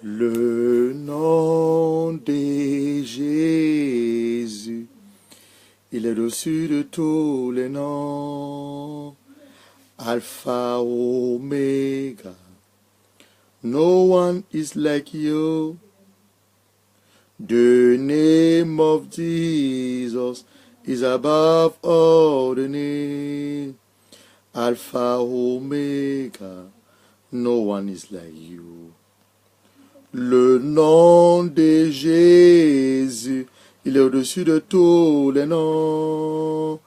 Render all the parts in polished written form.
Le nom de Jésus, il est au-dessus de tous les noms. Alpha, Omega, no one is like you. The name of Jesus is above all the name. Alpha, Omega, no one is like you. Le nom de Jésus, il est au-dessus de tous les noms.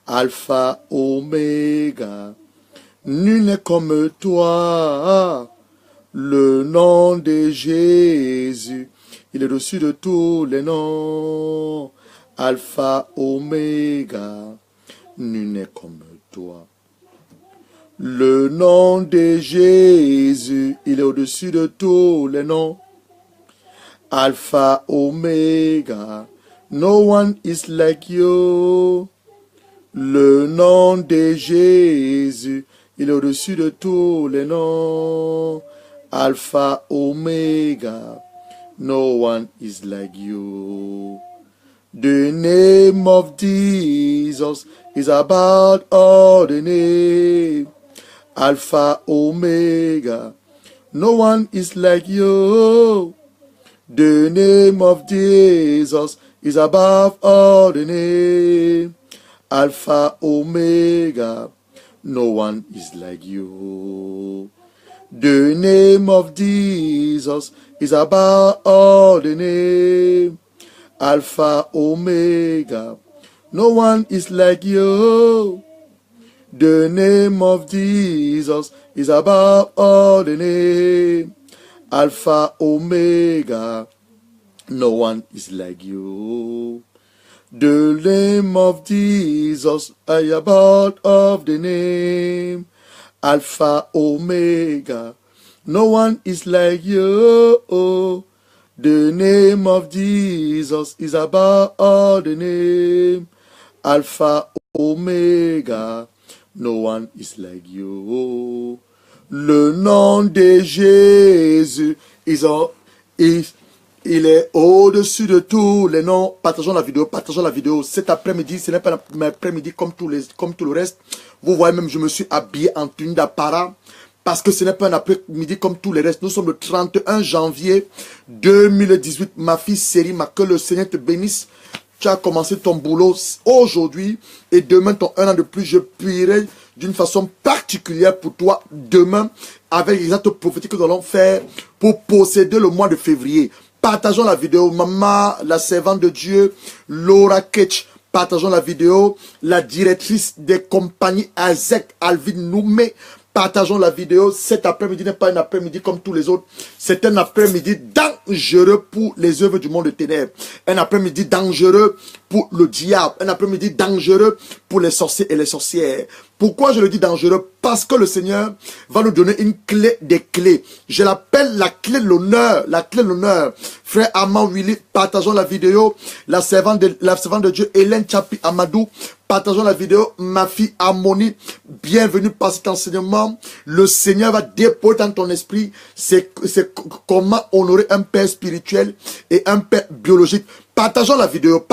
Alpha, Omega, nul n'est comme toi. Le nom de Jésus, il est au-dessus de tous les noms. Alpha, Omega, nul n'est comme toi. Le nom de Jésus, il est au-dessus de tous les noms. Alpha, Omega, no one is like you. Le nom de Jésus, il est au-dessus de tous les noms. Alpha, Omega, no one is like you. The name of Jesus is above all the name. Alpha, Omega, no one is like you. The name of Jesus is above all the name. Alpha, Omega, no one is like you. The name of Jesus is above all the name. Alpha, Omega, no one is like you. The name of Jesus is above all the name. Alpha, Omega, no one is like you. The name of Jesus is above all the name. Alpha, Omega, no one is like you. The name of Jesus is above all the name. Alpha, Omega, no one is like you. Le nom de Jésus il est au-dessus de tous les noms. Partageons la vidéo, partageons la vidéo. Cet après-midi, ce n'est pas un après-midi comme tout le reste. Vous voyez même, je me suis habillé en tenue d'apparat. Parce que ce n'est pas un après-midi comme tous les restes. Nous sommes le 31 janvier 2018. Ma fille Sérima, que le Seigneur te bénisse. Tu as commencé ton boulot aujourd'hui et demain, ton 1 an de plus, je prierai d'une façon particulière pour toi demain avec les actes prophétiques que nous allons faire pour posséder le mois de février. Partageons la vidéo. Maman, la servante de Dieu, Laura Ketch. Partageons la vidéo. La directrice des compagnies Azek, Alvin Noumé. Partageons la vidéo. Cet après-midi n'est pas un après-midi comme tous les autres. C'est un après-midi dangereux pour les œuvres du monde de ténèbres. Un après-midi dangereux pour le diable. Un après-midi dangereux pour les sorciers et les sorcières. Pourquoi je le dis dangereux? Parce que le Seigneur va nous donner une clé des clés. Je l'appelle la clé de l'honneur. La clé de l'honneur. Frère Amand Willy, partageons la vidéo. La servante de Dieu, Hélène Chapi Amadou. Partageons la vidéo. Ma fille Harmonie, bienvenue par cet enseignement. Le Seigneur va déposer dans ton esprit c'est comment honorer un père spirituel et un père biologique. Partageons la vidéo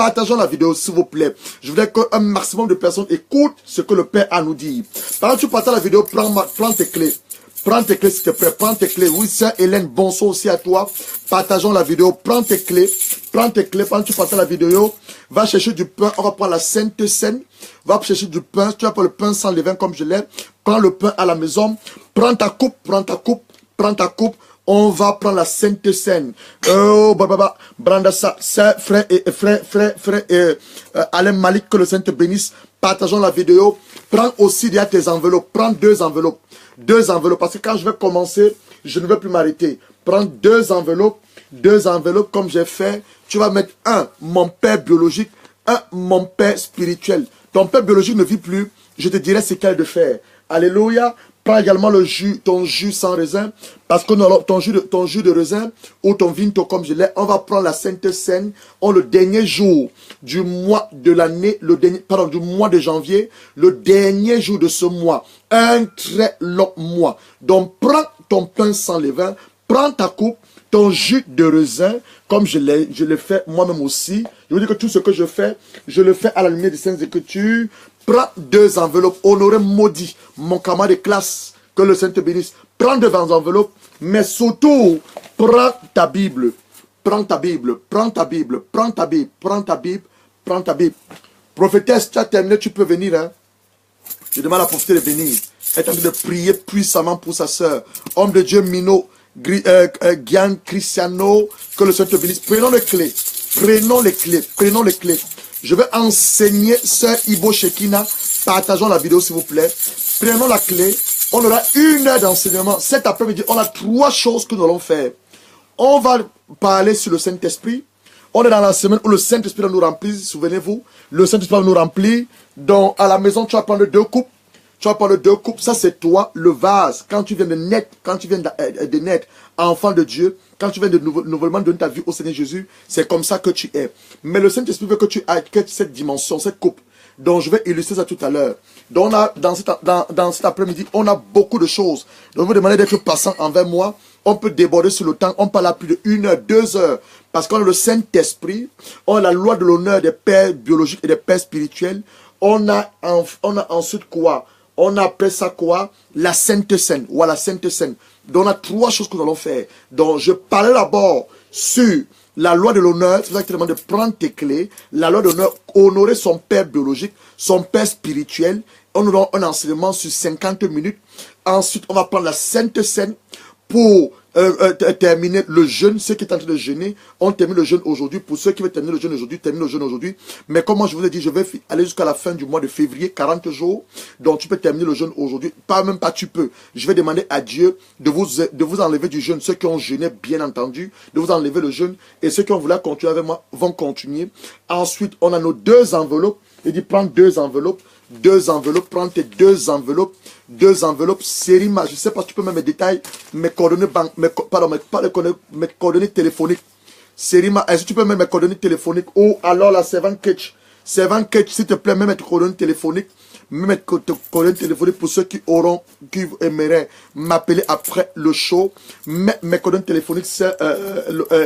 s'il vous plaît. Je voudrais qu'un maximum de personnes écoutent ce que le Père a à nous dire. Pendant que tu partages la vidéo, prends tes clés. Prends tes clés s'il te plaît, prends tes clés. Oui, sœur Hélène, bonsoir aussi à toi. Partageons la vidéo, prends tes clés. Pendant que tu partages la vidéo, va chercher du pain, on va prendre la Sainte Seine. Va chercher du pain, tu vas prendre le pain sans levain comme je l'ai. Prends le pain à la maison, prends ta coupe. On va prendre la Sainte Seine. Oh, Brandassa, frère Alain Malik, que le Saint te bénisse. Partageons la vidéo. Prends aussi derrière tes enveloppes. Prends deux enveloppes. Parce que quand je vais commencer, je ne vais plus m'arrêter. Prends deux enveloppes comme j'ai fait. Tu vas mettre un, mon père biologique, un, mon père spirituel. Ton père biologique ne vit plus. Je te dirai ce qu'il a de faire. Alléluia. Prends également le jus, ton jus sans raisin, parce que ton jus de raisin ou ton vinto comme je l'ai, on va prendre la Sainte Seine, le dernier jour du mois de l'année, du mois de janvier, le dernier jour de ce mois, un très long mois. Donc prends ton pain sans levain, prends ta coupe, ton jus de raisin, comme je l'ai fait moi-même aussi. Je vous dis que tout ce que je fais à la lumière des Saintes Écritures. Prends 2 enveloppes, honoré maudit, mon camarade de classe, que le Saint te bénisse. Prends 2 enveloppes, mais surtout, prends ta Bible. Prends ta Bible, prends ta Bible, prends ta Bible, prends ta Bible, prends ta Bible. Prophétesse, tu as terminé, tu peux venir. Hein? Je demande à la prophétesse de venir. Elle est en train de prier puissamment pour sa soeur. Homme de Dieu, Mino, Gian Cristiano, que le Seigneur te bénisse. Prenons les clés. Prenons les clés. Prenons les clés. Je vais enseigner sœur Ibo Shekina. Partageons la vidéo, s'il vous plaît. Prenons la clé. On aura 1 heure d'enseignement. Cet après-midi, on a 3 choses que nous allons faire. On va parler sur le Saint-Esprit. On est dans la semaine où le Saint-Esprit va nous remplir. Souvenez-vous, le Saint-Esprit va nous remplir. Donc, à la maison, tu vas prendre 2 coupes. Tu vas prendre 2 coupes. Ça, c'est toi, le vase. Quand tu viens de naître, enfant de Dieu, quand tu viens de nouvellement donner ta vie au Seigneur Jésus, c'est comme ça que tu es. Mais le Saint-Esprit veut que tu aies cette dimension, cette coupe. Donc, je vais illustrer ça tout à l'heure. Donc, dans cet après-midi, on a beaucoup de choses. Donc, vous demandez d'être patient envers moi. On peut déborder sur le temps. On parle à plus de 1 heure, 2 heures. Parce qu'on a le Saint-Esprit. On a la loi de l'honneur des pères biologiques et des pères spirituels. On a ensuite quoi? On appelle ça quoi? La Sainte Seine. Voilà, la Sainte Seine. Donc, on a 3 choses que nous allons faire. Donc, je parlais d'abord sur la loi de l'honneur. C'est exactement de prendre tes clés. La loi de l'honneur, honorer son père biologique, son père spirituel. On aura un enseignement sur 50 minutes. Ensuite, on va prendre la Sainte Seine pour terminer le jeûne. Ceux qui sont en train de jeûner, on termine le jeûne aujourd'hui. Pour ceux qui veulent terminer le jeûne aujourd'hui, termine le jeûne aujourd'hui. Mais comme moi je vous ai dit, je vais aller jusqu'à la fin du mois de février, 40 jours. Donc tu peux terminer le jeûne aujourd'hui. Même pas tu peux. Je vais demander à Dieu de vous enlever du jeûne. Ceux qui ont jeûné, bien entendu, de vous enlever le jeûne. Et ceux qui ont voulu continuer avec moi vont continuer. Ensuite, on a nos 2 enveloppes. Il dit prends 2 enveloppes. 2 enveloppes, prends tes 2 enveloppes, 2 enveloppes, Serima, je sais pas, tu peux mettre mes détails, mes coordonnées mes coordonnées téléphoniques. Serima, est-ce que tu peux mettre mes coordonnées téléphoniques? Ou alors la Servant Catch, s'il te plaît, mets mes coordonnées téléphoniques, mets mes coordonnées téléphoniques pour ceux qui aimeraient m'appeler après le show. Mes coordonnées téléphoniques, c'est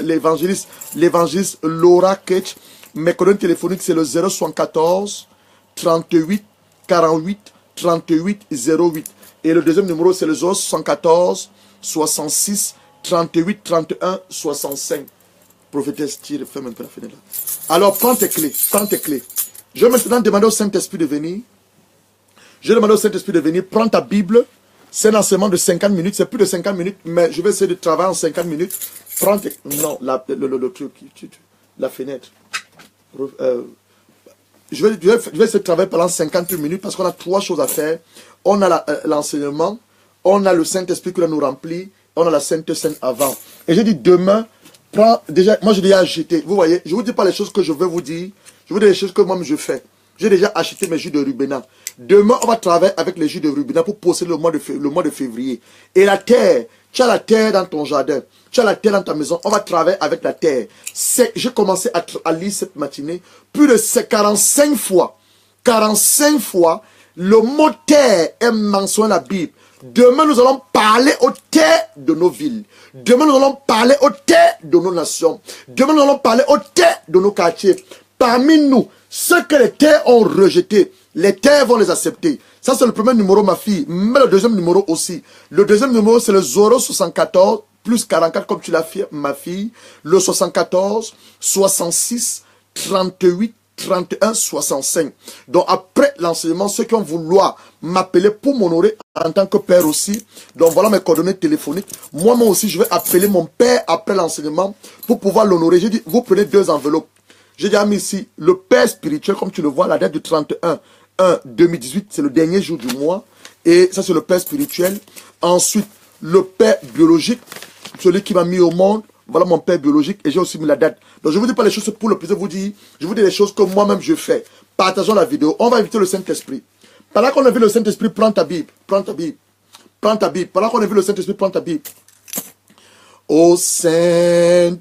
l'évangéliste Laura Catch. Mes coordonnées téléphoniques, c'est le 074 38 48 38 08. Et le deuxième numéro, c'est le 074 66 38 31 65. Prophétesse, tire, ferme un peu la fenêtre là. Alors, prends tes clés, prends tes clés. Je vais maintenant demander au Saint-Esprit de venir. Je vais demander au Saint-Esprit de venir. Prends ta Bible. C'est un enseignement de 50 minutes. C'est plus de 50 minutes, mais je vais essayer de travailler en 50 minutes. Prends tes... Non, le truc, la fenêtre. Je vais essayer de travailler pendant 50 minutes parce qu'on a 3 choses à faire. On a l'enseignement, on a le Saint-Esprit qui va nous remplir, on a la Sainte Seine avant. Et j'ai dit demain, déjà, moi j'ai déjà acheté. Vous voyez, je ne vous dis pas les choses que je veux vous dire, je vous dis les choses que moi je fais. J'ai déjà acheté mes jus de rubéna. Demain, on va travailler avec les jus de rubéna pour posséder le mois de février. Et la terre, tu as la terre dans ton jardin, tu as la terre dans ta maison, on va travailler avec la terre. J'ai commencé à lire cette matinée plus de 45 fois. 45 fois, le mot terre est mentionné dans la Bible. Demain, nous allons parler aux terres de nos villes. Demain, nous allons parler aux terres de nos nations. Demain, nous allons parler aux terres de nos quartiers. Parmi nous, ceux que les terres ont rejetés, les terres vont les accepter. Ça, c'est le premier numéro, ma fille. Mais le deuxième numéro aussi. Le deuxième numéro, c'est le 074 plus 44, comme tu l'as fait, ma fille. Le 74, 66, 38, 31, 65. Donc, après l'enseignement, ceux qui vont vouloir m'appeler pour m'honorer en tant que père aussi. Donc, voilà mes coordonnées téléphoniques. Moi aussi, je vais appeler mon père après l'enseignement pour pouvoir l'honorer. J'ai dit, vous prenez 2 enveloppes. J'ai déjà mis ici le père spirituel, comme tu le vois, la date du 31/1/2018, c'est le dernier jour du mois. Et ça, c'est le père spirituel. Ensuite, le père biologique, celui qui m'a mis au monde. Voilà mon père biologique et j'ai aussi mis la date. Donc, je ne vous dis pas les choses pour le plaisir de vous dire. Je vous dis les choses que moi-même je fais. Partageons la vidéo. On va inviter le Saint-Esprit. Pendant qu'on a vu le Saint-Esprit, prends ta Bible. Prends ta Bible. Prends ta Bible. Pendant qu'on a vu le Saint-Esprit, prends ta Bible. Ô Saint-Esprit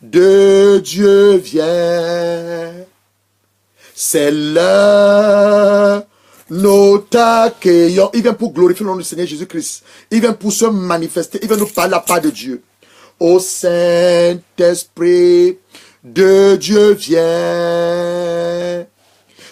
de Dieu vient, c'est l'heure nous t'accueillons. Il vient pour glorifier le nom du Seigneur Jésus-Christ. Il vient pour se manifester. Il vient nous parler la part de Dieu. Ô Saint-Esprit de Dieu, viens.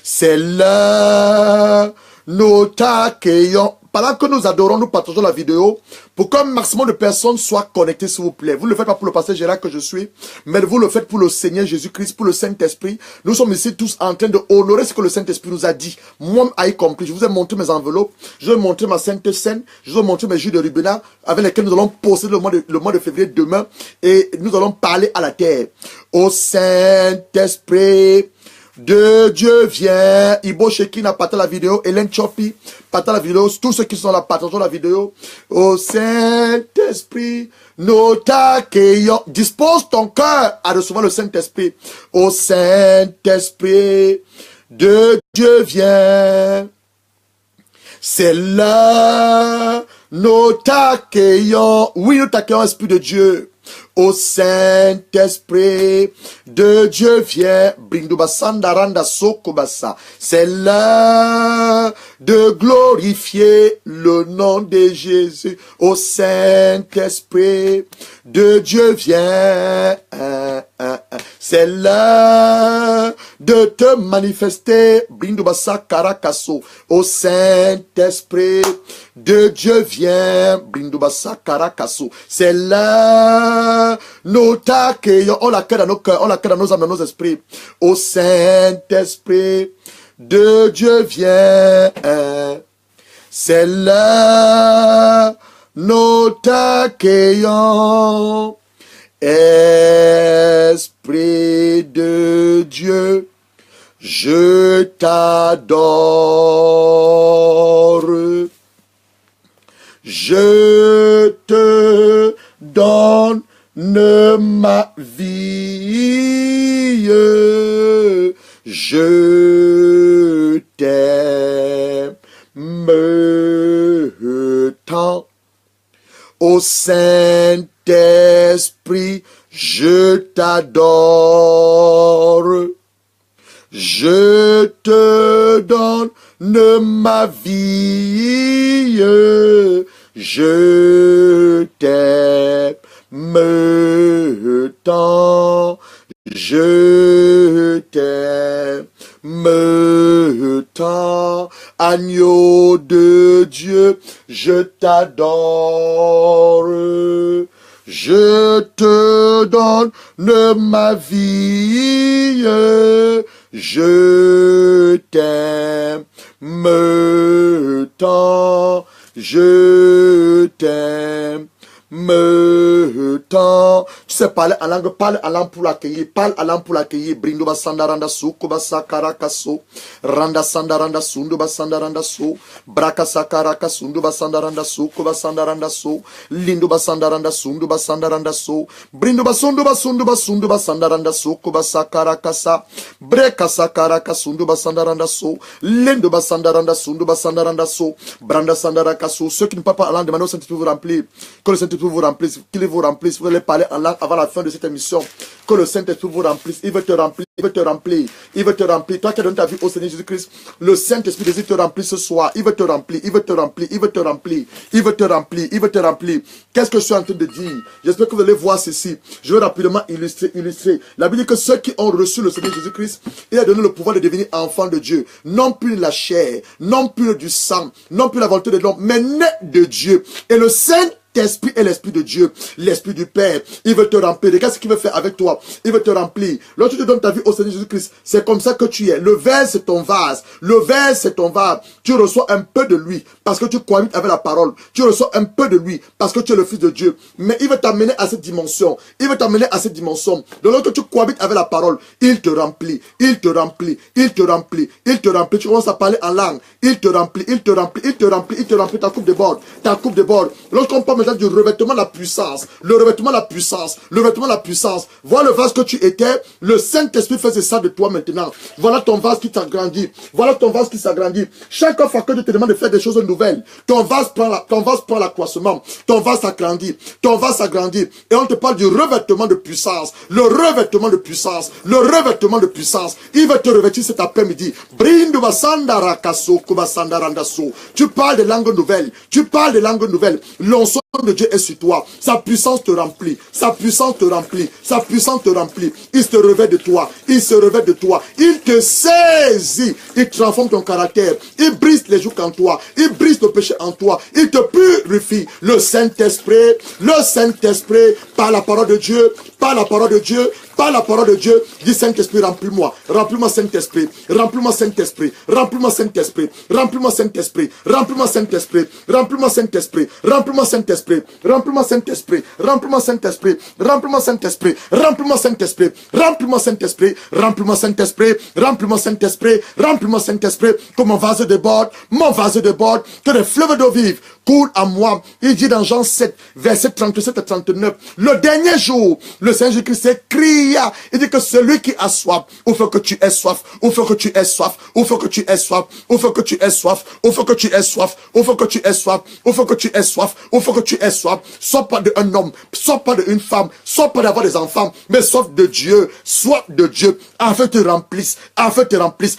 C'est là, nous t'accueillons. Pendant que nous adorons, nous partageons la vidéo pour qu'un maximum de personnes soient connectées, s'il vous plaît. Vous ne le faites pas pour le pasteur Gérard que je suis, mais vous le faites pour le Seigneur Jésus-Christ, pour le Saint-Esprit. Nous sommes ici tous en train de honorer ce que le Saint-Esprit nous a dit. Moi, y compris, je vous ai montré mes enveloppes, je vous ai montré ma Sainte Seine, je vous ai montré mes jus de rubina avec lesquels nous allons posséder le mois de février demain et nous allons parler à la terre. Ô Saint-Esprit de Dieu, viens. Ibo Shekina partage la vidéo. Hélène Chopi partage la vidéo. Tous ceux qui sont là partagent la vidéo. Ô Saint-Esprit, nous t'accueillons. Dispose ton cœur à recevoir le Saint-Esprit. Ô Saint-Esprit de Dieu, viens. C'est là, nous t'accueillons. Oui, nous t'accueillons, Esprit de Dieu. Ô Saint-Esprit de Dieu, viens. C'est l'heure de glorifier le nom de Jésus. Ô Saint-Esprit de Dieu, viens. C'est l'heure de te manifester. Ô Saint-Esprit de Dieu, viens. C'est l'heure, nous t'accueillons. On l'accueille dans nos cœurs, on l'accueille dans nos âmes, dans nos esprits. Ô Saint-Esprit de Dieu, viens. C'est l'heure, nous t'accueillons. Esprit de Dieu, je t'adore. Je te donne ma vie. Je t'aime tant. Ô Saint-Esprit, je t'adore. Je te donne ma vie. Je t'aime tant. Je t'aime tant. Agneau de Dieu, je t'adore. Je te donne ma vie. Je t'aime tant. Je t'aime tant. Tu sais parler en langue pour l'accueillir. Parle en langue pour l'accueillir. Brindo basanda randa su, koba sakara kaso. Randa sanda randa sundu basanda randa su. Braka sakara kasundu basanda randa su, koba sanda randa su. Lindo basanda randa sundu basanda randa su. Brindo basundu basanda randa su, koba sakara kasa. Breka sakara kasundu basanda randa su. Lindo basanda randa sundu basanda randa su. Branda sanda randa su. Ceux qui ne parlent pas en langue, demandez au Saint-Esprit vous remplir. Que le Saint-Esprit vous remplisse, qu'il vous remplisse. Vous allez parler en langue avant la fin de cette émission. Que le Saint-Esprit vous remplisse. Il veut te remplir. Il veut te remplir. Il veut te remplir. Toi qui as donné ta vie au Seigneur Jésus-Christ, le Saint-Esprit désire te remplir ce soir. Il veut te remplir. Il veut te remplir. Il veut te remplir. Il veut te remplir. Il veut te remplir. Qu'est-ce que je suis en train de dire? J'espère que vous allez voir ceci. Je vais rapidement illustrer. La Bible dit que ceux qui ont reçu le Seigneur Jésus-Christ, il a donné le pouvoir de devenir enfant de Dieu. Non plus de la chair, non plus du sang, non plus la volonté de l'homme, mais né de Dieu. Et le Saint-Esprit est l'Esprit de Dieu, l'Esprit du Père. Il veut te remplir. Qu'est-ce qu'il veut faire avec toi? Il veut te remplir. Lorsque tu te donnes ta vie au Seigneur Jésus-Christ, c'est comme ça que tu es. Le verre, c'est ton vase. Le verre, c'est ton vase. Tu reçois un peu de lui parce que tu cohabites avec la parole. Tu reçois un peu de lui parce que tu es le Fils de Dieu. Mais il veut t'amener à cette dimension. Il veut t'amener à cette dimension. De lorsque tu cohabites avec la parole, il te remplit. Il te remplit. Il te remplit. Il te remplit. Tu commences à parler en langue. Il te remplit. Il te remplit. Il te remplit. Il te remplit. Ta coupe déborde. Ta coupe déborde. Lorsqu'on parle maintenant du revêtement de la puissance. Le revêtement de la puissance. Le revêtement de la puissance. Voilà le vase que tu étais. Le Saint-Esprit faisait ça de toi maintenant. Voilà ton vase qui t'agrandit. Voilà ton vase qui s'agrandit. Chaque fois que tu te demandes de faire des choses nouvelles, ton vase prend l'accroissement. Ton vase s'agrandit. Ton vase s'agrandit. Et on te parle du revêtement de puissance. Le revêtement de puissance. Le revêtement de puissance. Il va te revêtir cet après-midi. Tu parles de langues nouvelles. Tu parles de langues nouvelles. L'onction de Dieu est sur toi. Sa puissance te remplit. Sa puissance te remplit. Sa puissance te remplit. Il se revêt de toi. Il se revêt de toi. Il te saisit. Il transforme ton caractère. Il brise les joues en toi. Il brise le péché en toi. Il te purifie. Le Saint-Esprit, par la parole de Dieu, par la parole de Dieu, par la parole de Dieu, dis Saint-Esprit, remplis-moi. Remplis-moi Saint-Esprit. Remplis-moi Saint-Esprit. Remplis-moi Saint-Esprit. Remplis-moi Saint-Esprit. Remplis-moi Saint-Esprit. Remplis-moi Saint-Esprit. Remplis-moi Saint-Esprit. Remplis-moi Saint-Esprit. Remplis-moi Saint-Esprit. Remplis-moi Saint-Esprit. Remplis-moi Saint-Esprit. Remplis-moi Saint-Esprit. Remplis-moi Saint-Esprit. Remplis-moi Saint-Esprit. Remplis-moi Saint-Esprit. Que mon vase déborde. Mon vase déborde. Que les fleuves d'eau vive coulent à moi. Il dit dans Jean 7, verset 37 à 39. Le dernier jour, le Seigneur Jésus-Christ cria. Il dit que celui qui a soif, il faut que tu aies soif, il faut que tu aies soif, il faut que tu aies soif, il faut que tu aies soif, il faut que tu aies soif, il faut que tu aies soif, il faut que tu aies soif, il faut que tu aies soif. Sois pas d'un homme, sois pas d'une femme, sois pas d'avoir des enfants, mais soif de Dieu, soif de Dieu, afin te remplisse,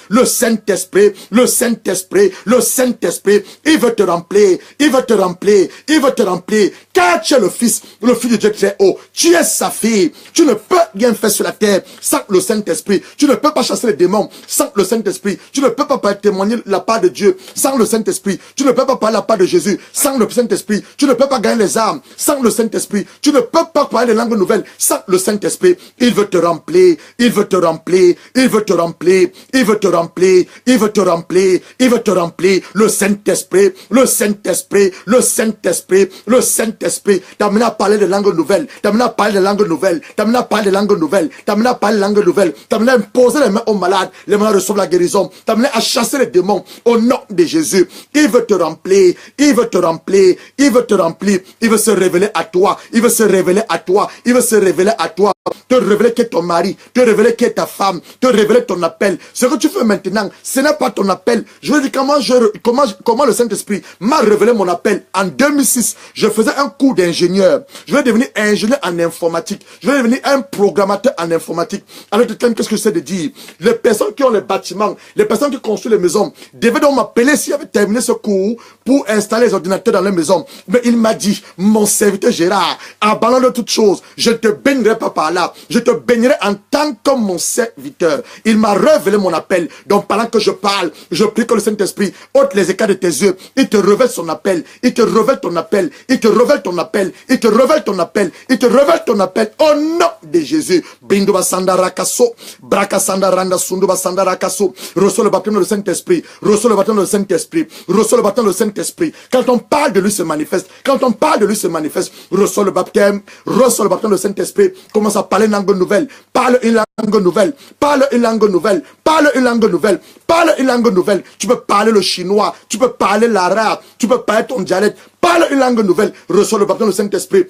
le Saint-Esprit, le Saint-Esprit, le Saint-Esprit, il veut te remplir, il veut te remplir, il veut te remplir, car tu es le Fils de Dieu très haut, tu es sa fille, tu ne peux rien faire sur la terre sans le Saint-Esprit, tu ne peux pas chasser les démons sans le Saint-Esprit, tu ne peux pas témoigner la part de Dieu sans le Saint-Esprit, tu ne peux pas parler la part de Jésus sans le Saint-Esprit, tu ne peux pas gagner les âmes sans le Saint-Esprit, tu ne peux pas parler les langues nouvelles sans le Saint-Esprit. Il veut te remplir, il veut te remplir, il veut te remplir, il veut te remplir, il veut te remplir, il veut te remplir, le Saint-Esprit, le Saint-Esprit, le Saint-Esprit, le Saint-Esprit, t'amène à parler de langues nouvelles, t'amène à parler de langues nouvelles, t'amène à parler de langues nouvelles, t'amène à parler de langues nouvelles, t'amène à imposer les mains aux malades, les malades reçoivent la guérison, t'amène à chasser les démons au nom de Jésus. Il veut te remplir, il veut te remplir, il veut te remplir, il veut se révéler à toi, il veut se révéler à toi, il veut se révéler à toi, te révéler qui est ton mari, te révéler qui est ta femme, te révéler ton appel. Ce que tu fais maintenant, ce n'est pas ton appel. Je veux dire comment le Saint-Esprit m'a révélé mon appel. En 2006, je faisais un cours d'ingénieur. Je vais devenir ingénieur en informatique. Je vais devenir un programmateur en informatique. Alors, qu'est-ce que je sais de dire? Les personnes qui ont les bâtiments, les personnes qui construisent les maisons, devaient donc m'appeler s'ils avaient terminé ce cours pour installer les ordinateurs dans les maisons. Mais il m'a dit, mon serviteur Gérard, abandonne toutes choses. Je ne te bénirai pas par là. Je te bénirai en tant que mon serviteur. Il m'a révélé mon appel. Donc, pendant que je parle, je prie que le Saint-Esprit ôte les écarts de tes yeux. Il te révèle son appel. Il te révèle ton appel. Il te révèle ton appel. Il te révèle ton appel. Il te révèle ton appel. Au nom de Jésus. Binduba Sandara Kasso. Braka Sandaranda Sunduba Sandara Kasso. Reçois le baptême de Saint-Esprit. Reçois le baptême de Saint-Esprit. Reçois le baptême de Saint-Esprit. Quand on parle de lui, se manifeste. Quand on parle de lui, se manifeste. Reçois le baptême. Reçois le baptême de Saint-Esprit. Commence à parler une langue nouvelle. Parle une langue nouvelle. Parle une langue nouvelle. Parle une langue nouvelle. Parle une langue nouvelle. Tu peux parler le chinois. Tu peux parler l'arabe. Tu peux parler ton dialecte. Parle une langue nouvelle. Reçois le baptême de Saint-Esprit.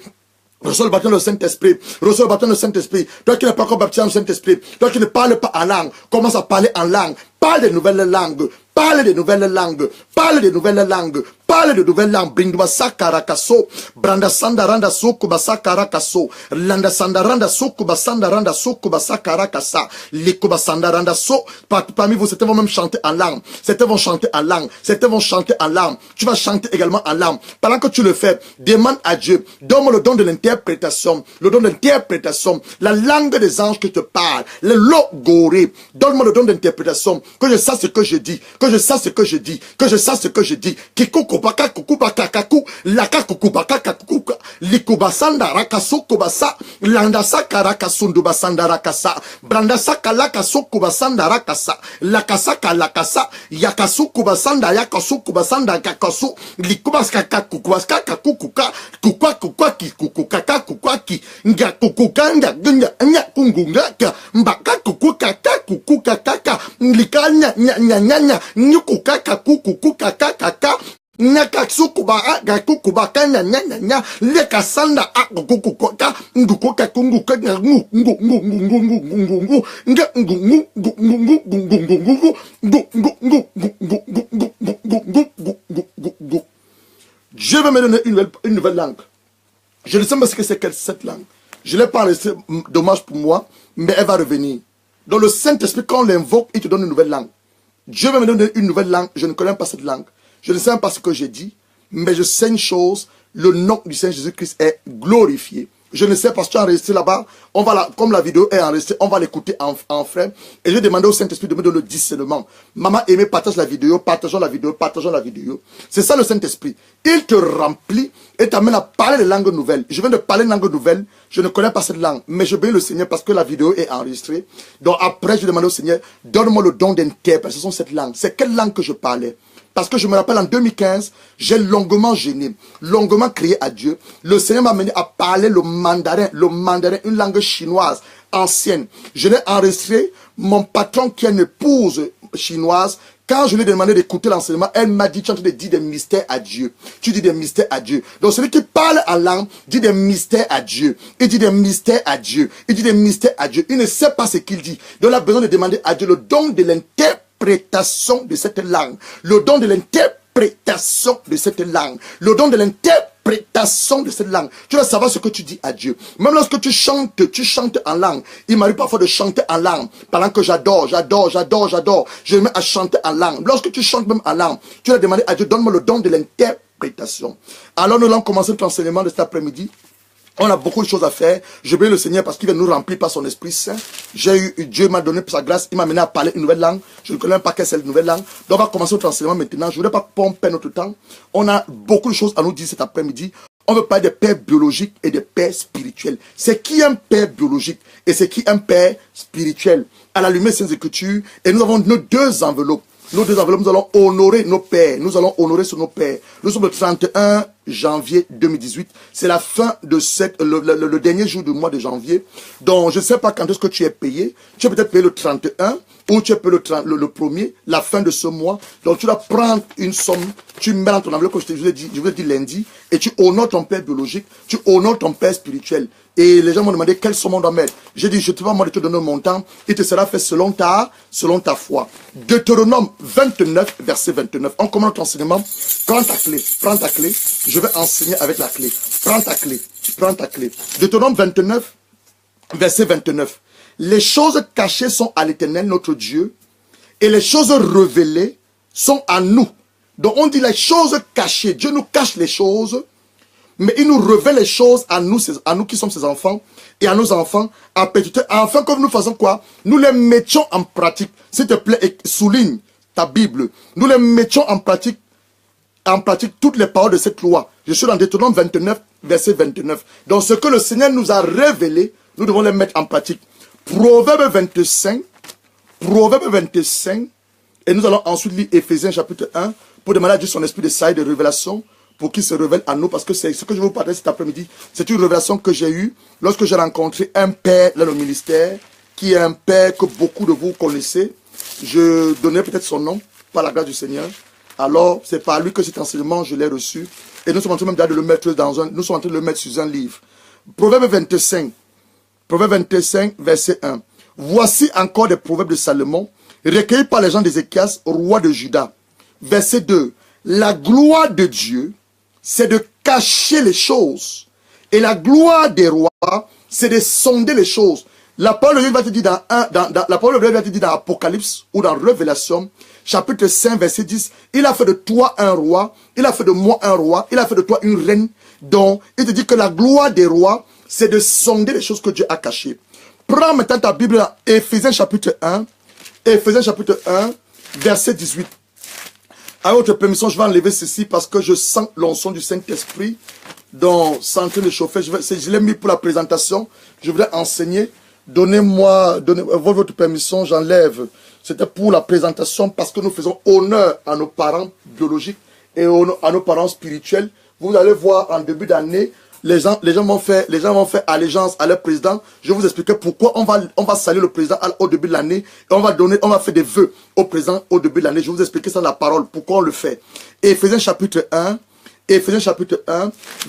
Reçois le baptême de Saint-Esprit. Reçois le baptême de Saint-Esprit. Toi qui n'es pas encore baptisé en Saint-Esprit. Toi qui ne parles pas en langue. Commence à parler en langue. Parle des nouvelles langues. Parle des nouvelles langues. Parle des nouvelles langues. Parle de nouvelles langues. Binduma sakarakaso. Branda sandaranda sukuba sakarakaso. Landa sandaranda sukuba sandaranda sukuba sakarakasa. Likuba sandaranda so. Parmi vous, certains vont même chanter en langue. Certains vont chanter en langue. Certains vont chanter en langue. Tu vas chanter également en langue. Pendant que tu le fais, demande à Dieu. Donne-moi le don de l'interprétation. Le don de l'interprétation. La langue des anges qui te parlent. Le logoré. Donne-moi le don d'interprétation. Que je sache ce que je dis. Que je sache ce que je dis. Que je sache ce que je dis. Kikuko baka kukuba kakaku. Laka kukuba kakakuka. Likuba sandara kasukubasa. Landa sakara kasunduba sandara kasa. Branda sakala kasukuba sandara kasa. Lakasaka lakasa. Yakasukuba sanda yakasukuba sanda kakasu. Likuba skaka kukuba skaka kukuka. Kukwa kukwa ki kukuka kukwa ki. Nga kukuka nga gunya nya kungunga ka. Mbaka kukuka kukuka kaka. Likanya nya nya nya nya. Nyukuka kukuka kaka. Nyakatsu kubara gaku kubaka nya nya nya nya leka sanda akuku kukoka nguko kakungu kanga ngu ngu ngu ngu ngu ngu ngu ngu nga ngu ngu ngu ngu ngu ngu ngu ngu ngu. Je vais me donner une nouvelle langue. Je ne sais pas ce que c'est cette langue. Je l'ai pas laissé, dommage pour moi, mais elle va revenir. Dans le Saint-Esprit, quand on l'invoque, il te donne une nouvelle langue. Dieu va me donner une nouvelle langue, je ne connais pas cette langue. Je ne sais pas ce que j'ai dit, mais je sais une chose, le nom du Seigneur Jésus-Christ est glorifié. Je ne sais pas si tu es enregistré là-bas, comme la vidéo est enregistrée, on va l'écouter en frère. Et je vais demander au Saint-Esprit de me donner le discernement. Maman aimée, partage la vidéo, partageons la vidéo, partageons la vidéo. C'est ça le Saint-Esprit. Il te remplit et t'amène à parler des langues nouvelles. Je viens de parler une langue nouvelle, je ne connais pas cette langue, mais je bénis le Seigneur parce que la vidéo est enregistrée. Donc après, je demande au Seigneur, donne-moi le don d'interprétation de cette langue. C'est quelle langue que je parlais? Parce que je me rappelle en 2015, j'ai longuement gêné, longuement crié à Dieu. Le Seigneur m'a amené à parler le mandarin, une langue chinoise ancienne. Je l'ai enregistré, mon patron qui a une épouse chinoise, quand je lui ai demandé d'écouter l'enseignement, elle m'a dit, tu es en train de dire des mystères à Dieu. Tu dis des mystères à Dieu. Donc celui qui parle en langue dit des mystères à Dieu. Il dit des mystères à Dieu. Il dit des mystères à Dieu. Il ne sait pas ce qu'il dit. Donc il a besoin de demander à Dieu le don de l'interprétation de cette langue. Le don de l'interprétation de cette langue. Le don de l'interprétation de cette langue. Tu dois savoir ce que tu dis à Dieu. Même lorsque tu chantes en langue. Il m'arrive parfois de chanter en langue. Pendant que j'adore. Je me mets à chanter en langue. Lorsque tu chantes même en langue, tu dois demander à Dieu, donne-moi le don de l'interprétation. Alors nous allons commencer notre enseignement de cet après-midi. On a beaucoup de choses à faire. Je bénis le Seigneur parce qu'il va nous remplir par son Esprit Saint. Dieu m'a donné sa grâce. Il m'a amené à parler une nouvelle langue. Je ne connais même pas quelle est cette nouvelle langue. Donc on va commencer notre enseignement maintenant. Je ne voudrais pas perdre notre temps. On a beaucoup de choses à nous dire cet après-midi. On veut parler des pères biologiques et des pères spirituels. C'est qui un père biologique et c'est qui un père spirituel? À la lumière des Saintes Écritures. Et nous avons nos deux enveloppes. Nos deux enveloppes, nous allons honorer nos pères. Nous allons honorer sur nos pères. Nous sommes le 31 janvier 2018. C'est la fin de le dernier jour du mois de janvier. Donc, je ne sais pas quand est-ce que tu es payé. Tu es peut-être payé le 31 ou tu es payé le premier, la fin de ce mois. Donc, tu dois prendre une somme. Tu mets dans ton enveloppe, comme je vous ai dit lundi, et tu honores ton père biologique, tu honores ton père spirituel. Et les gens m'ont demandé quelle somme on doit mettre. J'ai dit, je ne te vais pas moi de te donner un montant, il te sera fait selon ta foi. Deutéronome 29, verset 29. On commence notre enseignement. Prends ta clé. Je vais enseigner avec la clé. Prends ta clé. Deutéronome 29, verset 29. Les choses cachées sont à l'Éternel, notre Dieu, et les choses révélées sont à nous. Donc on dit les choses cachées. Dieu nous cache les choses, mais il nous révèle les choses à nous qui sommes ses enfants, et à nos enfants, à petite, afin que nous faisons quoi? Nous les mettions en pratique. S'il te plaît, et souligne ta Bible. Nous les mettions en pratique toutes les paroles de cette loi. Je suis dans Deutéronome 29, verset 29. Donc ce que le Seigneur nous a révélé, nous devons les mettre en pratique. Proverbe 25, et nous allons ensuite lire Éphésiens chapitre 1, pour demander à Dieu son esprit de saille, de révélation, pour qu'il se révèle à nous, parce que c'est ce que je vais vous partager cet après-midi. C'est une révélation que j'ai eue lorsque j'ai rencontré un père dans le ministère, qui est un père que beaucoup de vous connaissez. Je donnais peut-être son nom, par la grâce du Seigneur. Alors, c'est par lui que cet enseignement, je l'ai reçu. Et nous sommes en train même de le mettre nous sommes en train de le mettre sur un livre. Proverbe 25, verset 1. Voici encore des proverbes de Salomon, recueillis par les gens d'Ézéchias, roi de Juda. Verset 2. La gloire de Dieu, c'est de cacher les choses. Et la gloire des rois, c'est de sonder les choses. La parole de Dieu va te dire dans Apocalypse ou dans Révélation, chapitre 5, verset 10, il a fait de toi un roi, il a fait de moi un roi, il a fait de toi une reine. Donc, il te dit que la gloire des rois, c'est de sonder les choses que Dieu a cachées. Prends maintenant ta Bible dans Éphésiens chapitre 1, verset 18. Avec votre permission, je vais enlever ceci parce que je sens l'onction du Saint-Esprit. Donc, c'est en train de chauffer. Je l'ai mis pour la présentation. Je voudrais enseigner. Donnez-moi votre permission, j'enlève. C'était pour la présentation parce que nous faisons honneur à nos parents biologiques et à nos parents spirituels. Vous allez voir en début d'année, les gens vont faire allégeance à leur président. Je vais vous expliquer pourquoi on va saluer le président au début de l'année et on va faire des vœux au président au début de l'année. Je vais vous expliquer ça dans la parole, pourquoi on le fait. Éphésiens chapitre 1,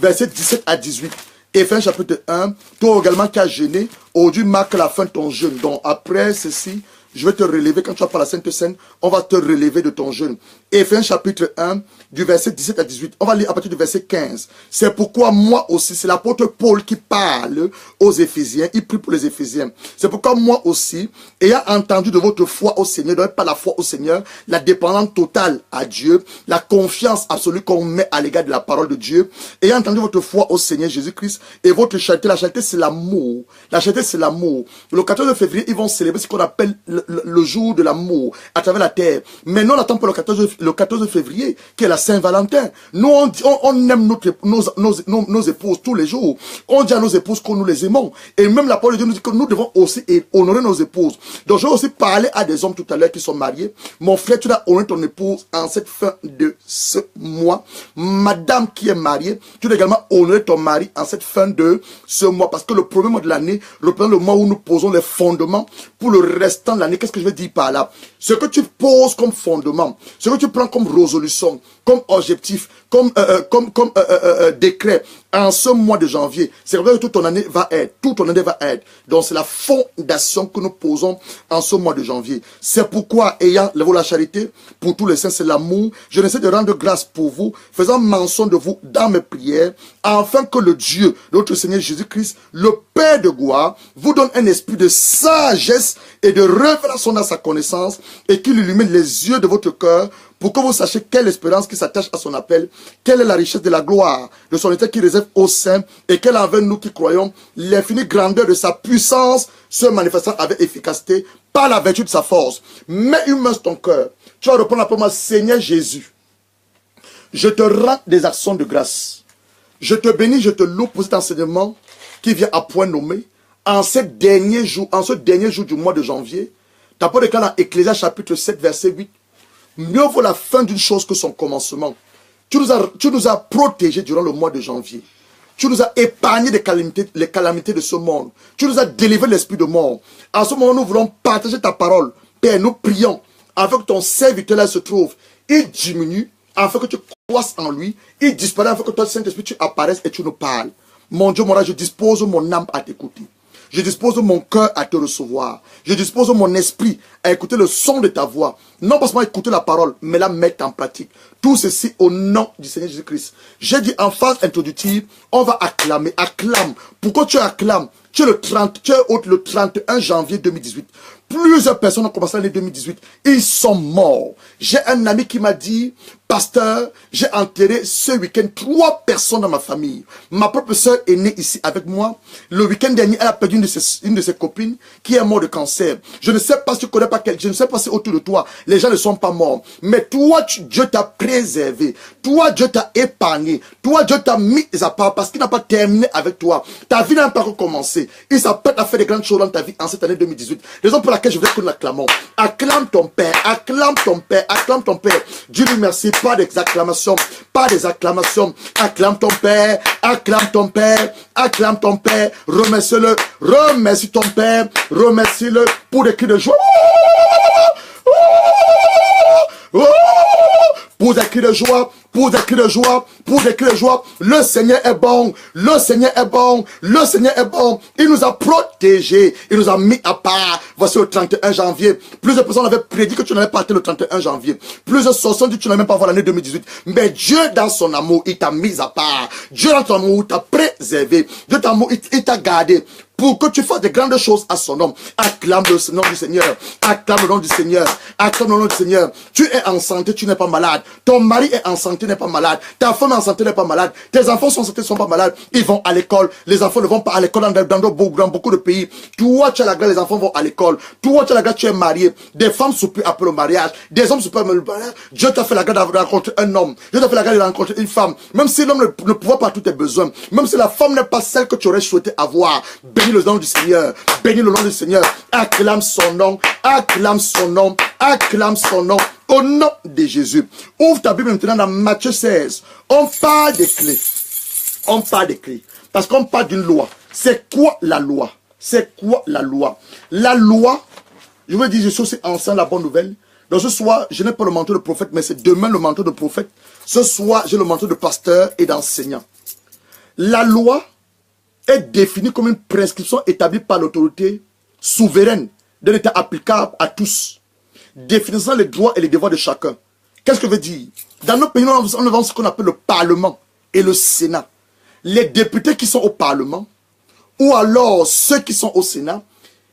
verset 17 à 18. Éphésiens chapitre 1, toi également qui as jeûné, aujourd'hui marque la fin de ton jeûne. Donc après ceci, je vais te relever, quand tu vas par la Sainte Seine, on va te relever de ton jeûne. Éphésiens chapitre 1, du verset 17 à 18. On va lire à partir du verset 15. C'est pourquoi moi aussi, c'est l'apôtre Paul qui parle aux Éphésiens. Il prie pour les Éphésiens. C'est pourquoi moi aussi, ayant entendu de votre foi au Seigneur, donc pas la foi au Seigneur, la dépendance totale à Dieu, la confiance absolue qu'on met à l'égard de la parole de Dieu, ayant entendu votre foi au Seigneur Jésus-Christ et votre charité. La charité, c'est l'amour. La charité, c'est l'amour. Le 14 février, ils vont célébrer ce qu'on appelle le jour de l'amour à travers la terre. Mais nous, on attend pour le 14 février, qui est la Saint-Valentin. Nous, on aime nos épouses tous les jours. On dit à nos épouses que nous les aimons. Et même la parole de Dieu nous dit que nous devons aussi honorer nos épouses. Donc, je vais aussi parler à des hommes tout à l'heure qui sont mariés. Mon frère, tu dois honorer ton épouse en cette fin de ce mois. Madame qui est mariée, tu dois également honorer ton mari en cette fin de ce mois. Parce que le premier mois de l'année représente le mois où nous posons les fondements pour le restant de l'année. Qu'est-ce que je veux dire par là? Ce que tu poses comme fondement, ce que tu prends comme résolution, comme objectif, comme décret en ce mois de janvier, c'est vrai que toute ton année va être. Donc c'est la fondation que nous posons en ce mois de janvier. C'est pourquoi, ayant la charité pour tous les saints, c'est l'amour, je n'essaie de rendre grâce pour vous, faisant mention de vous dans mes prières, afin que le Dieu, notre Seigneur Jésus-Christ, le Père de gloire, vous donne un esprit de sagesse et de révélation dans sa connaissance, et qu'il illumine les yeux de votre cœur, pour que vous sachiez quelle espérance qui s'attache à son appel, quelle est la richesse de la gloire de son état qui réserve aux saints, et quelle envers nous qui croyons l'infinie grandeur de sa puissance se manifestant avec efficacité par la vertu de sa force. Mets une main sur ton cœur. Tu vas reprendre après moi: Seigneur Jésus, je te rends des actions de grâce. Je te bénis, je te loue pour cet enseignement qui vient à point nommé en ce dernier jour du mois de janvier. Ta parole déclare dans Ecclésias chapitre 7 verset 8. Mieux vaut la fin d'une chose que son commencement. Tu nous as protégés durant le mois de janvier. Tu nous as épargné les calamités de ce monde. Tu nous as délivré l'esprit de mort. En ce moment, nous voulons partager ta parole. Père, nous prions afin que ton serviteur là se trouve. Il diminue afin que tu croisses en lui. Il disparaît afin que toi, Saint-Esprit, tu apparaisses et tu nous parles. Mon Dieu, mon roi, je dispose mon âme à t'écouter. Je dispose mon cœur à te recevoir. Je dispose mon esprit à écouter le son de ta voix. Non pas seulement écouter la parole, mais la mettre en pratique. Tout ceci au nom du Seigneur Jésus-Christ. J'ai dit en phase introductive, on va acclamer. Acclame. Pourquoi tu acclames? Tu es le 31 janvier 2018. Plusieurs personnes ont commencé l'année 2018. Ils sont morts. J'ai un ami qui m'a dit: pasteur, j'ai enterré ce week-end 3 personnes dans ma famille. Ma propre soeur est née ici avec moi. Le week-end dernier, elle a perdu une de ses copines qui est morte de cancer. Je ne sais pas si tu connais pas quelqu'un, je ne sais pas si autour de toi, les gens ne sont pas morts. Mais toi, Dieu t'a préservé. Toi, Dieu t'a épargné. Toi, Dieu t'a mis à part parce qu'il n'a pas terminé avec toi. Ta vie n'a pas recommencé. Il s'apprête à faire des grandes choses dans ta vie en cette année 2018. Raison pour laquelle je voudrais que nous l'acclamons. Acclame ton Père, acclame ton Père, acclame ton Père. Dieu lui merci, pas des acclamations, pas des acclamations. Acclame ton Père, acclame ton Père, acclame ton Père. Remercie-le, remercie ton Père, remercie-le pour des cris de joie. Pour des cris de joie, pour des cris de joie, pour des cris de joie. Le Seigneur est bon, le Seigneur est bon, le Seigneur est bon. Il nous a protégés, il nous a mis à part. Voici le 31 janvier. Plusieurs personnes avaient prédit que tu n'allais pas être le 31 janvier. Plusieurs sorciers ont dit que tu n'allais même pas voir l'année 2018. Mais Dieu, dans son amour, il t'a mis à part. Dieu, dans son amour, il t'a préservé. Dieu, dans son amour, il t'a gardé. Pour que tu fasses de grandes choses à son nom. Acclame le nom du Seigneur. Acclame le nom du Seigneur. Acclame le nom du Seigneur. Tu es en santé, tu n'es pas malade. Ton mari est en santé, n'est pas malade. Ta femme est en santé, n'est pas malade. Tes enfants sont en santé, ne sont pas malades. Ils vont à l'école. Les enfants ne vont pas à l'école dans beaucoup de pays. Toi, tu as la grâce, les enfants vont à l'école. Toi, tu as la grâce, tu es marié. Des femmes soupirent après le mariage. Des hommes soupirent après le mariage. Dieu t'a fait la grâce de rencontrer un homme. Dieu t'a fait la grâce de rencontrer une femme. Même si l'homme ne pourra pas tous tes besoins. Même si la femme n'est pas celle que tu aurais souhaité avoir. Bénis le nom du Seigneur. Bénis le nom du Seigneur. Acclame son nom. Acclame son nom. Acclame son nom. Au nom de Jésus. Ouvre ta Bible maintenant dans Matthieu 16. On parle des clés. On parle des clés. Parce qu'on parle d'une loi. C'est quoi la loi? C'est quoi la loi? La loi, je veux dire, je suis aussi enceinte la bonne nouvelle. Donc ce soir, je n'ai pas le manteau de prophète, mais c'est demain le manteau de prophète. Ce soir, j'ai le manteau de pasteur et d'enseignant. La loi est définie comme une prescription établie par l'autorité souveraine d'un État applicable à tous, définissant les droits et les devoirs de chacun. Qu'est-ce que veut dire? Dans nos pays, on avance ce qu'on appelle le Parlement et le Sénat. Les députés qui sont au Parlement, ou alors ceux qui sont au Sénat,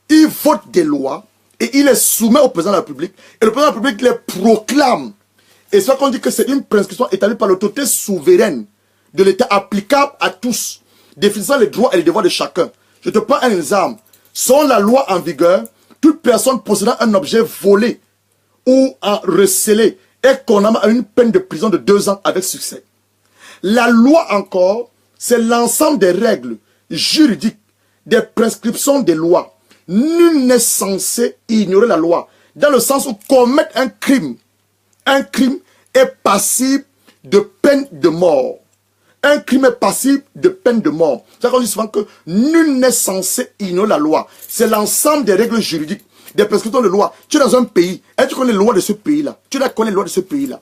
ils votent des lois et ils les soumettent au président de la République. Et le président de la République les proclame. Et c'est qu'on dit que c'est une prescription établie par l'autorité souveraine de l'État applicable à tous, définissant les droits et les devoirs de chacun. Je te prends un exemple. Selon la loi en vigueur, toute personne possédant un objet volé ou recelé est condamnée à une peine de prison de 2 ans avec succès. La loi encore, c'est l'ensemble des règles juridiques, des prescriptions des lois. Nul n'est censé ignorer la loi, dans le sens où commettre un crime est passible de peine de mort. Un crime est passible de peine de mort. C'est qu'on dit souvent que nul n'est censé ignorer la loi. C'est l'ensemble des règles juridiques, des prescriptions de loi. Tu es dans un pays, et tu connais les lois de ce pays-là. Tu connais les lois de ce pays-là.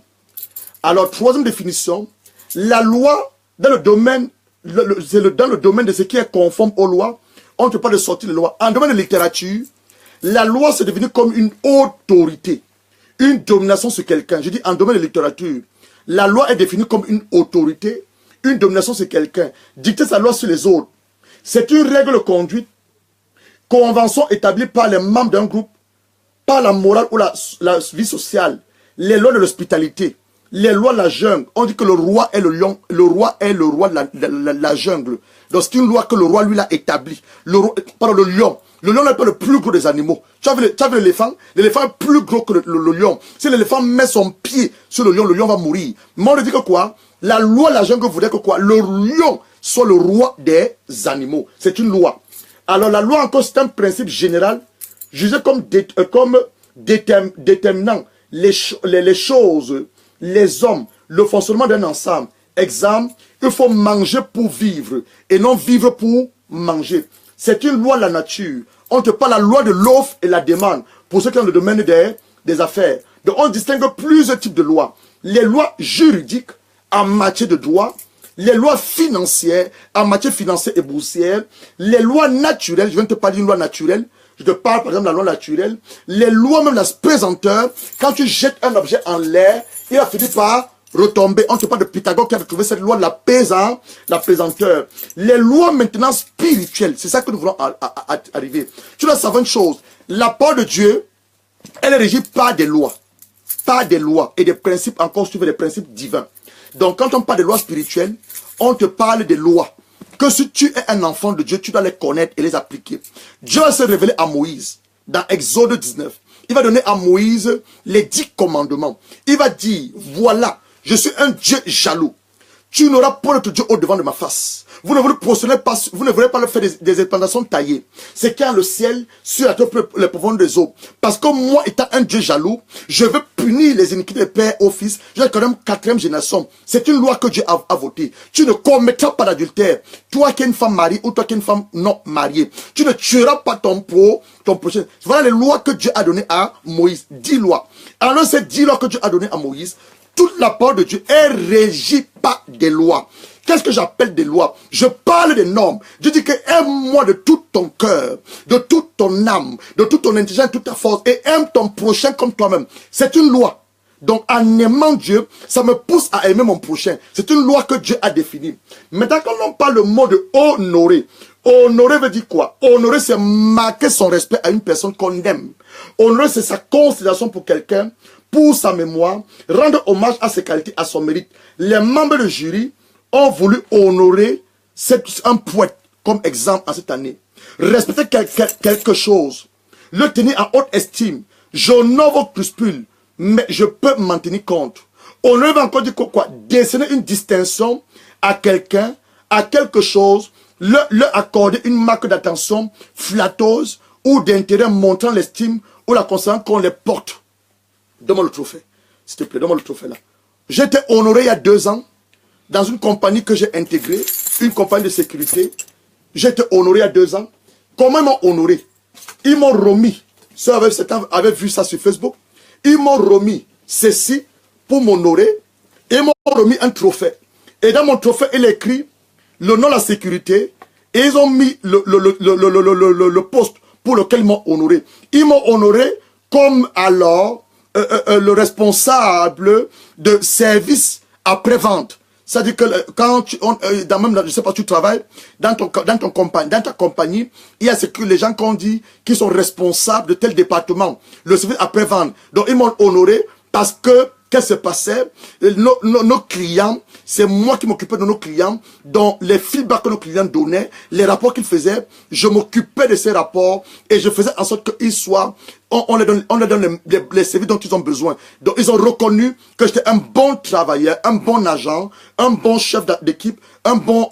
Alors, troisième définition, la loi, dans le domaine, dans le domaine de ce qui est conforme aux lois, on ne peut pas de sortir les lois. En domaine de littérature, la loi se définit comme une autorité, une domination sur quelqu'un. Je dis en domaine de littérature, la loi est définie comme une autorité, une domination sur quelqu'un, dicter sa loi sur les autres. C'est une règle de conduite, convention établie par les membres d'un groupe, par la morale ou la vie sociale, les lois de l'hospitalité, les lois de la jungle. On dit que le roi est le lion, le roi est le roi de la jungle. Donc c'est une loi que le roi lui l'a établie. Le lion. Le lion n'est pas le plus gros des animaux. Tu as vu l'éléphant? L'éléphant est plus gros que le lion. Si l'éléphant met son pied sur le lion va mourir. Mais on dit que quoi? La loi de la jungle voudrait que quoi? Le lion soit le roi des animaux. C'est une loi. Alors la loi encore c'est un principe général, jugé comme déterminant les choses, les hommes, le fonctionnement d'un ensemble. Exemple, il faut manger pour vivre et non vivre pour manger. C'est une loi de la nature. On te parle de la loi de l'offre et la demande pour ceux qui sont dans le domaine des affaires. Donc on distingue plusieurs types de lois. Les lois juridiques en matière de droit, les lois financières en matière financière et boursière, les lois naturelles, je viens de te parler d'une loi naturelle, je te parle par exemple de la loi naturelle, les lois même de la pesanteur, quand tu jettes un objet en l'air, il a fini par retomber. On te parle de Pythagore qui a trouvé cette loi de la pesanteur. Les lois maintenant spirituelles, c'est ça que nous voulons arriver. Tu dois savoir une chose, la parole de Dieu, elle est régie par des lois et des principes encore suivre des principes divins. Donc quand on parle de lois spirituelles, on te parle des lois. Que si tu es un enfant de Dieu, tu dois les connaître et les appliquer. Dieu va se révéler à Moïse dans Exode 19. Il va donner à Moïse les 10 commandements. Il va dire, voilà, je suis un Dieu jaloux. Tu n'auras pas notre Dieu au-devant de ma face. Vous ne voulez pas, vous ne voulez pas le faire des implantations taillées. C'est qu'il y a le ciel sur la terre, les profondeurs des eaux. Parce que moi, étant un Dieu jaloux, je veux punir les iniquités des pères au fils. J'ai quand même 4e génération. C'est une loi que Dieu a votée. Tu ne commettras pas d'adultère. Toi qui es une femme mariée ou toi qui es une femme non mariée. Tu ne tueras pas ton prochain. Voilà les lois que Dieu a données à Moïse. 10 lois. Alors ces 10 lois que Dieu a données à Moïse, toute la parole de Dieu est régie par des lois. Qu'est-ce que j'appelle des lois? Je parle des normes. Je dis que aime-moi de tout ton cœur, de toute ton âme, de toute ton intelligence, de toute ta force, et aime ton prochain comme toi-même. C'est une loi. Donc en aimant Dieu, ça me pousse à aimer mon prochain. C'est une loi que Dieu a définie. Maintenant quand on parle le mot de honorer, honorer veut dire quoi? Honorer c'est marquer son respect à une personne qu'on aime. Honorer c'est sa considération pour quelqu'un, pour sa mémoire, rendre hommage à ses qualités, à son mérite. Les membres du jury ont voulu honorer un poète comme exemple en cette année. Respecter quelque chose, le tenir en haute estime. J'honore vos crupules, mais je peux m'en tenir compte. Honorer va encore dire quoi? Décerner une distinction à quelqu'un, à quelque chose, leur accorder une marque d'attention flatteuse ou d'intérêt montrant l'estime ou la considération qu'on les porte. Donne-moi le trophée. S'il te plaît, donne-moi le trophée là. J'ai été honoré il y a 2 ans dans une compagnie que j'ai intégrée. une compagnie de sécurité. J'ai été honoré il y a 2 ans. Comment ils m'ont honoré? Ils m'ont remis, ceux avaient vu ça sur Facebook, ils m'ont remis ceci pour m'honorer et ils m'ont remis un trophée. Et dans mon trophée, il est écrit le nom de la sécurité et ils ont mis le poste pour lequel ils m'ont honoré. Ils m'ont honoré comme alors le responsable de service après-vente. C'est-à-dire que quand je ne sais pas, tu travailles dans ta compagnie, il y a ce que les gens qu'on dit qui sont responsables de tel département, le service après-vente. Donc ils m'ont honoré parce que qu'est-ce qui se passait? Nos clients, c'est moi qui m'occupais de nos clients, dont les feedbacks que nos clients donnaient, les rapports qu'ils faisaient, je m'occupais de ces rapports et je faisais en sorte qu'ils soient, on leur donne les services dont ils ont besoin. Donc ils ont reconnu que j'étais un bon travailleur, un bon agent, un bon chef d'équipe, un bon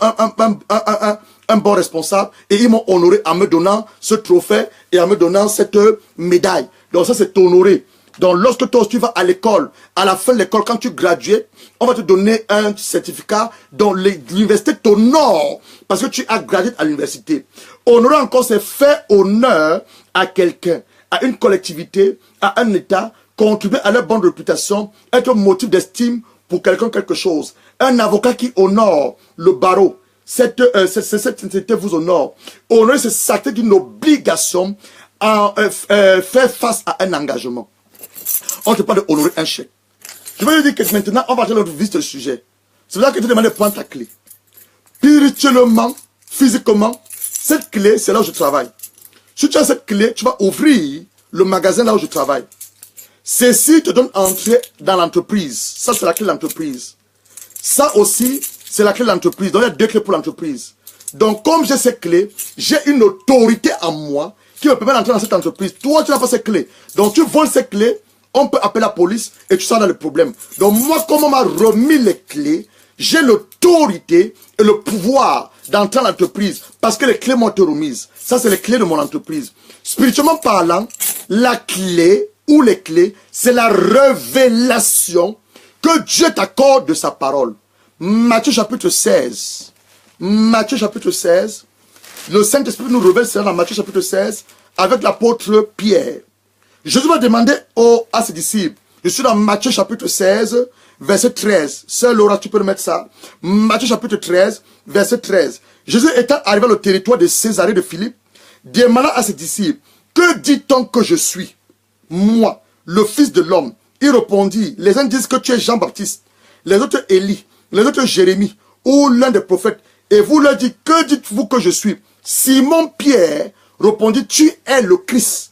responsable, et ils m'ont honoré en me donnant ce trophée et en me donnant cette médaille. Donc ça, c'est honoré. Donc, lorsque toi, tu vas à l'école, à la fin de l'école, quand tu gradues, on va te donner un certificat dont l'université t'honore parce que tu as gradué à l'université. Honorer encore, c'est faire honneur à quelqu'un, à une collectivité, à un État, contribuer à leur bonne réputation, être motif d'estime pour quelqu'un, quelque chose. Un avocat qui honore le barreau, cette entité vous honore. Honorer, c'est s'acter d'une obligation à faire face à un engagement. On te parle de honorer un chèque. Je vais lui dire que maintenant, on va aller dans le vif du sujet. C'est pour ça que tu demandes de prendre ta clé. Spirituellement, physiquement, cette clé, c'est là où je travaille. Si tu as cette clé, tu vas ouvrir le magasin là où je travaille. Ceci te donne entrée dans l'entreprise. Ça, c'est la clé de l'entreprise. Ça aussi, c'est la clé de l'entreprise. Donc, il y a 2 clés pour l'entreprise. Donc, comme j'ai cette clé, j'ai une autorité en moi qui me permet d'entrer dans cette entreprise. Toi, tu n'as pas cette clé. Donc, tu voles cette clé, on peut appeler la police et tu sors dans le problème. Donc, moi, comme on m'a remis les clés, j'ai l'autorité et le pouvoir d'entrer dans l'entreprise parce que les clés m'ont été remises. Ça, c'est les clés de mon entreprise. Spirituellement parlant, la clé ou les clés, c'est la révélation que Dieu t'accorde de sa parole. Matthieu chapitre 16. Matthieu chapitre 16. Le Saint-Esprit nous révèle cela dans Matthieu chapitre 16 avec l'apôtre Pierre. Jésus va demander à ses disciples. Je suis dans Matthieu chapitre 16, verset 13. Sœur Laura, tu peux remettre ça. Matthieu chapitre 13, verset 13. Jésus étant arrivé au territoire de Césarée de Philippe, demanda à ses disciples, que dit-on que je suis? Moi, le Fils de l'homme. Il répondit, les uns disent que tu es Jean-Baptiste, les autres Élie, les autres Jérémie, ou l'un des prophètes. Et vous leur dites, que dites-vous que je suis? Simon Pierre répondit, tu es le Christ,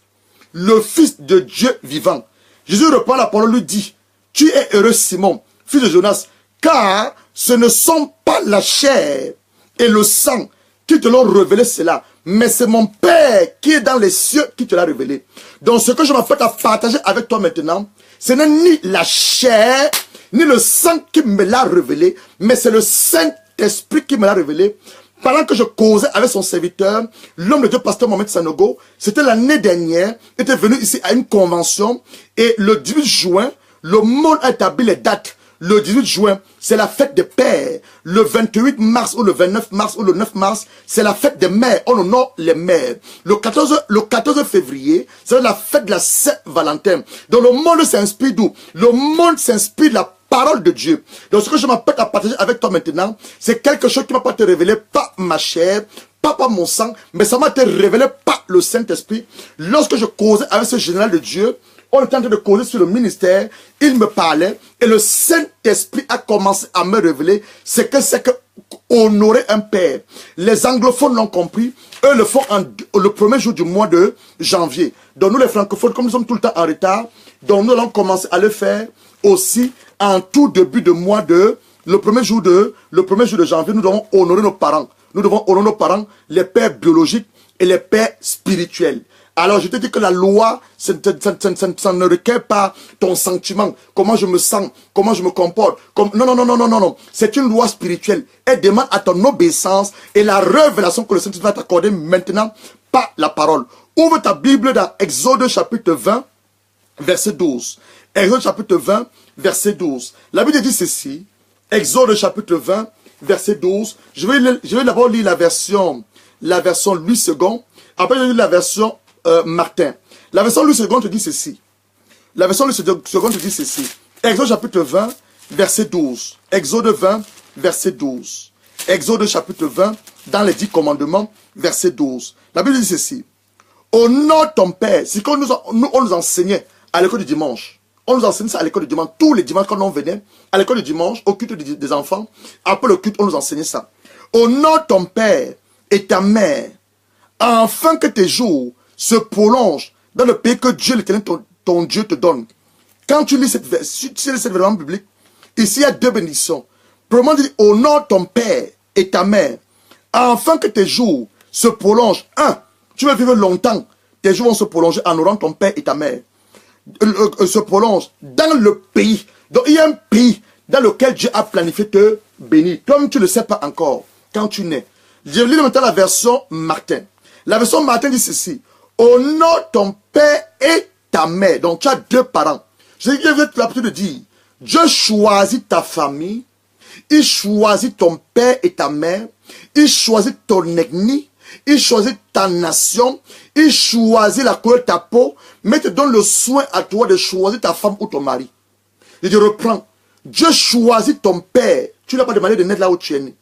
le Fils de Dieu vivant. Jésus reprend la parole, lui dit, tu es heureux Simon, fils de Jonas, car ce ne sont pas la chair et le sang qui te l'ont révélé cela, mais c'est mon Père qui est dans les cieux qui te l'a révélé. Donc ce que je m'apprête à partager avec toi maintenant, ce n'est ni la chair, ni le sang qui me l'a révélé, mais c'est le Saint-Esprit qui me l'a révélé. Pendant que je causais avec son serviteur, l'homme de Dieu, pasteur Mohamed Sanogo, c'était l'année dernière, était venu ici à une convention, et le 18 juin, le monde a établi les dates. Le 18 juin, c'est la fête des pères. Le 28 mars ou le 29 mars ou le 9 mars, c'est la fête des mères. On honore les mères. Le 14 février, c'est la fête de la Saint-Valentin. Donc le monde s'inspire d'où? Le monde s'inspire de la parole de Dieu. Donc ce que je m'apprête à partager avec toi maintenant, c'est quelque chose qui ne m'a pas été révélé par ma chair, pas par mon sang, mais ça m'a été révélé par le Saint-Esprit. Lorsque je causais avec ce général de Dieu, on était en train de causer sur le ministère, il me parlait, et le Saint-Esprit a commencé à me révéler ce que c'est que honorer un père. Les anglophones l'ont compris, eux le font le premier jour du mois de janvier. Donc nous les francophones, comme nous sommes tout le temps en retard, donc nous allons commencer à le faire aussi en tout début de mois de, le premier jour de janvier, nous devons honorer nos parents. Nous devons honorer nos parents, les pères biologiques et les pères spirituels. Alors je te dis que la loi, ça ne requiert pas ton sentiment, comment je me sens, comment je me comporte. Non. C'est une loi spirituelle. Elle demande à ton obéissance et la révélation que le Saint-Esprit va t'accorder maintenant par la parole. Ouvre ta Bible dans Exode chapitre 20, verset 12. Exode chapitre 20, verset 12. La Bible dit ceci, Exode chapitre 20, verset 12. Je vais d'abord lire la version Louis II. Après, je vais lire la version Martin. La version Louis II te dit ceci. La version Louis II te dit ceci. Exode chapitre 20, verset 12. Exode 20, verset 12. Exode chapitre 20, dans les 10 commandements, verset 12. La Bible dit ceci. Honore ton père. C'est qu'on on nous enseignait à l'école du dimanche. On nous enseignait ça à l'école du dimanche. Tous les dimanches, quand on venait à l'école du dimanche, au culte des enfants, après le culte, on nous enseignait ça. Honore ton père et ta mère, afin que tes jours se prolongent dans le pays que Dieu, l'Éternel, ton Dieu te donne. Quand tu lis cette version biblique, ici il y a deux bénédictions. Premièrement, dit honore ton père et ta mère, afin que tes jours se prolongent. Tu vas vivre longtemps. Tes jours vont se prolonger en honorant ton père et ta mère. Se prolonge dans le pays. Donc il y a un pays dans lequel Dieu a planifié te bénir. Comme tu ne le sais pas encore, quand tu nais. Je lis maintenant la version Martin. La version Martin dit ceci. Honore ton père et ta mère. Donc tu as deux parents. Je vais l'habitude de dire. Dieu choisit ta famille. Il choisit ton père et ta mère. Il choisit ton ethnie. Il choisit ta nation. Il choisit la couleur de ta peau. Mais te donne le soin à toi de choisir ta femme ou ton mari. Je te reprends. Dieu choisit ton père. Tu n'as pas demandé de naître là où tu es né.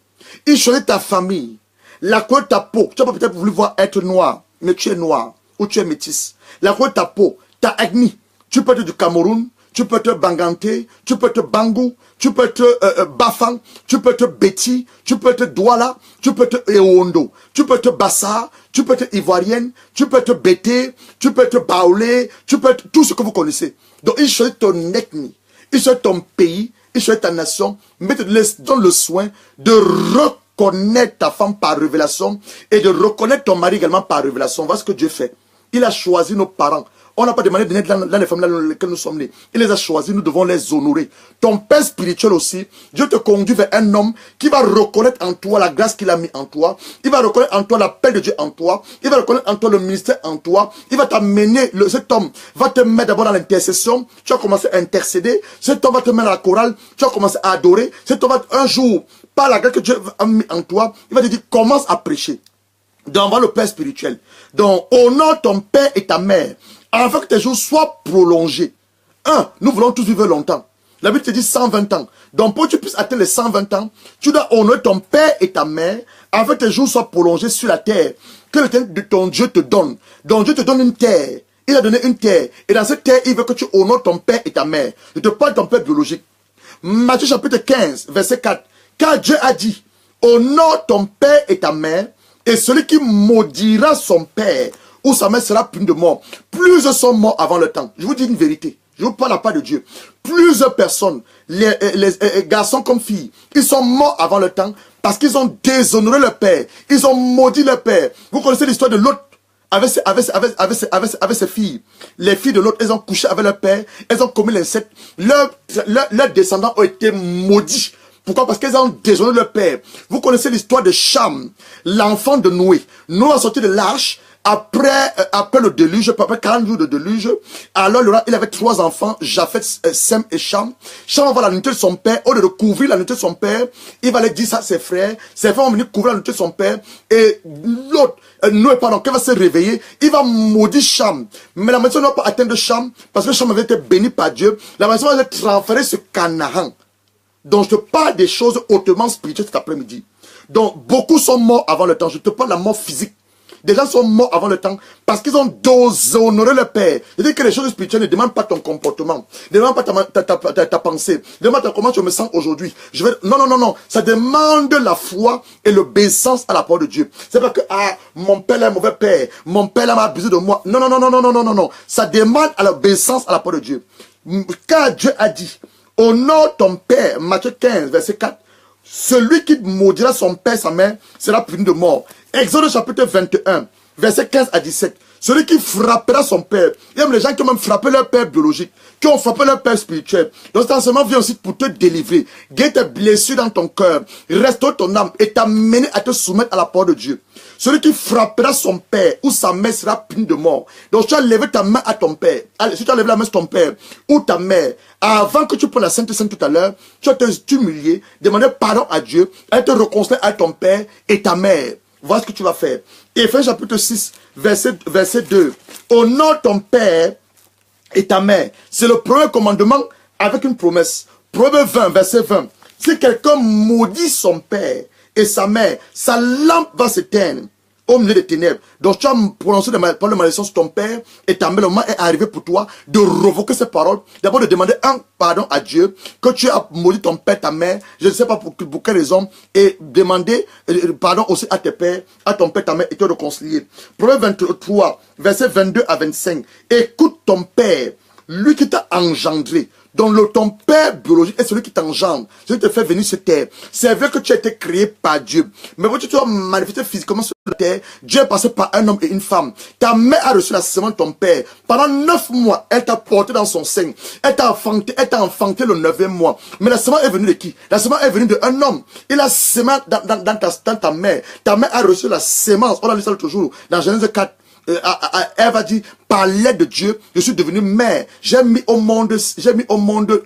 Il choisit ta famille. La couleur de ta peau. Tu as peut-être voulu voir être noir. Mais tu es noir. Ou tu es métis. La couleur de ta peau. Ta ethnie. Tu peux être du Cameroun. Tu peux être Banganté, tu peux être Bangou, tu peux être Bafang, tu peux être Betty, tu peux être Douala, tu peux être Eondo, tu peux être Bassa, tu peux être Ivoirienne, tu peux être Bété, tu peux être Baoulé, tu peux être tout ce que vous connaissez. Donc il choisit ton ethnie, il choisit ton pays, il choisit ta nation, mais te donne le soin de reconnaître ta femme par révélation et de reconnaître ton mari également par révélation. Voilà ce que Dieu fait. Il a choisi nos parents. On n'a pas demandé de naître dans les familles dans lesquelles nous sommes nés. Il les a choisis, nous devons les honorer. Ton père spirituel aussi, Dieu te conduit vers un homme qui va reconnaître en toi la grâce qu'il a mis en toi. Il va reconnaître en toi l'appel de Dieu en toi. Il va reconnaître en toi le ministère en toi. Il va t'amener, cet homme va te mettre d'abord dans l'intercession. Tu vas commencer à intercéder. Cet homme va te mettre dans la chorale. Tu vas commencer à adorer. Cet homme va un jour, par la grâce que Dieu a mis en toi, il va te dire, commence à prêcher. Donc, voilà le père spirituel. Donc, honore ton père et ta mère, afin que tes jours soient prolongés. Nous voulons tous vivre longtemps. La Bible te dit 120 ans. Donc, pour que tu puisses atteindre les 120 ans, tu dois honorer ton père et ta mère, afin que tes jours soient prolongés sur la terre, que ton Dieu te donne. Donc, Dieu te donne une terre. Il a donné une terre. Et dans cette terre, il veut que tu honores ton père et ta mère. Je te parle de ton père biologique. Matthieu chapitre 15, verset 4. Car Dieu a dit, honore ton père et ta mère, et celui qui maudira son père ou sa mère sera puni de mort. Plusieurs sont morts avant le temps. Je vous dis une vérité. Je vous parle à part de Dieu. Plusieurs personnes, les garçons comme filles, ils sont morts avant le temps parce qu'ils ont déshonoré leur père. Ils ont maudit leur père. Vous connaissez l'histoire de l'autre avec ses filles. Les filles de l'autre, elles ont couché avec leur père. Elles ont commis l'inceste. Leurs descendants ont été maudits. Pourquoi? Parce qu'elles ont déshonoré leur père. Vous connaissez l'histoire de Cham, l'enfant de Noé. Noé a sorti de l'arche après le déluge, après 40 jours de déluge. Alors il avait 3 enfants, Japheth, Sem et Cham. Cham va voir la nudité de son père. Au lieu de couvrir la nudité de son père, il va aller dire ça à ses frères. Ses frères vont venir couvrir la nudité de son père. Et l'autre, Noé, pardon, qui va se réveiller, il va maudire Cham. Mais la maison n'a pas atteint de Cham, parce que Cham avait été béni par Dieu. La maison va être transférée sur Canaan. Donc, je te parle des choses hautement spirituelles cet après-midi. Donc, beaucoup sont morts avant le temps. Je te parle de la mort physique. Des gens sont morts avant le temps parce qu'ils ont déshonoré le Père. C'est-à-dire que les choses spirituelles ne demandent pas ton comportement, ne demandent pas ta pensée, ne demandent pas comment tu me sens aujourd'hui. Non. Ça demande la foi et l'obéissance à la parole de Dieu. C'est pas que, mon père est un mauvais père, mon père m'a abusé de moi. Non. Ça demande à l'obéissance à la parole de Dieu. Car Dieu a dit, honore ton père, Matthieu 15, verset 4. Celui qui maudira son père, sa mère, sera puni de mort. Exode chapitre 21, verset 15 à 17. Celui qui frappera son père. Il y a même les gens qui ont même frappé leur père biologique, qui ont frappé leur père spirituel. Donc cet enseignement vient aussi pour te délivrer, guérir tes blessures dans ton cœur, restaurer ton âme et t'amener à te soumettre à la parole de Dieu. Celui qui frappera son père ou sa mère sera puni de mort. Donc tu as levé ta main à ton père. Allez, si tu as levé la main sur ton père ou ta mère, avant que tu prennes la Sainte Seine tout à l'heure, tu as t'humilier, demander pardon à Dieu, et te réconcilier à ton père et ta mère. Voilà ce que tu vas faire. Éphésiens chapitre 6, verset 2. Honore ton père et ta mère. C'est le premier commandement avec une promesse. Proverbe 20, verset 20. Si quelqu'un maudit son père et sa mère, sa lampe va s'éteindre au milieu des ténèbres. Donc tu as prononcé des paroles de malédiction sur ton père et ta mère. Le moment est arrivé pour toi de revoquer ces paroles. D'abord de demander un pardon à Dieu, que tu as maudit ton père, ta mère, je ne sais pas pour quelle raison, et demander pardon aussi à tes pères, à ton père, ta mère, et te réconcilier. Proverbe 23, verset 22 à 25. Écoute ton père, lui qui t'a engendré. Donc ton père biologique est celui qui t'engendre, celui qui te fait venir sur terre. C'est vrai que tu as été créé par Dieu. Mais quand tu dois manifester physiquement sur la terre, Dieu est passé par un homme et une femme. Ta mère a reçu la sémence de ton père. Pendant 9 mois, elle t'a porté dans son sein. Elle t'a enfanté le 9e mois. Mais la sémence est venue de qui? La sémence est venue d'un homme. Et la sémence dans ta mère. Ta mère a reçu la sémence. On l'a lu ça l'autre jour dans Genèse 4. Elle va dire, par l'aide de Dieu, je suis devenu mère. J'ai mis au monde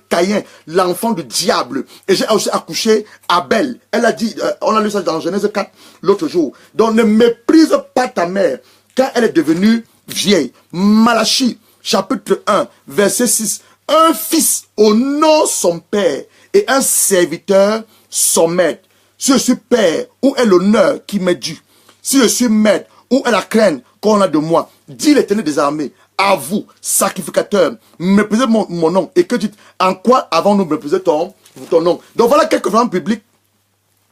Caïn, l'enfant du diable. Et j'ai aussi accouché Abel. Elle a dit, on a lu ça dans Genèse 4 l'autre jour. Donc ne méprise pas ta mère quand elle est devenue vieille. Malachie, chapitre 1, verset 6. Un fils honore son père et un serviteur son maître. Si je suis père, où est l'honneur qui m'est dû? Si je suis maître, où est la crainte qu'on a de moi? Dit l'Éternel des armées, à vous, sacrificateurs, méprisez mon nom. Et que dites, en quoi avons-nous méprisé ton nom? Donc voilà quelques vraiment bibliques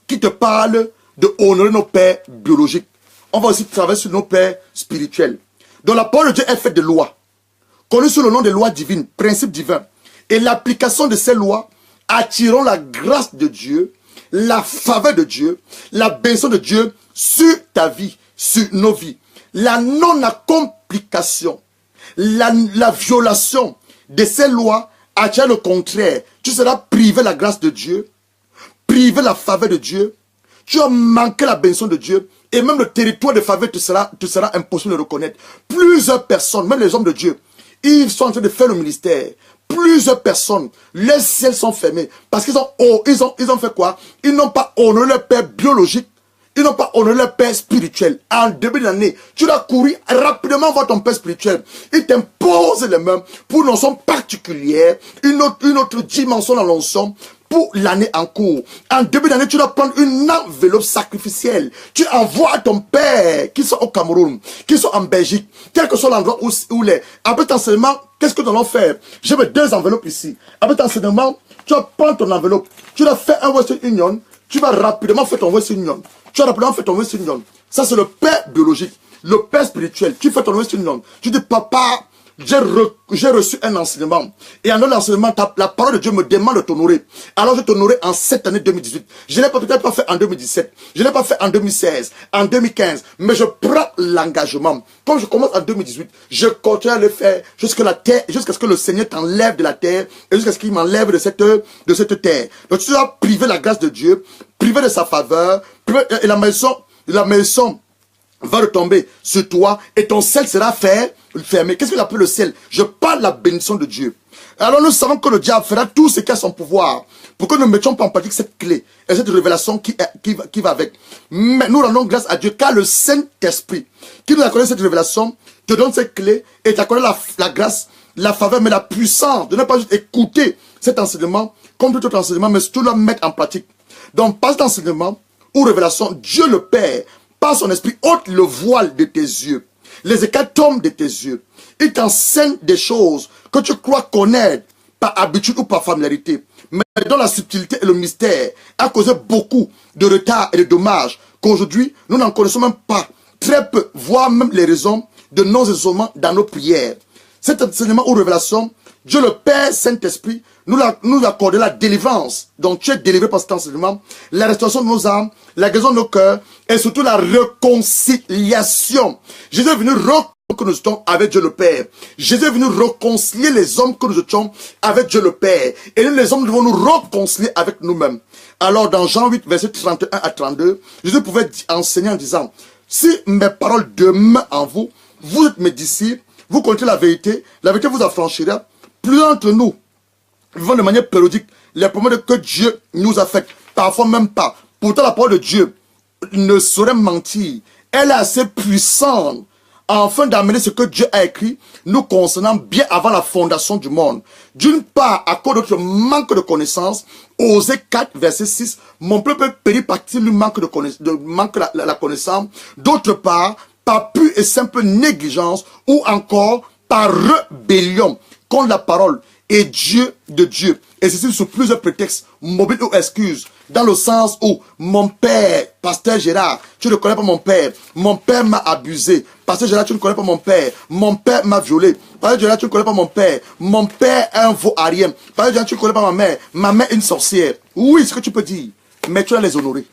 qui te parlent de honorer nos pères biologiques. On va aussi travailler sur nos pères spirituels. Donc la parole de Dieu est faite de lois, connues sous le nom de lois divines, principes divins. Et l'application de ces lois attireront la grâce de Dieu, la faveur de Dieu, la bénédiction de Dieu sur ta vie, sur nos vies. La non-accomplication, la violation de ces lois attirera le contraire. Tu seras privé de la grâce de Dieu, privé de la faveur de Dieu. Tu as manqué la bénédiction de Dieu. Et même le territoire de faveur te sera impossible de reconnaître. Plusieurs personnes, même les hommes de Dieu, ils sont en train de faire le ministère. Plusieurs personnes, les ciels sont fermés. Parce qu'ils ont fait quoi? Ils n'ont pas honoré leur père biologique. Ils n'ont pas honoré leur père spirituel. En début d'année, tu dois courir rapidement voir ton père spirituel. Il t'impose les mains pour une onction particulière, une autre dimension dans l'onction pour l'année en cours. En début d'année, tu dois prendre une enveloppe sacrificielle. Tu envoies à ton père, qui sont au Cameroun, qui sont en Belgique, quel que soit l'endroit où il est. Après ton enseignement, qu'est-ce que nous allons faire? J'ai mes 2 enveloppes ici. Après ton enseignement, tu vas prendre ton enveloppe. Tu dois faire un Western Union. Tu vas rapidement faire ton Western Union. Tu as rapidement fait ton Western Union. Ça, c'est le père biologique. Le père spirituel. Tu fais ton Western Union. Tu dis, papa, j'ai reçu un enseignement. Et en l'enseignement, la parole de Dieu me demande de t'honorer. Alors je t'honorerai en cette année 2018. Je ne l'ai peut-être pas fait en 2017. Je ne l'ai pas fait en 2016, en 2015. Mais je prends l'engagement. Comme je commence en 2018, je continue à le faire jusqu'à ce que le Seigneur t'enlève de la terre et jusqu'à ce qu'il m'enlève de cette terre. Donc tu dois priver la grâce de Dieu, priver de sa faveur, et la maison va retomber sur toi et ton ciel sera fermé. Qu'est-ce que j'appelle le ciel? Je parle de la bénédiction de Dieu. Alors nous savons que le diable fera tout ce qui a son pouvoir pour que nous ne mettions pas en pratique cette clé et cette révélation qui va avec. Mais nous rendons grâce à Dieu car le Saint-Esprit qui nous a accordé cette révélation te donne cette clé et t'accorde la grâce, la faveur, mais la puissance de ne pas juste écouter cet enseignement comme tout autre enseignement, mais surtout le mettre en pratique. Donc par cet enseignement ou révélation, Dieu le Père, par son esprit, ôte le voile de tes yeux. Les écailles tombent de tes yeux. Il t'enseigne des choses que tu crois connaître par habitude ou par familiarité. Mais dans la subtilité et le mystère a causé beaucoup de retard et de dommages qu'aujourd'hui, nous n'en connaissons même pas. Très peu, voire même les raisons de nos isolements dans nos prières. Cet enseignement ou révélation, Dieu le Père Saint-Esprit nous accorde la délivrance. Donc tu es délivré par cet enseignement, la restauration de nos âmes, la guérison de nos cœurs et surtout la réconciliation. Jésus est venu que nous étions avec Dieu le Père. Jésus est venu réconcilier les hommes que nous étions avec Dieu le Père. Et nous, les hommes, devons nous réconcilier avec nous-mêmes. Alors, dans Jean 8, verset 31 à 32, Jésus pouvait enseigner en disant, si mes paroles demeurent en vous, vous êtes mes disciples, vous connaissez la vérité vous affranchira. Plus d'entre nous vivons de manière périodique les promesses que Dieu nous a faites, parfois même pas. Pourtant, la parole de Dieu ne saurait mentir. Elle est assez puissante afin d'amener ce que Dieu a écrit nous concernant bien avant la fondation du monde. D'une part, à cause de notre manque de connaissance, Osée 4, verset 6, mon peuple périt parce qu'il lui manque la connaissance. D'autre part, par pure et simple négligence ou encore par rébellion contre la parole et Dieu de Dieu. Et ceci sous plusieurs prétextes, mobiles ou excuses, dans le sens où mon père, pasteur Gérard, tu ne connais pas mon père m'a abusé, pasteur Gérard, tu ne connais pas mon père m'a violé, pasteur Gérard, tu ne connais pas mon père est un veau arien, pasteur Gérard, tu ne connais pas ma mère est une sorcière. Oui, ce que tu peux dire, mais tu dois les honorer.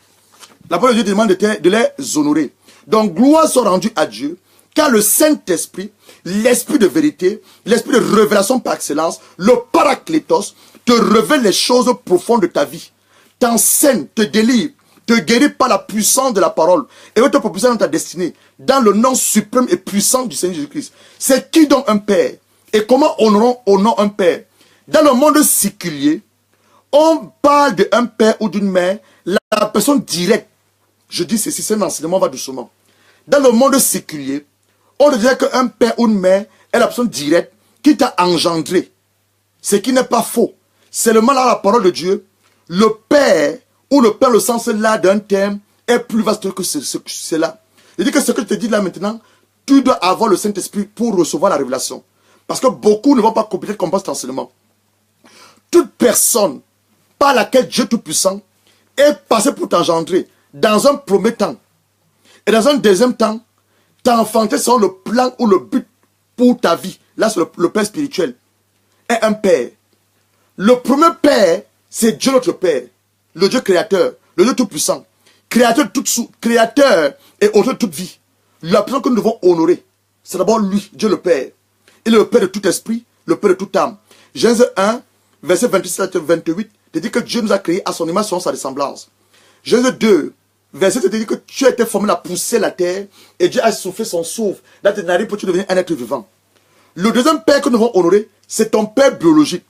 La parole de Dieu demande de les honorer. Donc, gloire soit rendue à Dieu, car le Saint-Esprit, l'Esprit de vérité, l'Esprit de révélation par excellence, le Paraclétos, te révèle les choses profondes de ta vie, t'enseigne, te délivre, te guérit par la puissance de la parole, et va te propulser dans ta destinée, dans le nom suprême et puissant du Seigneur Jésus-Christ. C'est qui donc un père? Et comment honorons un père? Dans le monde séculier, on parle d'un père ou d'une mère, la personne directe. Je dis ceci, c'est un enseignement, va doucement. Dans le monde séculier, on dirait qu'un père ou une mère est la personne directe qui t'a engendré. Ce qui n'est pas faux. Seulement là, la parole de Dieu, le père, ou le père, le sens là d'un terme, est plus vaste que cela. Je dis que ce que je te dis là maintenant, tu dois avoir le Saint-Esprit pour recevoir la révélation. Parce que beaucoup ne vont pas comprendre cet enseignement. Toute personne par laquelle Dieu Tout-Puissant est passé pour t'engendrer, dans un premier temps, et dans un deuxième temps, t'enfanter selon le plan ou le but pour ta vie. Là, c'est le père spirituel. Est un père. Le premier père, c'est Dieu notre Père. Le Dieu créateur. Le Dieu tout-puissant. Créateur et auteur de toute vie. La personne que nous devons honorer, c'est d'abord lui, Dieu le Père. Il est le Père de tout esprit, le Père de toute âme. Genèse 1, verset 27 à 28, te dit que Dieu nous a créés à son image, selon sa ressemblance. Genèse 2, verset te dit que tu as été formé à pousser la terre et Dieu a soufflé son souffle dans tes narines pour que tu deviennes un être vivant. Le deuxième père que nous devons honorer, c'est ton père biologique.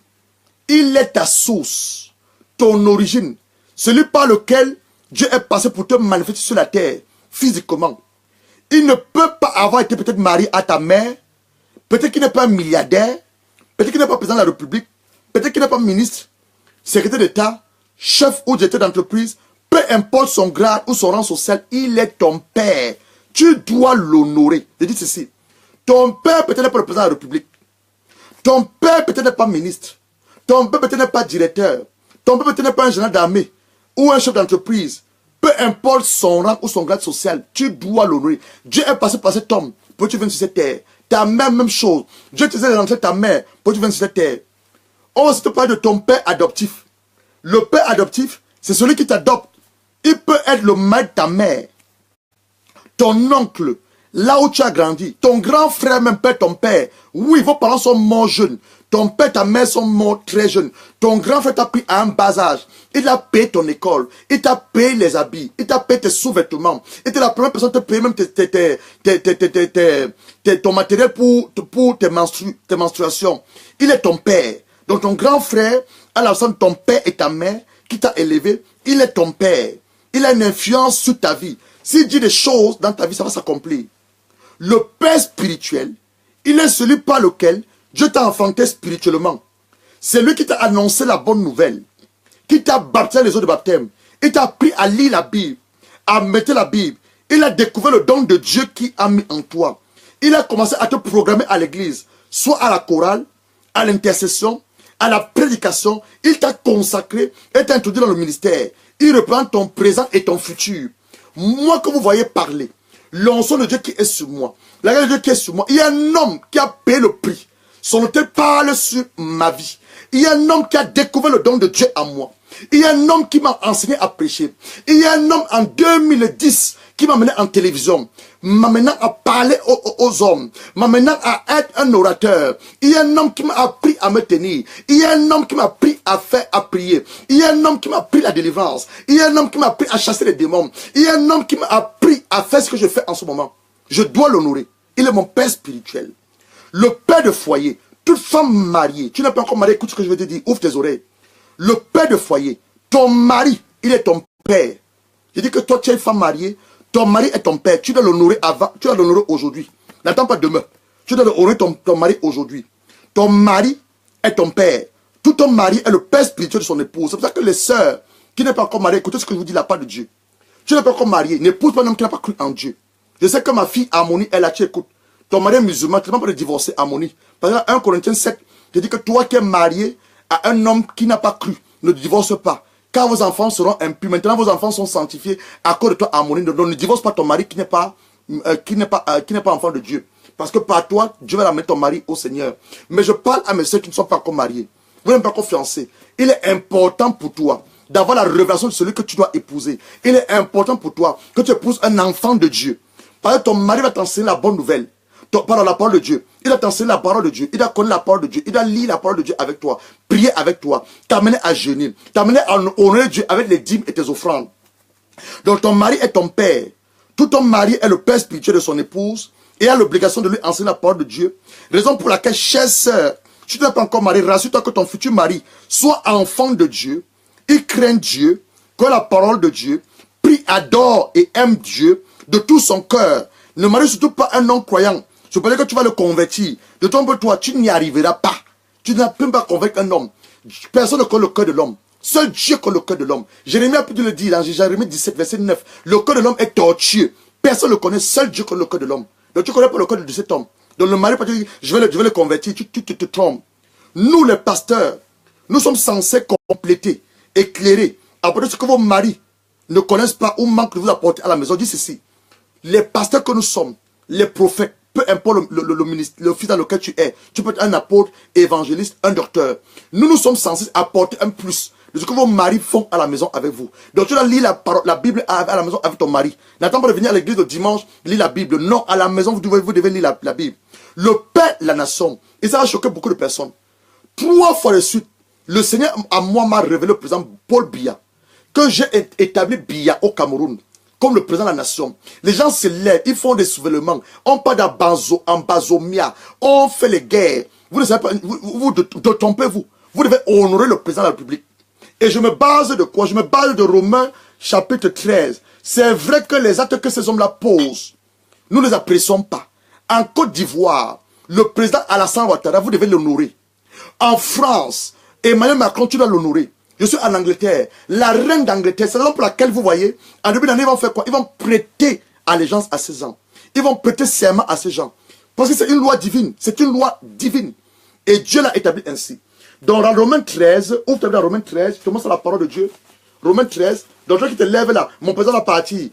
Il est ta source, ton origine, celui par lequel Dieu est passé pour te manifester sur la terre, physiquement. Il ne peut pas avoir été peut-être marié à ta mère, peut-être qu'il n'est pas un milliardaire, peut-être qu'il n'est pas président de la République, peut-être qu'il n'est pas ministre, secrétaire d'État, chef ou directeur d'entreprise, peu importe son grade ou son rang social, il est ton père. Tu dois l'honorer. Je dis ceci. Ton père peut-être n'est pas le président de la République. Ton père peut-être n'est pas ministre. Ton père peut-être n'est pas directeur. Ton père peut-être n'est pas un général d'armée ou un chef d'entreprise. Peu importe son rang ou son grade social, tu dois l'honorer. Dieu est passé par cet homme pour que tu viennes sur cette terre. Ta mère, même chose. Dieu te disait d'entrer ta mère pour que tu viennes sur cette terre. On va te parler de ton père adoptif. Le père adoptif, c'est celui qui t'adopte. Il peut être le mari de ta mère, ton oncle, là où tu as grandi, ton grand frère, même père, ton père. Oui, vos parents sont morts jeunes. Ton père, ta mère sont morts très jeunes. Ton grand frère t'a pris à un bas âge. Il a payé ton école. Il t'a payé les habits. Il t'a payé tes sous-vêtements. Il était la première personne à te payer même ton matériel pour tes menstruations. Il est ton père. Donc ton grand frère, à la façon de ton père et ta mère, qui t'a élevé, il est ton père. Il a une influence sur ta vie. S'il dit des choses dans ta vie, ça va s'accomplir. Le père spirituel, il est celui par lequel Dieu t'a enfanté spirituellement. C'est lui qui t'a annoncé la bonne nouvelle, qui t'a baptisé les eaux de baptême. Il t'a appris à lire la Bible, à mettre la Bible. Il a découvert le don de Dieu qui a mis en toi. Il a commencé à te programmer à l'église, soit à la chorale, à l'intercession, à la prédication. Il t'a consacré et t'a introduit dans le ministère. Il reprend ton présent et ton futur. Moi que vous voyez parler, l'onction de Dieu qui est sur moi, la grâce de Dieu qui est sur moi, il y a un homme qui a payé le prix. Son autel parle sur ma vie. Il y a un homme qui a découvert le don de Dieu en moi. Il y a un homme qui m'a enseigné à prêcher. Il y a un homme en 2010 qui m'a mené en télévision, m'amenant à parler aux hommes, m'amenant à être un orateur. Il y a un homme qui m'a appris à me tenir. Il y a un homme qui m'a appris à prier. Il y a un homme qui m'a appris la délivrance. Il y a un homme qui m'a appris à chasser les démons. Il y a un homme qui m'a appris à faire ce que je fais en ce moment. Je dois l'honorer. Il est mon père spirituel. Le père de foyer. Toute femme mariée. Tu n'es pas encore mariée, écoute ce que je vais te dire. Ouvre tes oreilles. Le père de foyer. Ton mari, il est ton père. Je dis que toi, tu es une femme mariée. Ton mari est ton père. Tu dois l'honorer avant. Tu dois l'honorer aujourd'hui. N'attends pas demain. Tu dois honorer ton mari aujourd'hui. Ton mari est ton père. Tout ton mari est le père spirituel de son épouse. C'est pour ça que les sœurs qui n'est pas encore mariées, écoutez ce que je vous dis de la part de Dieu. Tu n'es pas encore marié. N'épouse pas un homme qui n'a pas cru en Dieu. Je sais que ma fille Harmonie, elle a, tu écoutes. Ton mari est musulman, tu n'as pas de divorcer, Harmonie. Par exemple, 1 Corinthiens 7, te dit que toi qui es marié à un homme qui n'a pas cru, ne divorce pas. Car vos enfants seront impurs. Maintenant, vos enfants sont sanctifiés à cause de toi, Harmonie. Donc, ne divorce pas ton mari qui n'est pas enfant de Dieu. Parce que par toi, Dieu va amener ton mari au Seigneur. Mais je parle à mes soeurs qui ne sont pas encore mariées. Vous n'êtes pas encore fiancés. Il est important pour toi d'avoir la révélation de celui que tu dois épouser. Il est important pour toi que tu épouses un enfant de Dieu. Parce que ton mari va t'enseigner la bonne nouvelle. Par la parole de Dieu. Il va t'enseigner la parole de Dieu. Il doit connaître la parole de Dieu. Il doit lire la parole de Dieu avec toi. Prier avec toi. T'amener à jeûner. T'amener à honorer Dieu avec les dîmes et tes offrandes. Donc ton mari est ton père. Tout ton mari est le père spirituel de son épouse. Et a l'obligation de lui enseigner la parole de Dieu. Raison pour laquelle, chère sœur, si tu n'es pas encore marié, rassure-toi que ton futur mari soit enfant de Dieu. Il craint Dieu. Connaît la parole de Dieu. Prie, adore et aime Dieu de tout son cœur. Ne marie surtout pas un non-croyant. Je peux dire que tu vas le convertir. De ton côté, toi, tu n'y arriveras pas. Tu n'as même pas convaincre un homme. Personne ne connaît le cœur de l'homme. Seul Dieu connaît le cœur de l'homme. Jérémie a pu te le dire dans Jérémie 17, verset 9. Le cœur de l'homme est tortueux. Personne ne le connaît. Seul Dieu connaît le cœur de l'homme. Donc tu ne connais pas le cœur de cet homme. Donc le mari peut te dire, je vais le convertir. Tu te trompes. Nous, les pasteurs, nous sommes censés compléter, éclairer, apporter ce que vos maris ne connaissent pas ou manquent de vous apporter à la maison. Dis ceci. Les pasteurs que nous sommes, les prophètes, peu importe le fils dans lequel tu es, tu peux être un apôtre, évangéliste, un docteur. Nous sommes censés apporter un plus de ce que vos maris font à la maison avec vous. Donc tu dois lire la Bible à la maison avec ton mari. N'attends pas de venir à l'église le dimanche, lire la Bible. Non, à la maison, vous devez lire la Bible. Le Père, la nation, et ça va choquer beaucoup de personnes. 3 fois de suite, le Seigneur à moi m'a révélé le président Paul Biya, que j'ai établi Biya au Cameroun. Comme le président de la nation. Les gens se lèvent, ils font des soulèvements. On parle d'ambazomia. On fait les guerres. Vous ne savez pas, vous trompez-vous. Vous devez honorer le président de la République. Et je me base de quoi? Je me base de Romains chapitre 13. C'est vrai que les actes que ces hommes-là posent, nous ne les apprécions pas. En Côte d'Ivoire, le président Alassane Ouattara, vous devez l'honorer. En France, Emmanuel Macron, tu dois l'honorer. Je suis en Angleterre. La reine d'Angleterre, c'est la raison pour laquelle vous voyez, en début d'année, ils vont faire quoi? Ils vont prêter allégeance à ces gens. Ils vont prêter serment à ces gens. Parce que c'est une loi divine. C'est une loi divine. Et Dieu l'a établi ainsi. Dans Romains 13, ouvre dans Romains 13, tu commences à la parole de Dieu. Romains 13, donc toi qui te lèves là, mon président l'a parti,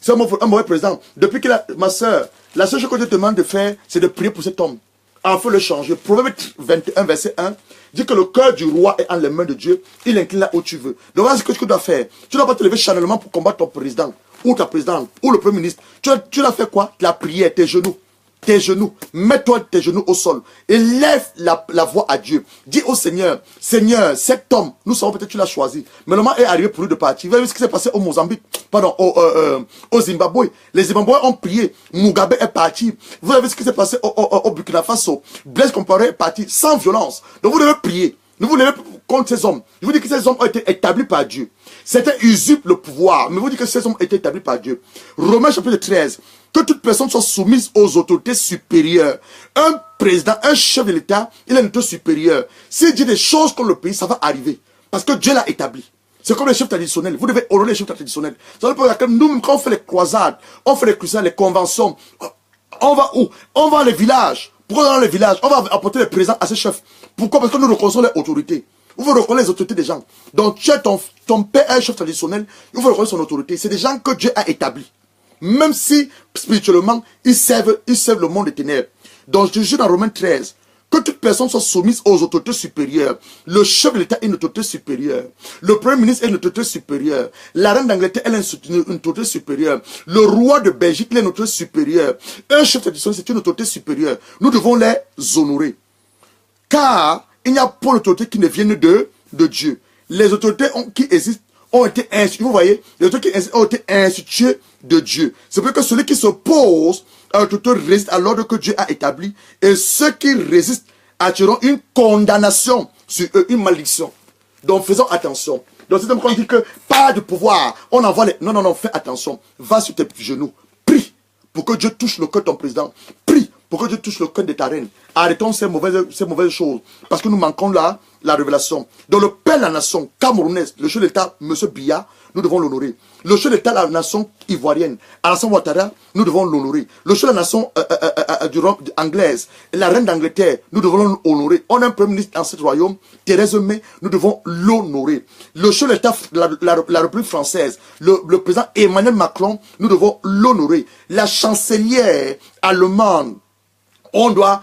c'est un mauvais président. Depuis que ma soeur, la seule chose que je te demande de faire, c'est de prier pour cet homme. Enfin le changer. Proverbe 21, verset 1, dit que le cœur du roi est en les mains de Dieu. Il incline là où tu veux. Donc voilà ce que tu dois faire. Tu ne dois pas te lever charnellement pour combattre ton président, ou ta présidente, ou le premier ministre. Tu dois faire quoi? La prière, tes genoux. Tes genoux. Mets-toi tes genoux au sol. Et lève la voix à Dieu. Dis au Seigneur, Seigneur, cet homme, nous savons peut-être que tu l'as choisi. Mais le moment est arrivé pour lui de partir. Vous avez vu ce qui s'est passé au Mozambique, pardon, au Zimbabwe. Les Zimbabwéens ont prié. Mugabe est parti. Vous avez vu ce qui s'est passé au Burkina Faso. Blaise Compaoré est parti sans violence. Donc vous devez prier. Ne vous levez pas contre ces hommes. Je vous dis que ces hommes ont été établis par Dieu. Certains usurpent le pouvoir. Mais je vous dis que ces hommes ont été établis par Dieu. Romains chapitre 13. Que toute personne soit soumise aux autorités supérieures. Un président, un chef de l'État, il a une autorité supérieure. S'il dit des choses contre le pays, ça va arriver. Parce que Dieu l'a établi. C'est comme les chefs traditionnels. Vous devez honorer les chefs traditionnels. C'est pour laquelle nous, quand on fait les croisades, on fait les crusades, les conventions, on va où? On va dans les villages. Pourquoi dans les villages? On va apporter les présents à ces chefs. Pourquoi? Parce que nous reconnaissons les autorités. Vous vous reconnaissez les autorités des gens. Donc tu es ton père est un chef traditionnel, il faut reconnaître son autorité. C'est des gens que Dieu a établis. Même si, spirituellement, ils servent le monde des ténèbres. Donc je dis dans Romains 13, Que toute personne soit soumise aux autorités supérieures. Le chef de l'État est une autorité supérieure. Le Premier ministre est une autorité supérieure. La reine d'Angleterre est une autorité supérieure. Le roi de Belgique est une autorité supérieure. Un chef d'administration, c'est une autorité supérieure. Nous devons les honorer. Car il n'y a pas d'autorité qui ne vienne de Dieu. Les autorités qui existent ont été instituées. Vous voyez, les autorités qui existent ont été instituées de Dieu. C'est pour que celui qui s'oppose à l'autorité résiste à l'ordre que Dieu a établi. Et ceux qui résistent attireront une condamnation sur eux, une malédiction. Donc faisons attention. Donc c'est comme quand on dit que pas de pouvoir, on envoie les... Non, non, non, fais attention. Va sur tes genoux. Prie pour que Dieu touche le cœur de ton président. Prie pour que Dieu touche le cœur de ta reine. Arrêtons ces mauvaises choses. Parce que nous manquons là la révélation. Donc le père de la nation camerounaise, le chef d'État, M. Biya, nous devons l'honorer. Le chef d'État de la nation ivoirienne, Alassane Ouattara, nous devons l'honorer. Le chef de la nation anglaise, la reine d'Angleterre, nous devons l'honorer. On a un premier ministre dans ce royaume, Thérèse May, nous devons l'honorer. Le chef d'État de la République française, le président Emmanuel Macron, nous devons l'honorer. La chancelière allemande, on doit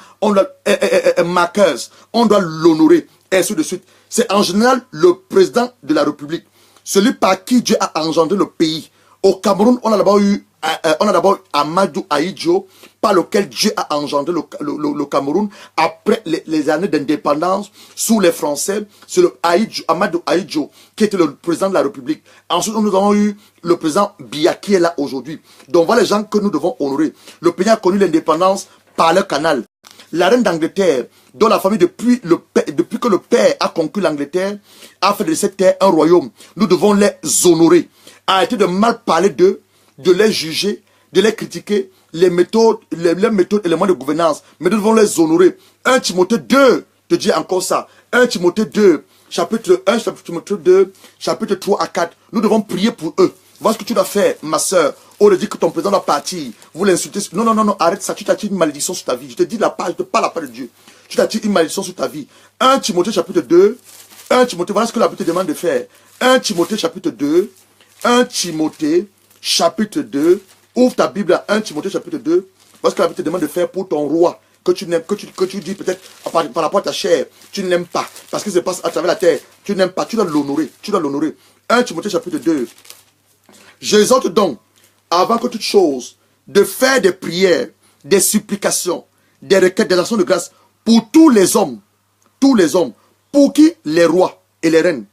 Marcus, on doit l'honorer, et ainsi de suite. C'est en général le président de la République, celui par qui Dieu a engendré le pays. Au Cameroun, on a d'abord eu Amadou Ahidjo, par lequel Dieu a engendré le Cameroun après les années d'indépendance sous les Français. C'est Amadou Ahidjo qui était le président de la République. Ensuite, nous avons eu le président Biya qui est là aujourd'hui. Donc voilà les gens que nous devons honorer. Le pays a connu l'indépendance par le canal. La reine d'Angleterre, dont la famille depuis que le père a conquis l'Angleterre, a fait de cette terre un royaume. Nous devons les honorer. Arrêtez de mal parler d'eux, de les juger, de les critiquer, les méthodes et les moyens de gouvernance. Mais nous devons les honorer. 1 Timothée 2 te dit encore ça. 1 Timothée 2, chapitre 1, chapitre 2, chapitre 3 à 4. Nous devons prier pour eux. Voilà ce que tu dois faire, ma soeur. On te dit que ton président doit partir. Vous l'insultez. Non, non, non, non, arrête ça. Tu t'attires une malédiction sur ta vie. Je te dis je te parle la part de Dieu. Tu t'attires une malédiction sur ta vie. 1 Timothée chapitre 2. 1 Timothée, voilà ce que la Bible te demande de faire. 1 Timothée chapitre 2. 1 Timothée chapitre 2. Ouvre ta Bible à 1 Timothée chapitre 2. Voilà ce que la Bible te demande de faire pour ton roi. Que tu n'aimes, que tu dis peut-être par rapport à ta chair. Tu ne l'aimes pas. Parce que ça passe à travers la terre. Tu n'aimes pas. Tu dois l'honorer. Tu dois l'honorer. 1 Timothée chapitre 2. J'exhorte donc, avant que toute chose, de faire des prières, des supplications, des requêtes, des actions de grâce pour tous les hommes, pour qui les rois et les reines,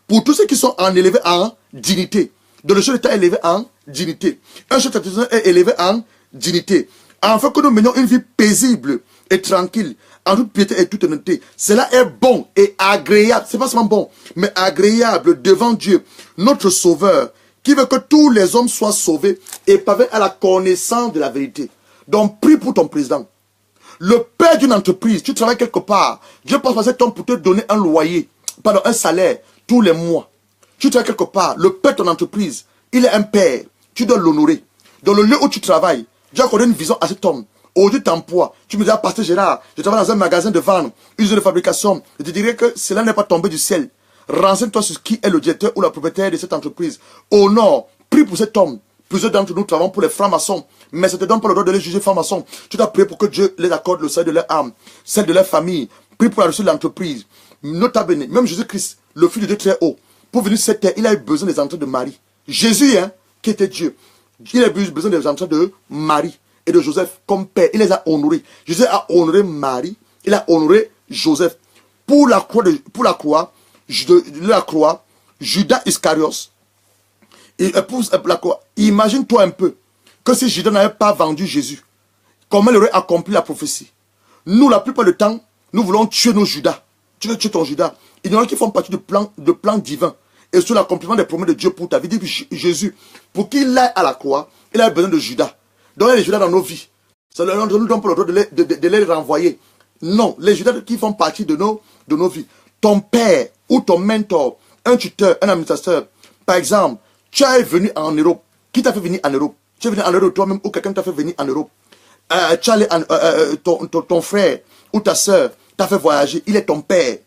pour tous ceux qui sont élevés en dignité. Donc le chef d'État est élevé en dignité. Un chef d'État est élevé en dignité. Afin que nous menions une vie paisible et tranquille, en toute piété et toute honnêteté. Cela est bon et agréable. C'est pas seulement bon, mais agréable devant Dieu, notre Sauveur, qui veut que tous les hommes soient sauvés et parviennent à la connaissance de la vérité. Donc, prie pour ton président. Le père d'une entreprise, tu travailles quelque part, Dieu passe par cet homme pour te donner un loyer, pardon, un salaire tous les mois. Tu travailles quelque part, le père de ton entreprise, il est un père, tu dois l'honorer. Dans le lieu où tu travailles, Dieu a accordé une vision à cet homme. Aujourd'hui, tu emploies. Tu me dis, pasteur Gérard, je travaille dans un magasin de vente, une usine de fabrication. Je te dirais que cela n'est pas tombé du ciel. Renseigne-toi sur qui est le directeur ou la propriétaire de cette entreprise. Au nord, prie pour cet homme. Plusieurs d'entre nous travaillons pour les francs-maçons. Mais ça ne te donne pas le droit de les juger francs-maçons. Tu dois prier pour que Dieu les accorde le salut de leur âme, celle de leur famille. Prie pour la réussite de l'entreprise. Nota bene, même Jésus-Christ, le Fils de Dieu très haut, pour venir sur cette terre, il a eu besoin des entrées de Marie. Jésus, qui était Dieu, il a eu besoin des entrées de Marie et de Joseph comme père. Il les a honorés. Jésus a honoré Marie. Il a honoré Joseph. Pour la croix, Judas Iscariot, il épouse la croix. Imagine-toi un peu que si Judas n'avait pas vendu Jésus, comment il aurait accompli la prophétie. Nous, la plupart du temps, nous voulons tuer nos Judas. Tu veux tuer ton Judas. Il y en a qui font partie du plan divin et sur l'accomplissement des promesses de Dieu pour ta vie. Dit que Jésus, pour qu'il aille à la croix, il a besoin de Judas. Donc il y a les Judas dans nos vies. Ça ne nous donne pas le droit de les renvoyer. Non, les Judas qui font partie de nos vies. Ton père ou ton mentor, un tuteur, un administrateur, par exemple, tu es venu en Europe. Qui t'a fait venir en Europe? Tu es venu en Europe toi-même ou quelqu'un t'a fait venir en Europe? Ton frère ou ta soeur t'a fait voyager. Il est ton père.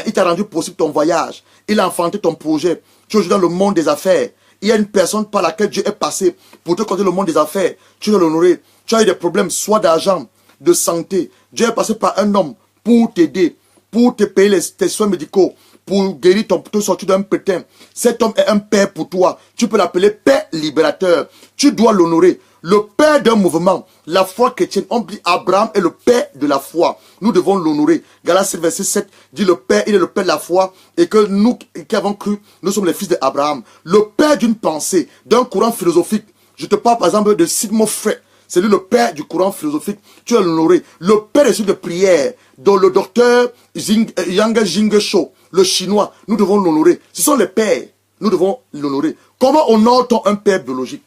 Il t'a rendu possible ton voyage. Il a enfanté ton projet. Tu es dans le monde des affaires. Il y a une personne par laquelle Dieu est passé pour te conduire le monde des affaires. Tu dois l'honorer. Tu as eu des problèmes, soit d'argent, de santé. Dieu est passé par un homme pour t'aider, pour te payer tes soins médicaux, pour guérir te sortir d'un pétain. Cet homme est un père pour toi. Tu peux l'appeler père libérateur. Tu dois l'honorer. Le père d'un mouvement, la foi chrétienne, on dit Abraham est le père de la foi. Nous devons l'honorer. Galates 7, verset 7 dit le père, il est le père de la foi et que nous qui avons cru, nous sommes les fils d'Abraham. Le père d'une pensée, d'un courant philosophique. Je te parle par exemple de Sigmund Freud. C'est lui le père du courant philosophique. Tu dois l'honorer. Le père des de prière, dont le docteur Yang Jing Shou, le chinois, nous devons l'honorer. Ce sont les pères. Nous devons l'honorer. Comment honore-t-on un père biologique?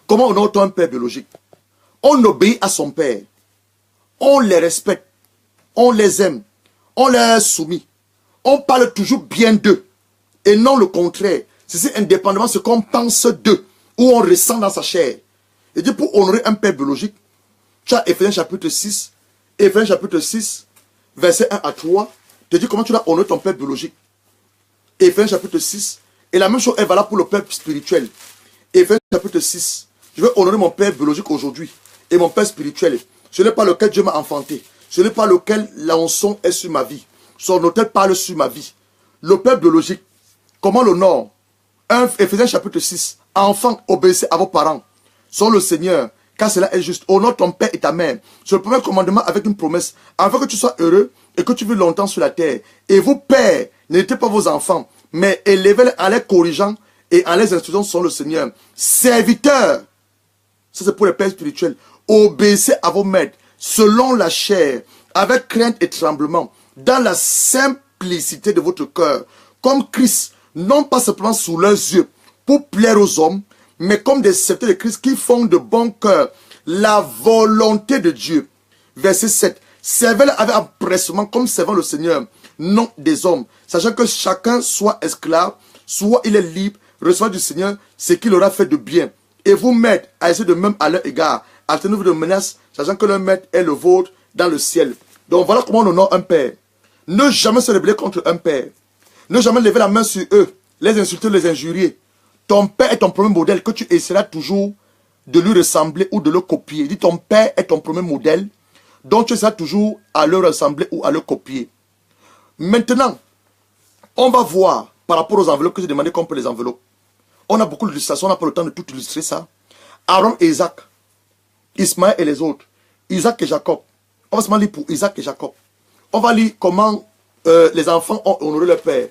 Comment honore-t-on un père biologique? On obéit à son père. On les respecte. On les aime. On les est soumis. On parle toujours bien d'eux. Et non le contraire. C'est indépendamment de ce qu'on pense d'eux. Ou on ressent dans sa chair. Et dit pour honorer un père biologique, tu as Éphésiens chapitre 6. Éphésiens chapitre 6, verset 1 à 3. Te dit comment tu dois honorer ton père biologique. Éphésiens chapitre 6. Et la même chose est valable pour le père spirituel. Éphésiens chapitre 6. Je vais honorer mon père biologique aujourd'hui. Et mon père spirituel. Ce n'est pas lequel Dieu m'a enfanté. Ce n'est pas lequel l'onction est sur ma vie. Son autel parle sur ma vie. Le père biologique. Comment l'honore? Éphésiens chapitre 6. Enfants, obéissez à vos parents. Sans le Seigneur, car cela est juste. Honore ton père et ta mère. C'est le premier commandement avec une promesse. Afin que tu sois heureux et que tu vives longtemps sur la terre. Et vos pères, n'étaient pas vos enfants, mais élevez-les en les corrigeant et en les instruisant sur le Seigneur. Serviteurs. Ça c'est pour les pères spirituels. Obéissez à vos maîtres selon la chair, avec crainte et tremblement, dans la simplicité de votre cœur, comme Christ, non pas simplement sous leurs yeux, pour plaire aux hommes, mais comme des serviteurs de Christ qui font de bon cœur la volonté de Dieu. Verset 7. Servez-le avec empressement comme servant le Seigneur, non des hommes, sachant que chacun soit esclave, soit il est libre, recevant du Seigneur ce qu'il aura fait de bien. Et vous, maîtres, agissez de même à leur égard. Attendez-vous de menaces, sachant que leur maître est le vôtre dans le ciel. Donc voilà comment on honore un père. Ne jamais se rebeller contre un père. Ne jamais lever la main sur eux, les insulter, les injurier. Ton père est ton premier modèle que tu essaieras toujours de lui ressembler ou de le copier. Dis ton père est ton premier modèle dont tu essaieras toujours à le ressembler ou à le copier. Maintenant, on va voir par rapport aux enveloppes que j'ai demandé qu'on peut les enveloppes. On a beaucoup d'illustrations, on n'a pas le temps de tout illustrer ça. Aaron et Isaac, Ismaël et les autres, Isaac et Jacob. On va seulement lire pour Isaac et Jacob. On va lire comment les enfants ont honoré leur père.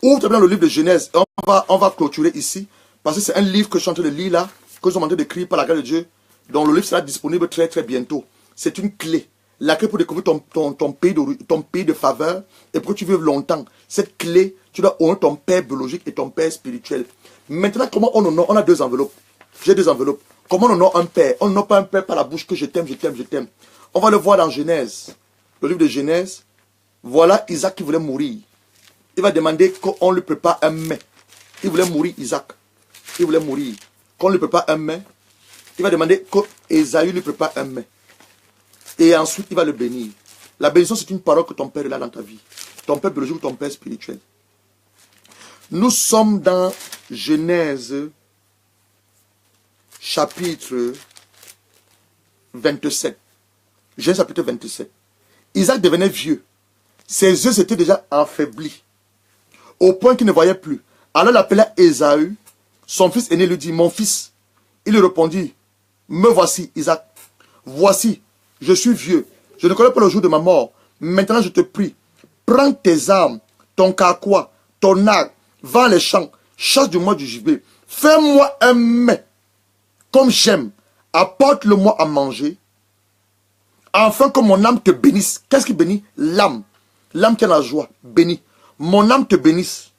Ouvre bien le livre de Genèse. On va clôturer ici. Parce que c'est un livre que je suis en train de lire là. Que je suis en train d'écrire par la grâce de Dieu. Donc le livre sera disponible très très bientôt. C'est une clé. La clé pour découvrir ton pays de faveur. Et pour que tu vives longtemps. Cette clé, tu dois honorer ton père biologique et ton père spirituel. Maintenant, comment on honore? On a deux enveloppes. J'ai deux enveloppes. Comment on honore un père? On n'honore pas un père par la bouche que je t'aime, je t'aime, je t'aime. On va le voir dans Genèse. Le livre de Genèse. Voilà Isaac qui voulait mourir. Il va demander qu'on lui prépare un mets. Il voulait mourir, Isaac. Il voulait mourir. Qu'on lui prépare un mets. Il va demander qu'Ésaü lui prépare un mets. Et ensuite, il va le bénir. La bénédiction, c'est une parole que ton père a dans ta vie. Ton père biologique ou ton père spirituel. Nous sommes dans Genèse, chapitre 27. Genèse, chapitre 27. Isaac devenait vieux. Ses yeux s'étaient déjà affaiblis. Au point qu'il ne voyait plus. Alors il appela Ésaü. Son fils aîné lui dit, mon fils. Il lui répondit, me voici, Isaac. Voici, je suis vieux. Je ne connais pas le jour de ma mort. Maintenant je te prie, prends tes armes, ton carquois, ton arc, va les champs, chasse du moi du gibier. Fais-moi un mets, comme j'aime. Apporte-le-moi à manger, afin que mon âme te bénisse. Qu'est-ce qui bénit? L'âme. L'âme qui a la joie, bénit. Mon âme te bénisse.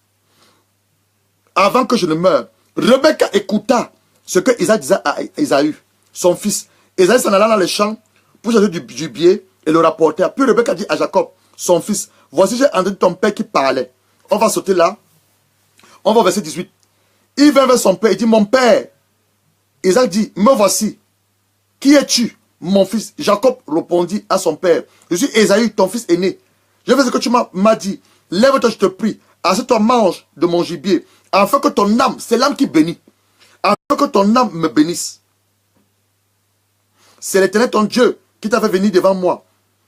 Avant que je ne meure. Rebecca écouta ce que Isaac disait à Ésaü, son fils. Ésaü s'en alla dans les champs pour chercher du gibier et le rapporter. Puis Rebecca dit à Jacob, son fils, voici j'ai entendu ton père qui parlait. On va sauter là. On va au verset 18. Il vint vers son père et dit, mon père. Isaac dit, me voici. Qui es-tu, mon fils? Jacob répondit à son père, je suis Ésaü, ton fils aîné. Je fais ce que tu m'as dit. Lève-toi, je te prie. Assieds-toi, mange de mon gibier. Afin que ton âme, c'est l'âme qui bénit. Afin que ton âme me bénisse. C'est l'Éternel ton Dieu qui t'a fait venir devant moi.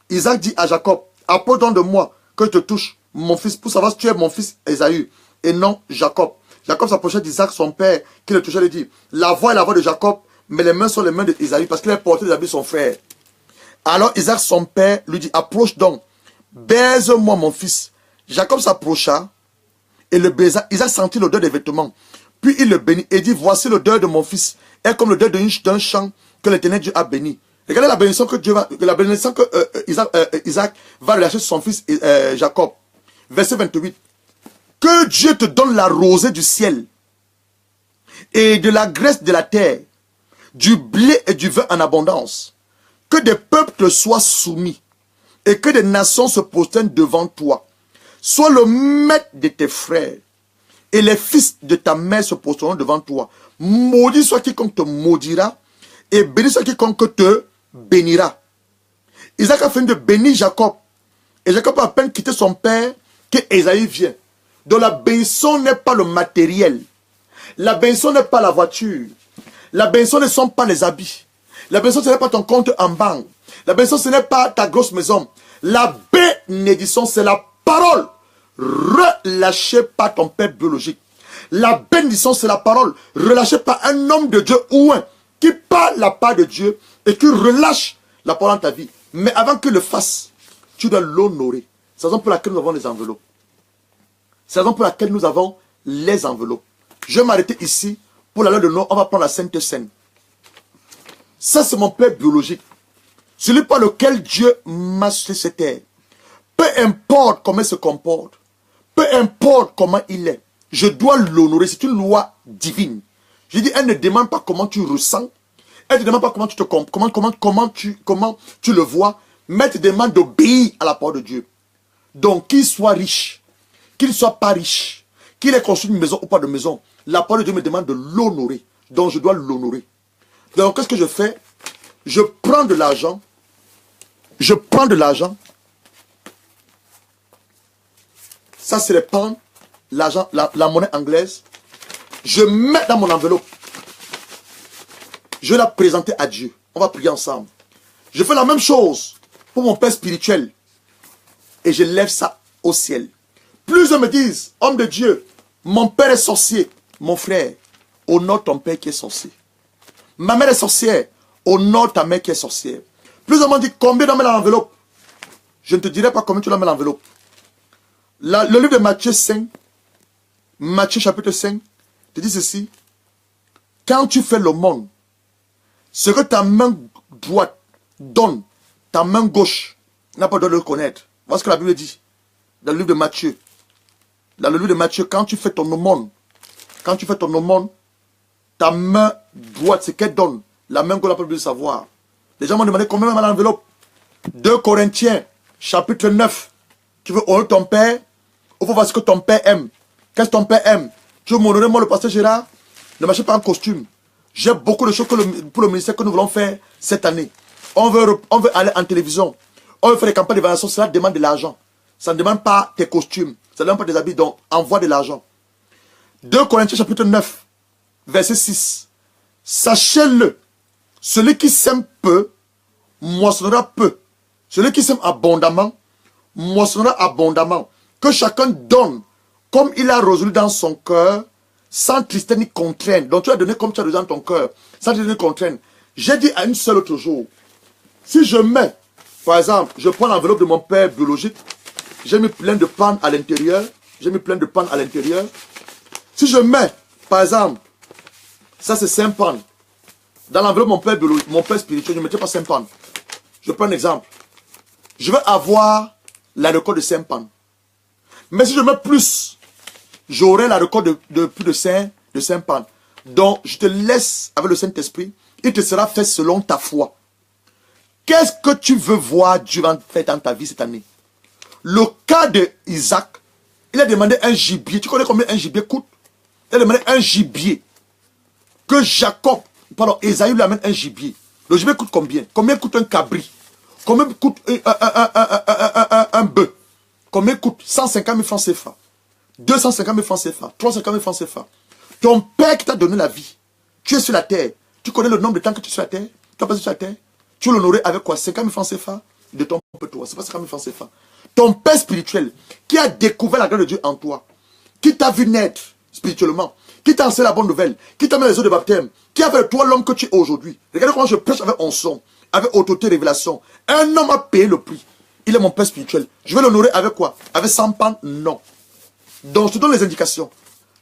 Isaac dit à Jacob, apporte donc de moi que je te touche, mon fils, pour savoir si tu es mon fils Ésaü, et non Jacob. Jacob s'approchait d'Isaac, son père, qui le touchait, lui dit, la voix est la voix de Jacob, mais les mains sont les mains d'Ésaü, parce qu'il a porté des habits de son frère. Alors Isaac, son père, lui dit, approche donc, baise-moi mon fils. Jacob s'approcha, et le baisa. Isaac sentit l'odeur des vêtements. Puis il le bénit et dit, voici l'odeur de mon fils, est comme l'odeur d'un champ que l'Éternel Dieu a béni. Regardez la bénédiction que Isaac va relâcher sur son fils Jacob. Verset 28. Que Dieu te donne la rosée du ciel et de la graisse de la terre, du blé et du vin en abondance. Que des peuples te soient soumis et que des nations se prosternent devant toi. Sois le maître de tes frères et les fils de ta mère se prosterneront devant toi. Maudit soit quiconque te maudira et béni soit quiconque te bénira. Isaac a fini de bénir Jacob. Et Jacob a à peine quitté son père que Ésaü vient. Donc la bénédiction n'est pas le matériel. La bénédiction n'est pas la voiture. La bénédiction ne sont pas les habits. La bénédiction ce n'est pas ton compte en banque. La bénédiction ce n'est pas ta grosse maison. La bénédiction c'est la parole relâchée par ton père biologique. La bénédiction c'est la parole relâchée par un homme de Dieu ou un qui parle la part de Dieu et qui relâche la parole dans ta vie. Mais avant qu'il le fasse, tu dois l'honorer. C'est la raison pour laquelle nous avons les enveloppes. C'est la raison pour laquelle nous avons les enveloppes. Je vais m'arrêter ici. Pour la loi de Noé, on va prendre la Sainte Seine. Ça, c'est mon père biologique. Celui par lequel Dieu m'a sur cette terre. Peu importe comment il se comporte. Peu importe comment il est. Je dois l'honorer. C'est une loi divine. Je dis, elle ne demande pas comment tu ressens. Elle ne demande pas comment tu te comment tu le vois. Mais elle te demande d'obéir à la parole de Dieu. Donc, qu'il soit riche, qu'il ne soit pas riche, qu'il ait construit une maison ou pas de maison, la parole de Dieu me demande de l'honorer. Donc, je dois l'honorer. Donc, qu'est-ce que je fais? Je prends de l'argent. Je prends de l'argent. Ça, c'est les pounds, l'argent, la monnaie anglaise. Je mets dans mon enveloppe. Je vais la présenter à Dieu. On va prier ensemble. Je fais la même chose pour mon père spirituel. Et je lève ça au ciel. Plusieurs me disent, homme de Dieu, mon père est sorcier. Mon frère, honore ton père qui est sorcier. Ma mère est sorcière. Honore ta mère qui est sorcière. Plusieurs m'ont dit, combien d'en mets dans l'enveloppe? Je ne te dirai pas combien tu l'as mis dans l'enveloppe. Le livre de Matthieu 5, Matthieu chapitre 5, te dit ceci. Quand tu fais le monde, ce que ta main droite donne, ta main gauche n'a pas le droit de le connaître. Voilà ce que la Bible dit. Dans le livre de Matthieu. Dans le livre de Matthieu, quand tu fais ton aumône, ta main droite, ce qu'elle donne, la main gauche n'a pas besoin de savoir. Les gens m'ont demandé combien dans l'enveloppe. 2 Corinthiens, chapitre 9. Tu veux honorer ton père? Il faut voir ce que ton père aime. Qu'est-ce que ton père aime? Tu veux m'honorer, moi, le pasteur Gérard? Ne m'achète pas en costume. J'ai beaucoup de choses pour le ministère que nous voulons faire cette année. On veut aller en télévision. On veut faire des campagnes d'évaluation. Cela demande de l'argent. Ça ne demande pas tes costumes. Ça ne demande pas des habits. Donc, envoie de l'argent. 2 Corinthiens chapitre 9, verset 6. Sachez-le, celui qui sème peu, moissonnera peu. Celui qui sème abondamment, moissonnera abondamment. Que chacun donne comme il a résolu dans son cœur, sans tristesse ni contrainte. Donc tu as donné comme tu as résolu dans ton cœur, sans tristesse ni contrainte. J'ai dit à une seule autre jour, si je mets, par exemple, je prends l'enveloppe de mon père biologique, j'ai mis plein de pannes à l'intérieur, si je mets, par exemple, ça c'est 5 pannes, dans l'enveloppe de mon père spirituel, je ne mettrai pas 5 pannes. Je prends un exemple. Je vais avoir la record de 5 pannes. Mais si je mets plus, j'aurai la record de plus de 5 pannes. Donc, je te laisse avec le Saint-Esprit. Il te sera fait selon ta foi. Qu'est-ce que tu veux voir Dieu faire dans ta vie cette année? Le cas de Isaac, il a demandé un gibier. Tu connais combien un gibier coûte? Il a demandé un gibier. Que Ésaü lui amène un gibier. Le gibier coûte combien? Combien coûte un cabri? Combien coûte un bœuf? Combien coûte 150 000 francs CFA? 250 000 francs CFA? 350 000 francs CFA? Ton père qui t'a donné la vie, tu es sur la terre. Tu connais le nombre de temps que tu es sur la terre? Tu as passé sur la terre? Tu l'honorais avec quoi? 50 000 francs CFA de ton père, toi. C'est pas 50 000 francs CFA. Ton père spirituel, qui a découvert la grâce de Dieu en toi, qui t'a vu naître spirituellement, qui t'a enseigné la bonne nouvelle, qui t'a mis les eaux de baptême, qui a fait de toi l'homme que tu es aujourd'hui. Regardez comment je prêche avec onction, avec autorité, révélation. Un homme a payé le prix. Il est mon père spirituel. Je vais l'honorer avec quoi? Avec 100 pans? Non. Donc je te donne les indications.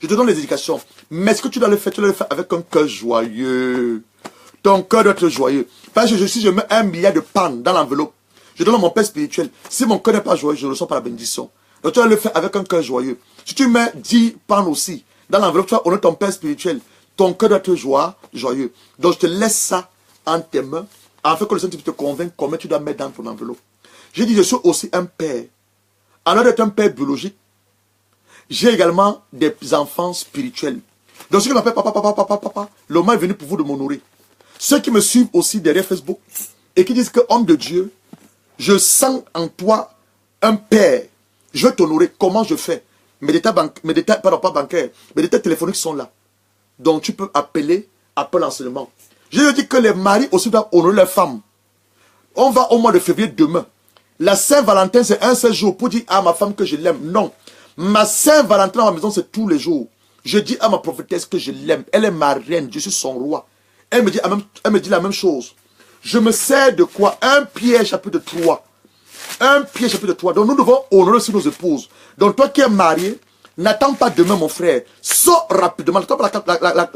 Je te donne les indications. Mais ce que tu dois le faire, tu dois le faire avec un cœur joyeux. Ton cœur doit être joyeux. Parce que si je mets 1 milliard de pans dans l'enveloppe, je donne à mon père spirituel. Si mon cœur n'est pas joyeux, je ne reçois pas la bénédiction. Donc tu vas le faire avec un cœur joyeux. Si tu mets 10 pans aussi dans l'enveloppe, tu vas honorer ton père spirituel. Ton cœur doit être joyeux. Donc je te laisse ça en tes mains, afin que le Saint-Esprit te convainque combien tu dois mettre dans ton enveloppe. J'ai dit, je suis aussi un père. Alors d'être un père biologique, j'ai également des enfants spirituels. Donc ceux qui m'appellent papa, le moment est venu pour vous de m'honorer. Ceux qui me suivent aussi derrière Facebook et qui disent que homme de Dieu, je sens en toi un père. Je vais t'honorer. Comment je fais? Mes détails pas bancaires, mes détails téléphoniques sont là. Donc tu peux appeler l'enseignement. Je dis que les maris aussi doivent honorer leurs femmes. On va au mois de février demain. La Saint-Valentin, c'est un seul jour pour dire à ma femme que je l'aime. Non. Ma Saint-Valentin à ma maison, c'est tous les jours. Je dis à ma prophétesse que je l'aime. Elle est ma reine. Je suis son roi. Elle me dit la même chose. Je me sers de quoi? 1 Pierre chapitre 3. 1 Pierre chapitre 3. Donc nous devons honorer aussi nos épouses. Donc toi qui es marié, n'attends pas demain mon frère. Sors rapidement. N'attends pas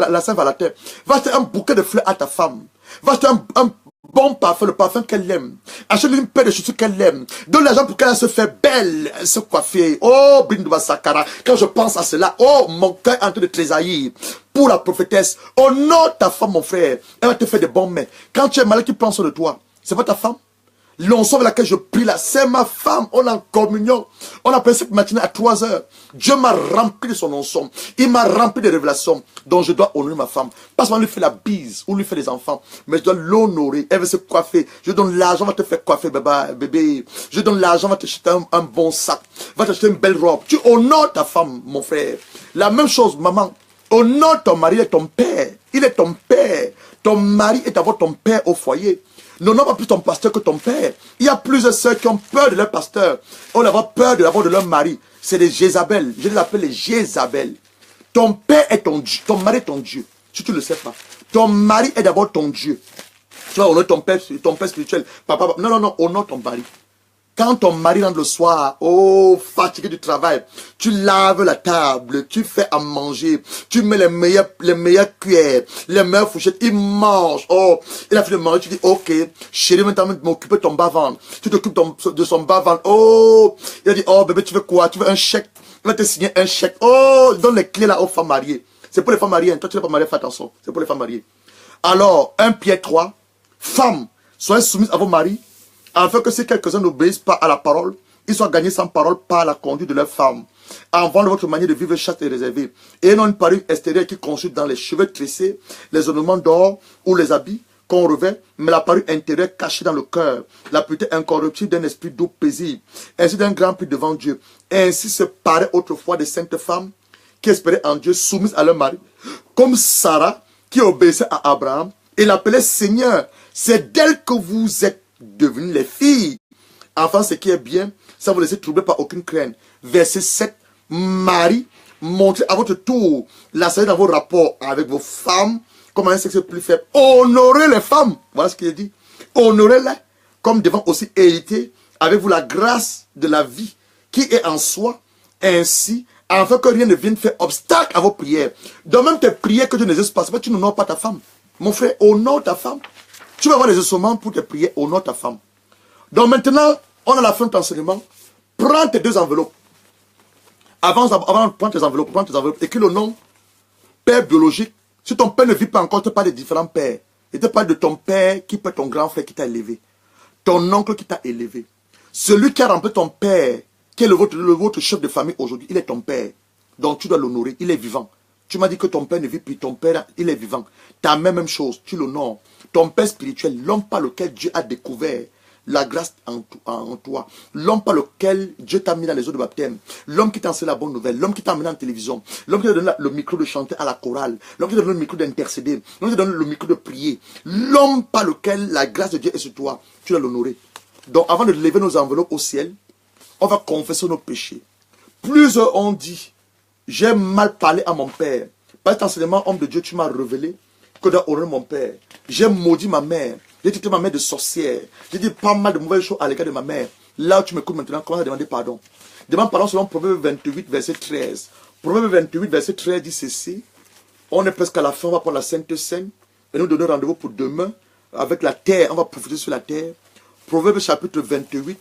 la Saint-Valentin. Va acheter un bouquet de fleurs à ta femme. Va acheter un bon parfum, le parfum qu'elle aime. Achète une paire de chaussures qu'elle aime. Donne l'argent pour qu'elle se fait belle, se coiffer. Oh, Bindouba Sakara. Quand je pense à cela, oh, mon cœur est en train de tressaillir. Pour la prophétesse, honore ta femme, mon frère. Elle va te faire des bons mains. Quand tu es malade, qui prend soin de toi? C'est pas ta femme? L'onction avec laquelle je prie là, c'est ma femme. On est en communion. On a passé cette matinée à 3 heures. Dieu m'a rempli de son onction. Il m'a rempli de révélations. Donc je dois honorer ma femme. Pas seulement lui faire la bise ou lui faire des enfants. Mais je dois l'honorer. Elle veut se coiffer. Je donne l'argent, va te faire coiffer, bébé. Je donne l'argent, va t'acheter un bon sac. Va t'acheter une belle robe. Tu honores ta femme, mon frère. La même chose, maman. Honore ton mari et ton père. Il est ton père. Ton mari est d'abord ton père au foyer. N'honore pas plus ton pasteur que ton père. Il y a plusieurs sœurs qui ont peur de leur pasteur. On a peur de leur mari. C'est des Jézabel. Je les appelle les Jézabel. Ton père est ton Dieu. Ton mari est ton Dieu. Si tu ne le sais pas. Ton mari est d'abord ton Dieu. Tu vas honorer ton père spirituel. Papa, non, honore ton mari. Quand ton mari rentre le soir, oh, fatigué du travail, tu laves la table, tu fais à manger, tu mets les meilleures cuillères, les meilleures fourchettes, il mange. Oh, il a fait de manger, tu dis, ok, chérie, maintenant, m'occuper de ton bas-ventre. Tu t'occupes de son bas-ventre. Oh, il a dit, oh, bébé, tu veux quoi? Tu veux un chèque? Il va te signer un chèque. Oh, donne les clés là aux femmes mariées. C'est pour les femmes mariées. Toi, tu n'es pas marié, fais attention. C'est pour les femmes mariées. Alors, 1 Pierre 3, femmes, soyez soumises à vos maris, afin que si quelques-uns n'obéissent pas à la parole, ils soient gagnés sans parole par la conduite de leur femme. En voyant votre manière de vivre chaste et réservée. Et non une parure extérieure qui consiste dans les cheveux tressés, les ornements d'or ou les habits qu'on revêt, mais la parure intérieure cachée dans le cœur, la pureté incorruptible d'un esprit doux paisible, ainsi d'un grand prix devant Dieu. Ainsi se paraît autrefois des saintes femmes qui espéraient en Dieu, soumises à leur mari, comme Sarah qui obéissait à Abraham et l'appelait Seigneur. C'est d'elle que vous êtes devenus les filles. Enfin, ce qui est bien, ça vous laissez troubler par aucune crainte. Verset 7. Marie, montrez à votre tour la sagesse dans vos rapports avec vos femmes, comme un sexe plus faible. Honorez les femmes. Voilà ce qu'il est dit. Honorez-les, comme devant aussi hériter avec vous la grâce de la vie qui est en soi, ainsi, afin que rien ne vienne faire obstacle à vos prières. Donc même tes prières que Dieu n'existe pas, c'est parce que tu n'honores pas ta femme. Mon frère, honore ta femme. Tu vas avoir des ossements pour te prier, honore ta femme. Donc maintenant, on a la fin de ton enseignement. Prends tes 2 enveloppes. Avant de prendre tes enveloppes, écris le nom, père biologique. Si ton père ne vit pas encore, tu parles de différents pères. Il te parle de ton père qui peut être ton grand frère qui t'a élevé. Ton oncle qui t'a élevé. Celui qui a rempli ton père, qui est votre chef de famille aujourd'hui, il est ton père. Donc tu dois l'honorer, il est vivant. Tu m'as dit que ton père ne vit plus, ton père, il est vivant. Ta mère, même chose, tu l'honores. Ton père spirituel, l'homme par lequel Dieu a découvert la grâce en toi. L'homme par lequel Dieu t'a mis dans les eaux de baptême. L'homme qui t'a enseigné la bonne nouvelle. L'homme qui t'a amené en télévision. L'homme qui t'a donné le micro de chanter à la chorale. L'homme qui t'a donné le micro d'intercéder. L'homme qui t'a donné le micro de prier. L'homme par lequel la grâce de Dieu est sur toi. Tu dois l'honorer. Donc avant de lever nos enveloppes au ciel, on va confesser nos péchés. Plusieurs ont dit, j'ai mal parlé à mon père. Par cet enseignement, homme de Dieu, tu m'as révélé que je dois honorer mon père. J'ai maudit ma mère. J'ai traité ma mère de sorcière. J'ai dit pas mal de mauvaises choses à l'égard de ma mère. Là où tu m'écoutes maintenant, commence à demander pardon. Demande pardon selon Proverbe 28, verset 13. Proverbe 28, verset 13 dit ceci. On est presque à la fin, on va prendre la Sainte Seine. Et nous donner rendez-vous pour demain. Avec la terre, on va profiter sur la terre. Proverbe chapitre 28.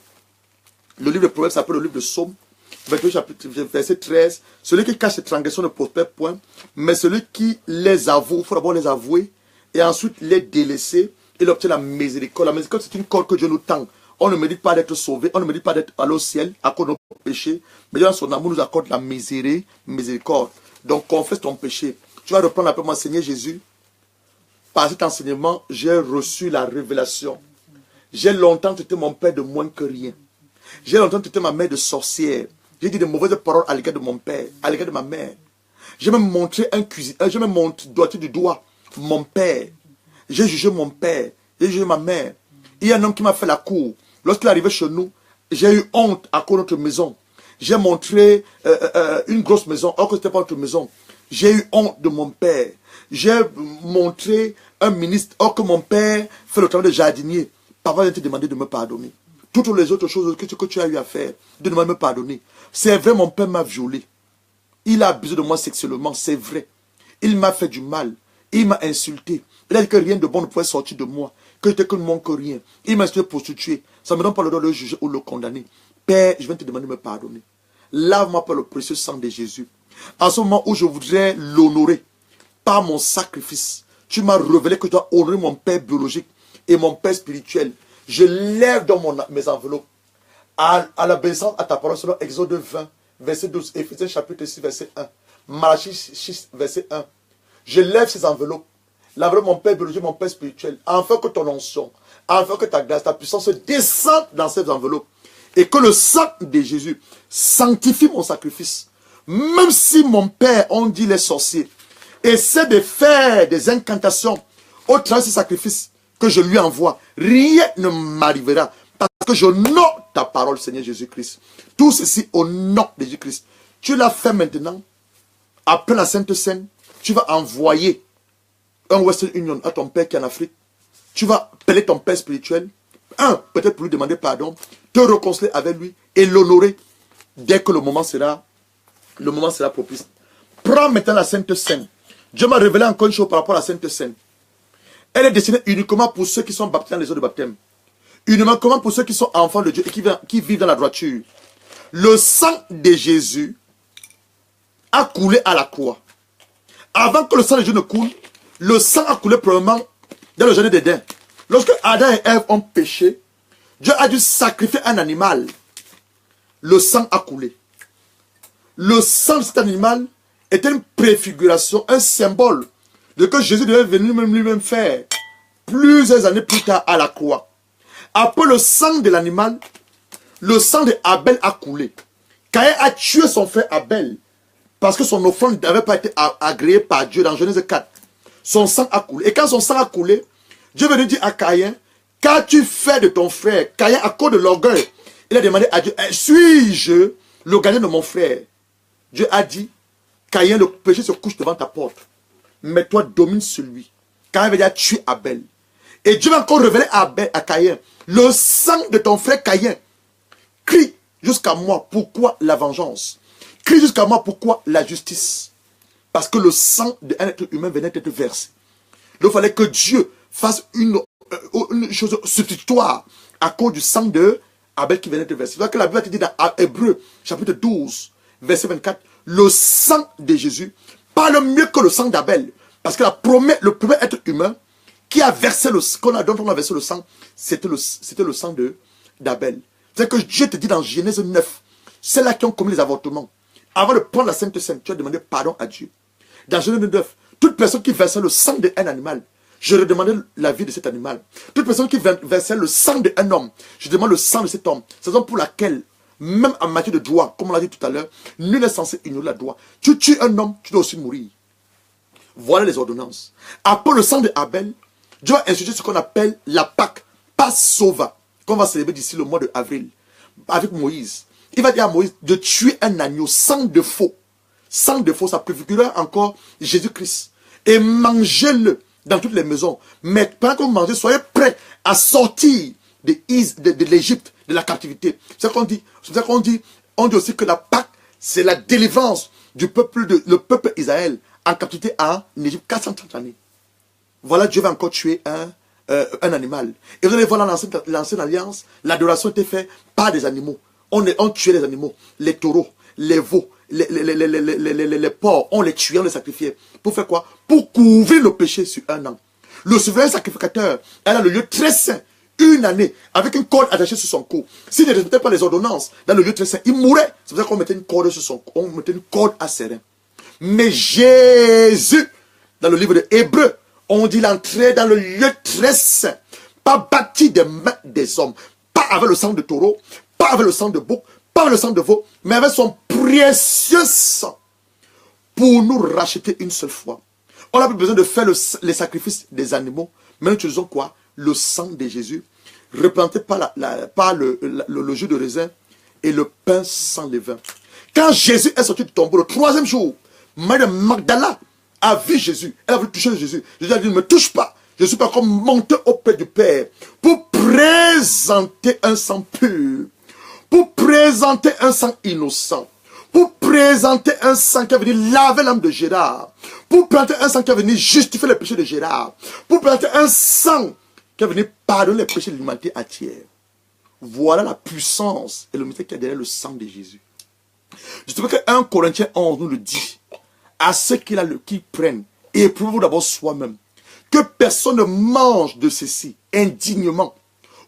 Le livre de Proverbe s'appelle le livre de Psaume. 28 chapitre, verset 13. Celui qui cache ses transgressions ne prospère point. Mais celui qui les avoue, il faut d'abord les avouer. Et ensuite les délaisser. Il obtient la miséricorde. La miséricorde, c'est une corde que Dieu nous tend. On ne mérite pas d'être sauvé. On ne mérite pas d'être allé au ciel à cause de nos péchés. Mais Dieu, dans son amour, nous accorde la miséricorde. Donc, confesse ton péché. Tu vas reprendre après moi, Seigneur Jésus. Par cet enseignement, j'ai reçu la révélation. J'ai longtemps traité mon père de moins que rien. J'ai longtemps traité ma mère de sorcière. J'ai dit de mauvaises paroles à l'égard de mon père, à l'égard de ma mère. J'ai même montré un cuisinier, j'ai même doigté du doigt mon père. J'ai jugé mon père, j'ai jugé ma mère. Il y a un homme qui m'a fait la cour. Lorsqu'il est arrivé chez nous, j'ai eu honte à cause de notre maison. J'ai montré une grosse maison, alors que ce n'était pas notre maison. J'ai eu honte de mon père. J'ai montré un ministre, or que mon père fait le travail de jardinier. Papa vient te demander de me pardonner. Toutes les autres choses que tu as eu à faire, de demander de me pardonner. C'est vrai, mon père m'a violé. Il a abusé de moi sexuellement, c'est vrai. Il m'a fait du mal. Il m'a insulté. Il a dit que rien de bon ne pouvait sortir de moi. Que j'étais que moins que rien. Il m'a insulté pour se tuer. Ça ne me donne pas le droit de le juger ou le condamner. Père, je viens te demander de me pardonner. Lave-moi par le précieux sang de Jésus. En ce moment où je voudrais l'honorer par mon sacrifice, tu m'as révélé que je dois honorer mon père biologique et mon père spirituel. Je lève dans mes enveloppes à l'obéissance à ta parole selon Exode 20, verset 12, Éphésiens chapitre 6, verset 1, Malachie 6, verset 1. Je lève ces enveloppes, l'enveloppe mon père biologique, mon père spirituel, afin que ton onction, afin que ta grâce, ta puissance descende dans ces enveloppes. Et que le sang de Jésus sanctifie mon sacrifice. Même si mon père, on dit les sorciers, essaie de faire des incantations au travers de ce sacrifice que je lui envoie, rien ne m'arrivera. Parce que je honore ta parole, Seigneur Jésus-Christ. Tout ceci au nom de Jésus-Christ. Tu l'as fait maintenant. Après la Sainte Seine, tu vas envoyer un Western Union à ton père qui est en Afrique. Tu vas appeler ton père spirituel. Peut-être pour lui demander pardon. Te réconcilier avec lui et l'honorer dès que le moment sera propice. Prends maintenant la Sainte Seine. Dieu m'a révélé encore une chose par rapport à la Sainte Seine. Elle est destinée uniquement pour ceux qui sont baptisés dans les eaux de baptême. Uniquement pour ceux qui sont enfants de Dieu et qui vivent dans la droiture. Le sang de Jésus a coulé à la croix. Avant que le sang de Jésus ne coule, le sang a coulé probablement dans le jardin d'Éden. Lorsque Adam et Ève ont péché, Dieu a dû sacrifier un animal. Le sang a coulé. Le sang de cet animal était une préfiguration, un symbole de que Jésus devait venir lui-même faire plusieurs années plus tard à la croix. Après le sang de l'animal, le sang d'Abel a coulé. Caïn a tué son frère Abel parce que son offrande n'avait pas été agréée par Dieu dans Genèse 4. Son sang a coulé. Et quand son sang a coulé, Dieu veut dire à Caïn, qu'as-tu fait de ton frère? Caïn, à cause de l'orgueil, il a demandé à Dieu, suis-je le gardien de mon frère? Dieu a dit, Caïn, le péché se couche devant ta porte. Mais toi, domine sur lui. Caïn veut dire tuer Abel. Et Dieu va encore révéler à Caïn, le sang de ton frère Caïn. Crie jusqu'à moi, pourquoi la vengeance? Crie jusqu'à moi, pourquoi la justice? Parce que le sang d'un être humain venait d'être versé. Il fallait que Dieu fasse une chose substitutoire à cause du sang de Abel qui venait d'être versé. C'est que la Bible te dit dans Hébreux, chapitre 12, verset 24, le sang de Jésus parle mieux que le sang d'Abel. Parce que le premier être humain qui a versé dont on a versé le sang, c'était le sang d'Abel. C'est que Dieu te dit dans Genèse 9, c'est là qui ont commis les avortements. Avant de prendre la Sainte Seine, tu as demandé pardon à Dieu. Dans Genèse 9, toute personne qui versait le sang d'un animal, je redemandais la vie de cet animal. Toute personne qui versait le sang d'un homme, je demande le sang de cet homme. C'est la raison pour laquelle, même en matière de droit, comme on l'a dit tout à l'heure, nul n'est censé ignorer la droit. Tu tues un homme, tu dois aussi mourir. Voilà les ordonnances. Après le sang de Abel, Dieu va instituer ce qu'on appelle la Pâque, Passover, qu'on va célébrer d'ici le mois d'avril, avec Moïse. Il va dire à Moïse de tuer un agneau sans de faux. Sans de faux, ça préfigurait encore Jésus-Christ. Et mangez-le dans toutes les maisons. Mais pendant que vous mangez, soyez prêts à sortir de l'Égypte, de la captivité. C'est ça qu'on dit. C'est ça qu'on dit. On dit aussi que la Pâque, c'est la délivrance du peuple, le peuple Israël en captivité en Égypte 430 années. Voilà, Dieu va encore tuer un animal. Et vous allez voir dans l'ancienne alliance, l'adoration était faite par des animaux. On tuait les animaux, les taureaux, les veaux, les porcs, on les tuait, on les sacrifiait. Pour faire quoi? Pour couvrir le péché sur un an. Le souverain sacrificateur, elle a le lieu très saint, une année, avec une corde attachée sur son cou. S'il ne respectait pas les ordonnances dans le lieu très saint, il mourait. C'est pour ça qu'on mettait une corde sur son cou, on mettait une corde à ses reins. Mais Jésus, dans le livre de Hébreux, on dit l'entrée dans le lieu très saint, pas bâti des mains des hommes, pas avec le sang de taureau, pas avec le sang de bouc, pas avec le sang de veau, mais avec son précieux sang, pour nous racheter une seule fois. On n'a plus besoin de faire les sacrifices des animaux, mais nous utilisons quoi? Le sang de Jésus, replanté par le jus de raisin et le pain sans levain. Quand Jésus est sorti du tombeau le troisième jour, Marie de Magdala a vu Jésus. Elle a voulu toucher Jésus. Jésus a dit, ne me touche pas. Je suis pas comme monté auprès du Père pour présenter un sang pur, pour présenter un sang innocent, pour présenter un sang qui a venu laver l'âme de Gérard, pour présenter un sang qui a venu justifier les péchés de Gérard, pour présenter un sang qui a venu pardonner les péchés de l'humanité entière. Voilà la puissance et le mystère qui est derrière le sang de Jésus. Je trouve que 1 Corinthiens 11 nous le dit. À ceux qui prennent, et éprouvez-vous d'abord soi-même, que personne ne mange de ceci indignement,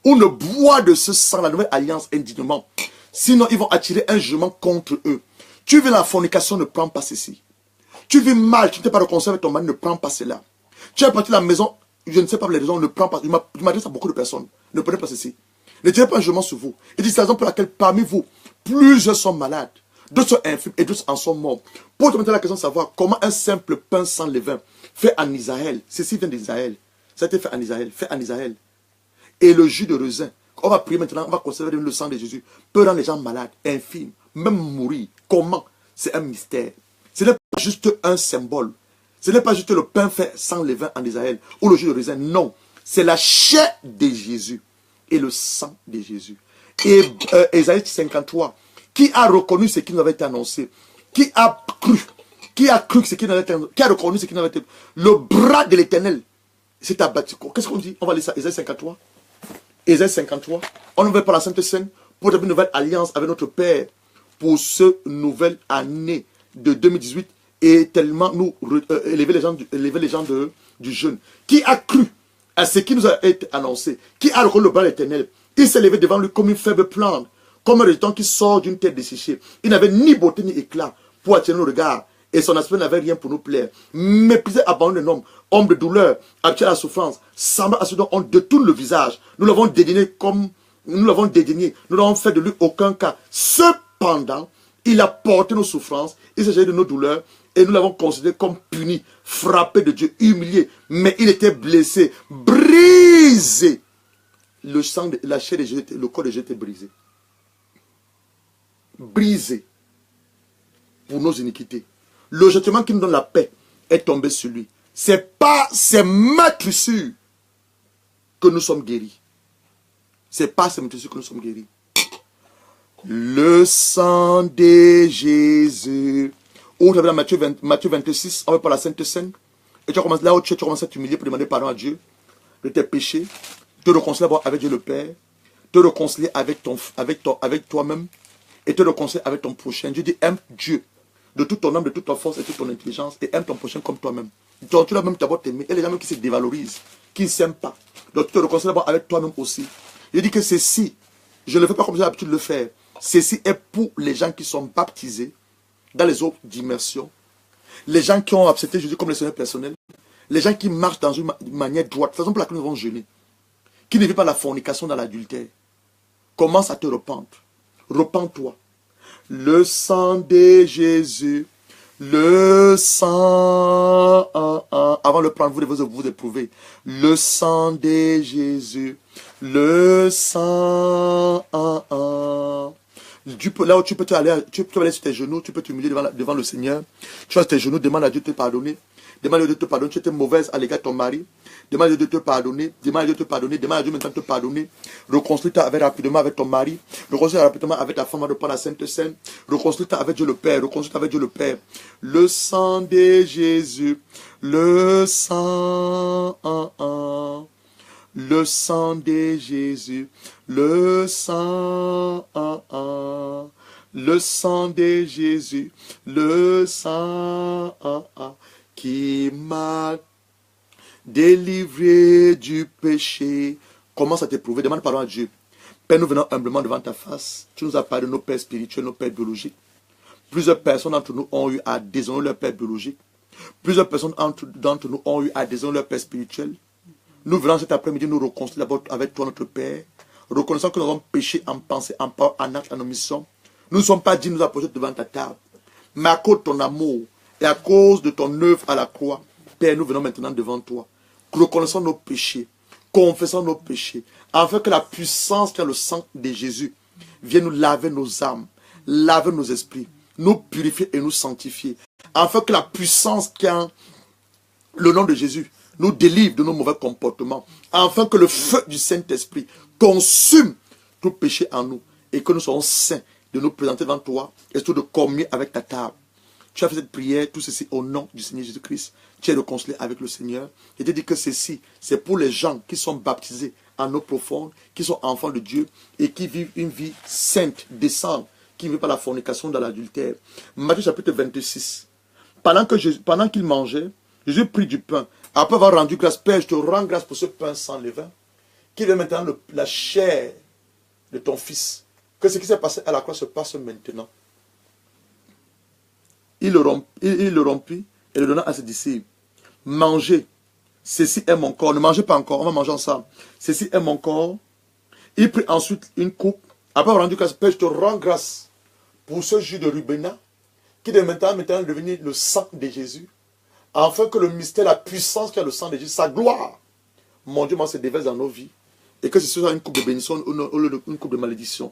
ou ne boit de ce sang, la nouvelle alliance indignement. Sinon, ils vont attirer un jugement contre eux. Tu vis la fornication, ne prends pas ceci. Tu vis mal, tu ne t'es pas réconcilié avec ton mari, ne prends pas cela. Tu es parti de la maison, je ne sais pas les raisons, ne prends pas. Je m'adresse à beaucoup de personnes, ne prenez pas ceci. Ne tirez pas un jugement sur vous. Il dit, c'est la raison pour laquelle parmi vous, plusieurs sont malades. D'autres sont infirmes et d'autres en sont morts. Pour te mettre la question de savoir comment un simple pain sans levain fait en Israël, ceci vient d'Israël, ça a été fait en Israël, et le jus de raisin, on va prier maintenant, on va conserver le sang de Jésus, peut rendre les gens malades, infirmes, même mourir. Comment? C'est un mystère. Ce n'est pas juste un symbole. Ce n'est pas juste le pain fait sans levain en Israël, ou le jus de raisin, non. C'est la chair de Jésus et le sang de Jésus. Et Ésaïe 53, qui a reconnu ce qui nous avait été annoncé? Qui a cru ce qui nous avait été annoncé? Qui a reconnu ce qui nous avait été? Le bras de l'Éternel s'est abattu. Qu'est-ce qu'on dit? On va lire ça. Ésaïe 53. Ésaïe 53. On ne veut pas la Sainte Seine pour une nouvelle alliance avec notre Père pour ce nouvelle année de 2018 et tellement nous élever les gens du jeûne. Qui a cru à ce qui nous a été annoncé? Qui a reconnu le bras de l'Éternel? Il s'est levé devant lui comme une faible plante, comme un rejeton qui sort d'une tête desséchée. Il n'avait ni beauté ni éclat pour attirer nos regards. Et son aspect n'avait rien pour nous plaire. Méprisé, abandonné d'un homme de douleur, habitué à la souffrance, semblant à ce dont on détourne le visage. Nous l'avons dédaigné nous n'avons fait de lui aucun cas. Cependant, il a porté nos souffrances, il s'est chargé de nos douleurs, et nous l'avons considéré comme puni, frappé de Dieu, humilié. Mais il était blessé, brisé. Le sang, la chair de Jésus, le corps de Jésus était brisé. Brisé pour nos iniquités. Le jetement qui nous donne la paix est tombé sur lui. C'est pas ces meurtrissures que nous sommes guéris. C'est pas ces meurtrissures que nous sommes guéris. Le sang de Jésus. Ou tu as dans Matthieu 26, on va par la Sainte Seine. Et tu commences là où tu commences à t'humilier pour demander pardon à Dieu de tes péchés. Te réconcilier avec Dieu le Père. Te réconcilier avec toi-même. Et te réconcilier avec ton prochain. Dieu dit, aime Dieu de toute ton âme, de toute ta force et toute ton intelligence. Et aime ton prochain comme toi-même. Donc tu dois même d'abord t'aimer. Et les gens même qui se dévalorisent, qui ne s'aiment pas. Donc tu te réconcilies d'abord avec toi-même aussi. Il dit que ceci, je ne le fais pas comme j'ai l'habitude de le faire. Ceci est pour les gens qui sont baptisés dans les eaux d'immersion. Les gens qui ont accepté Jésus comme le Seigneur personnel. Les gens qui marchent dans une manière droite, faisons pour laquelle nous devons jeûner. Qui ne vit pas la fornication dans l'adultère. Commence à te repentir. Repends-toi. Le sang de Jésus. Le sang. Avant de le prendre, vous devez vous éprouver. Le sang de Jésus. Le sang. Là où tu peux aller sur tes genoux, tu peux t'humilier devant le Seigneur. Tu as tes genoux, demande à Dieu de te pardonner. Demande à Dieu de te pardonner. Tu étais mauvaise à l'égard de ton mari. Demande à Dieu de te pardonner. Demande à Dieu de te pardonner. Demande à Dieu maintenant de te pardonner. Reconstruis-toi rapidement avec ton mari. Reconstruis-toi rapidement avec ta femme de par la Sainte Seine. Reconstruis-toi avec Dieu le Père. Reconstruis-toi avec Dieu le Père. Le sang de Jésus. Le sang. Le sang de Jésus, le sang, le sang de Jésus, le sang qui m'a délivré du péché. Commence à t'éprouver, demande pardon à Dieu. Père, nous venons humblement devant ta face. Tu nous as parlé de nos pères spirituels, nos pères biologiques. Plusieurs personnes d'entre nous ont eu à déshonorer leur père biologique. Plusieurs personnes d'entre nous ont eu à déshonorer leur père spirituel. Nous venons cet après-midi nous reconstruire avec toi, notre Père, reconnaissant que nous avons péché en pensée, en parole, en acte, en omission. Nous ne sommes pas dignes de nous approcher devant ta table. Mais à cause de ton amour et à cause de ton œuvre à la croix, Père, nous venons maintenant devant toi, reconnaissant nos péchés, confessant nos péchés, afin que la puissance qui a le sang de Jésus vienne nous laver nos âmes, laver nos esprits, nous purifier et nous sanctifier, afin que la puissance qui a le nom de Jésus nous délivre de nos mauvais comportements, afin que le feu du Saint-Esprit consume tout péché en nous, et que nous soyons saints de nous présenter devant toi, et surtout de communier avec ta table. Tu as fait cette prière, tout ceci au nom du Seigneur Jésus-Christ. Tu es réconcilié avec le Seigneur. Et tu dis que ceci, c'est pour les gens qui sont baptisés en eau profonde, qui sont enfants de Dieu, et qui vivent une vie sainte, décente, qui ne vivent pas la fornication dans l'adultère. Matthieu chapitre 26. Pendant qu'il mangeait, Jésus prit du pain. Après avoir rendu grâce, Père, je te rends grâce pour ce pain sans levain, qui est maintenant la chair de ton Fils. Que ce qui s'est passé à la croix se passe maintenant. Il le rompit et le donna à ses disciples. Mangez, ceci est mon corps. Ne mangez pas encore, on va manger ensemble. Ceci est mon corps. Il prit ensuite une coupe. Après avoir rendu grâce, Père, je te rends grâce pour ce jus de rubéna, qui est maintenant devenu le sang de Jésus. Afin que le mystère, la puissance qu'a le sang de Jésus, sa gloire, mon Dieu, se déverse dans nos vies. Et que ce soit une coupe de bénédiction ou une coupe de malédiction.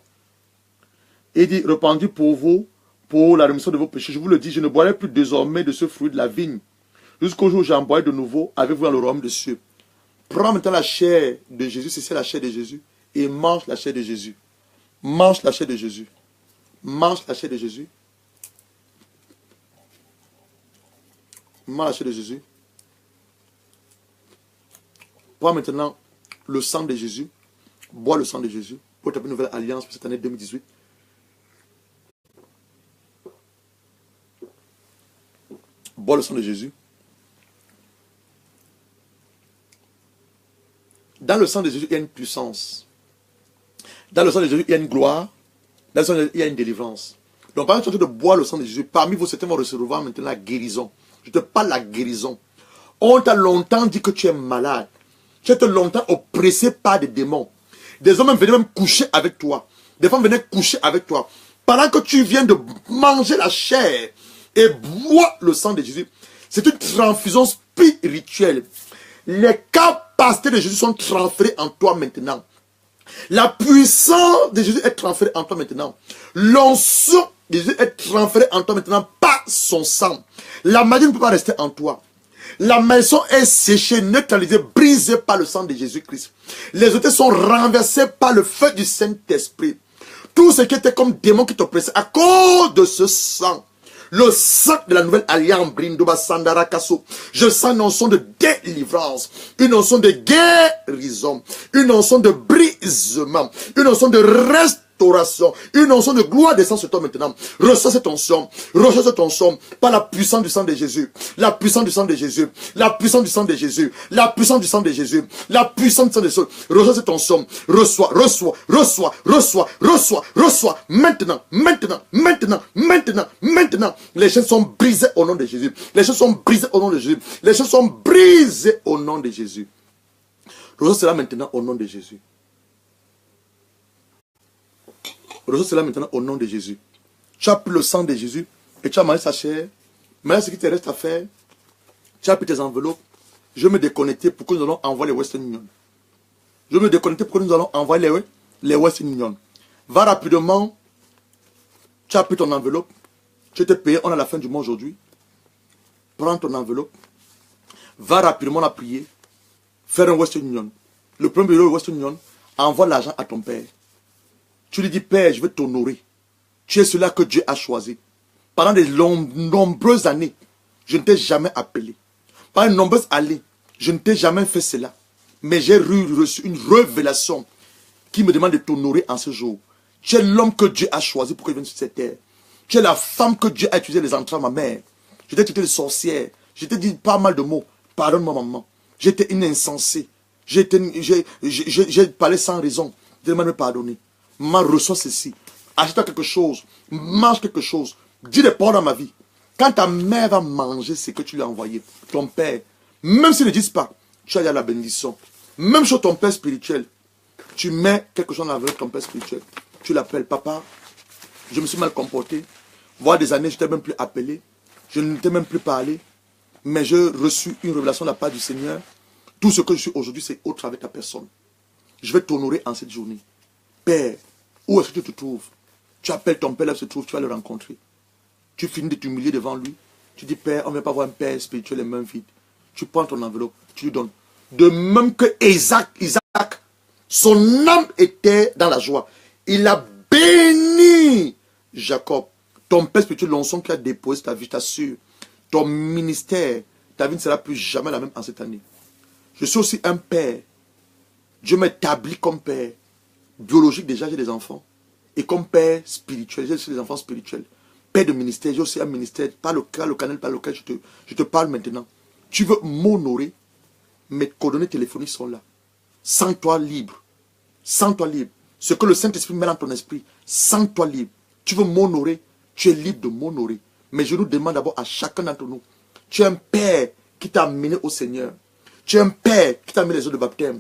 Et il dit, répandez pour vous, pour la rémission de vos péchés. Je vous le dis, je ne boirai plus désormais de ce fruit de la vigne, jusqu'au jour où j'en boirai de nouveau avec vous dans le royaume des cieux. Prends maintenant la chair de Jésus, c'est la chair de Jésus, et mange la chair de Jésus. Mange la chair de Jésus. Mange la chair de Jésus. Mange la chair de Jésus. Prends maintenant le sang de Jésus. Bois le sang de Jésus pour ta nouvelle alliance pour cette année 2018. Bois le sang de Jésus. Dans le sang de Jésus, il y a une puissance. Dans le sang de Jésus, il y a une gloire. Dans le sang de Jésus, il y a une délivrance. Donc, pendant que tu es en train de boire le sang de Jésus, parmi vous, certains vont recevoir maintenant la guérison. Je te parle de la guérison. On t'a longtemps dit que tu es malade. Tu es longtemps oppressé par des démons. Des hommes venaient même coucher avec toi. Des femmes venaient coucher avec toi. Pendant que tu viens de manger la chair et boire le sang de Jésus, c'est une transfusion spirituelle. Les capacités de Jésus sont transférées en toi maintenant. La puissance de Jésus est transférée en toi maintenant. L'onction de Jésus est transférée en toi maintenant par son sang. La maladie ne peut pas rester en toi. La maison est séchée, neutralisée, brisée par le sang de Jésus-Christ. Les autorités sont renversées par le feu du Saint-Esprit. Tout ce qui était comme démon qui t'oppressait à cause de ce sang. Le sang de la nouvelle alliance, Brindoba Sandara Kasso. Je sens une onction de délivrance, une onction de guérison, une onction de brisement, une onction de restauration. restauration. Une onction de gloire descend sur toi maintenant. Reçois cette onction. Reçois cette onction par la puissance du sang de Jésus. La puissance du sang de Jésus. La puissance du sang de Jésus. La puissance du sang de Jésus. La puissance du sang de Jésus. Reçois cette onction. Reçois, reçois, reçois, reçois, reçois, reçois. Maintenant, maintenant, maintenant, maintenant, maintenant. Les chaînes sont brisées au nom de Jésus. Les chaînes sont brisées au nom de Jésus. Les chaînes sont brisées au nom de Jésus. Reçois cela maintenant au nom de Jésus. Reçois cela maintenant au nom de Jésus. Tu as pris le sang de Jésus et tu as mangé sa chair. Maintenant, ce qui te reste à faire, tu as pris tes enveloppes. Je vais me déconnecter pour que nous allons envoyer les Western Union. Je vais me déconnecter pour que nous allons envoyer les Western Union. Va rapidement. Tu as pris ton enveloppe. Tu t'es payé. On est à la fin du mois aujourd'hui. Prends ton enveloppe. Va rapidement la prier. Faire un Western Union. Le premier bureau de Western Union envoie l'argent à ton père. Tu lui dis, Père, je vais t'honorer. Tu es celui que Dieu a choisi. Pendant de nombreuses années, je ne t'ai jamais appelé. Pendant de nombreuses années, je ne t'ai jamais fait cela. Mais j'ai reçu une révélation qui me demande de t'honorer en ce jour. Tu es l'homme que Dieu a choisi pour que je vienne sur cette terre. Tu es la femme que Dieu a utilisé les entrailles de ma mère. Je t'ai traité de sorcière. Je t'ai dit pas mal de mots. Pardonne-moi, maman. J'étais une insensée. J'ai parlé sans raison. Demande de me pardonner. Maman, reçois ceci. Achète-toi quelque chose. Mange quelque chose. Dis des paroles dans ma vie. Quand ta mère va manger ce que tu lui as envoyé, ton père, même s'ils ne disent pas, tu as la bénédiction. Même sur ton père spirituel, tu mets quelque chose dans la vie de ton père spirituel. Tu l'appelles, papa, je me suis mal comporté. Voilà des années, je ne t'ai même plus appelé. Je ne t'ai même plus parlé. Mais j'ai reçu une révélation de la part du Seigneur. Tout ce que je suis aujourd'hui, c'est au travers de ta personne. Je vais t'honorer en cette journée. Père, où est-ce que tu te trouves? Tu appelles ton père là où il se trouve, tu vas le rencontrer. Tu finis de t'humilier devant lui. Tu dis, Père, on ne vient pas voir un père spirituel les mains vides. Tu prends ton enveloppe, tu lui donnes. De même que Isaac, son âme était dans la joie. Il a béni Jacob. Ton père spirituel, l'onction qui a déposé ta vie, je t'assure. Ton ministère, ta vie ne sera plus jamais la même en cette année. Je suis aussi un père. Dieu m'établit comme père. Biologique, déjà, j'ai des enfants. Et comme père spirituel, j'ai aussi des enfants spirituels. Père de ministère, j'ai aussi un ministère. Par le canal par lequel je te parle maintenant. Tu veux m'honorer, mes coordonnées téléphoniques sont là. Sens-toi libre. Sens-toi libre. Ce que le Saint-Esprit met dans ton esprit, sens-toi libre. Tu veux m'honorer, tu es libre de m'honorer. Mais je nous demande d'abord à chacun d'entre nous. Tu es un père qui t'a amené au Seigneur. Tu es un père qui t'a mis les eaux de baptême.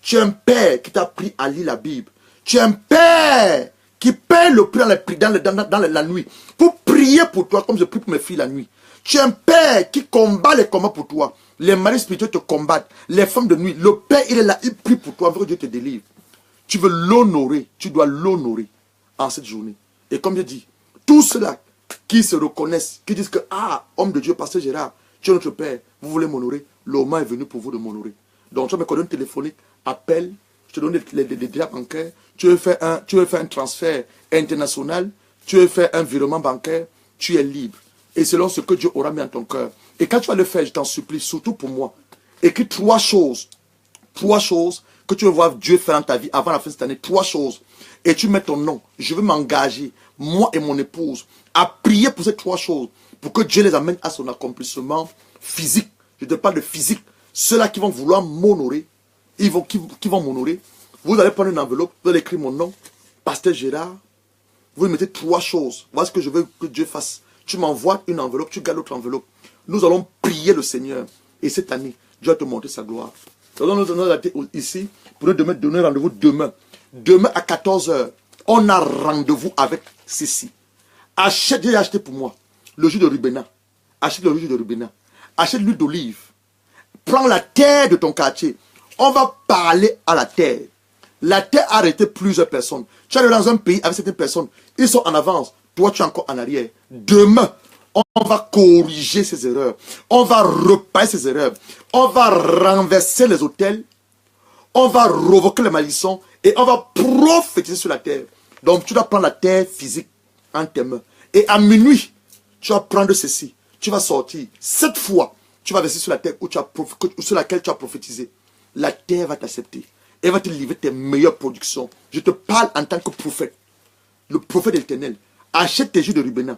Tu es un père qui t'a appris à lire la Bible. Tu es un père qui paie le prix dans la nuit pour prier pour toi comme je prie pour mes filles la nuit. Tu es un père qui combat les combats pour toi. Les maris spirituels te combattent. Les femmes de nuit. Le père, il est là, il prie pour toi. Pour que Dieu te délivre. Tu veux l'honorer. Tu dois l'honorer en cette journée. Et comme je dis, tous ceux-là qui se reconnaissent, qui disent que, ah, homme de Dieu, pasteur Gérard, tu es notre père, vous voulez m'honorer, le moment est venu pour vous de m'honorer. Donc, tu as mes coordonnées téléphoniques, appelle, je te donne les détails bancaires, tu veux faire un transfert international, tu veux faire un virement bancaire, tu es libre. Et selon ce que Dieu aura mis en ton cœur. Et quand tu vas le faire, je t'en supplie, surtout pour moi, écris trois choses que tu veux voir Dieu faire dans ta vie avant la fin de cette année, 3 choses. Et tu mets ton nom. Je veux m'engager, moi et mon épouse, à prier pour ces 3 choses, pour que Dieu les amène à son accomplissement physique. Je te parle de physique. Ceux-là qui vont vouloir m'honorer, qui vont m'honorer, vous allez prendre une enveloppe, vous allez écrire mon nom, pasteur Gérard, vous mettez 3 choses. Voilà ce que je veux que Dieu fasse. Tu m'envoies une enveloppe, tu gardes l'autre enveloppe. Nous allons prier le Seigneur. Et cette année, Dieu va te montrer sa gloire. Donc nous allons aller ici pour nous donner rendez-vous demain. Demain à 14 h, on a rendez-vous avec ceci. J'ai acheté pour moi le jus de rubéna. Achète le jus de rubéna. Achète l'huile d'olive. Prends la terre de ton quartier. On va parler à la terre. La terre a arrêté plusieurs personnes. Tu es dans un pays avec certaines personnes. Ils sont en avance. Toi, tu es encore en arrière. Demain, on va corriger ces erreurs. On va reparer ces erreurs. On va renverser les autels. On va revoquer les malédictions. Et on va prophétiser sur la terre. Donc, tu dois prendre la terre physique en tes mains. Et à minuit, tu vas prendre ceci. Tu vas sortir. 7 fois, tu vas verser sur la terre sur laquelle tu as prophétisé. La terre va t'accepter. Elle va te livrer tes meilleures productions. Je te parle en tant que prophète. le prophète de l'Éternel, achète tes jus de ribena.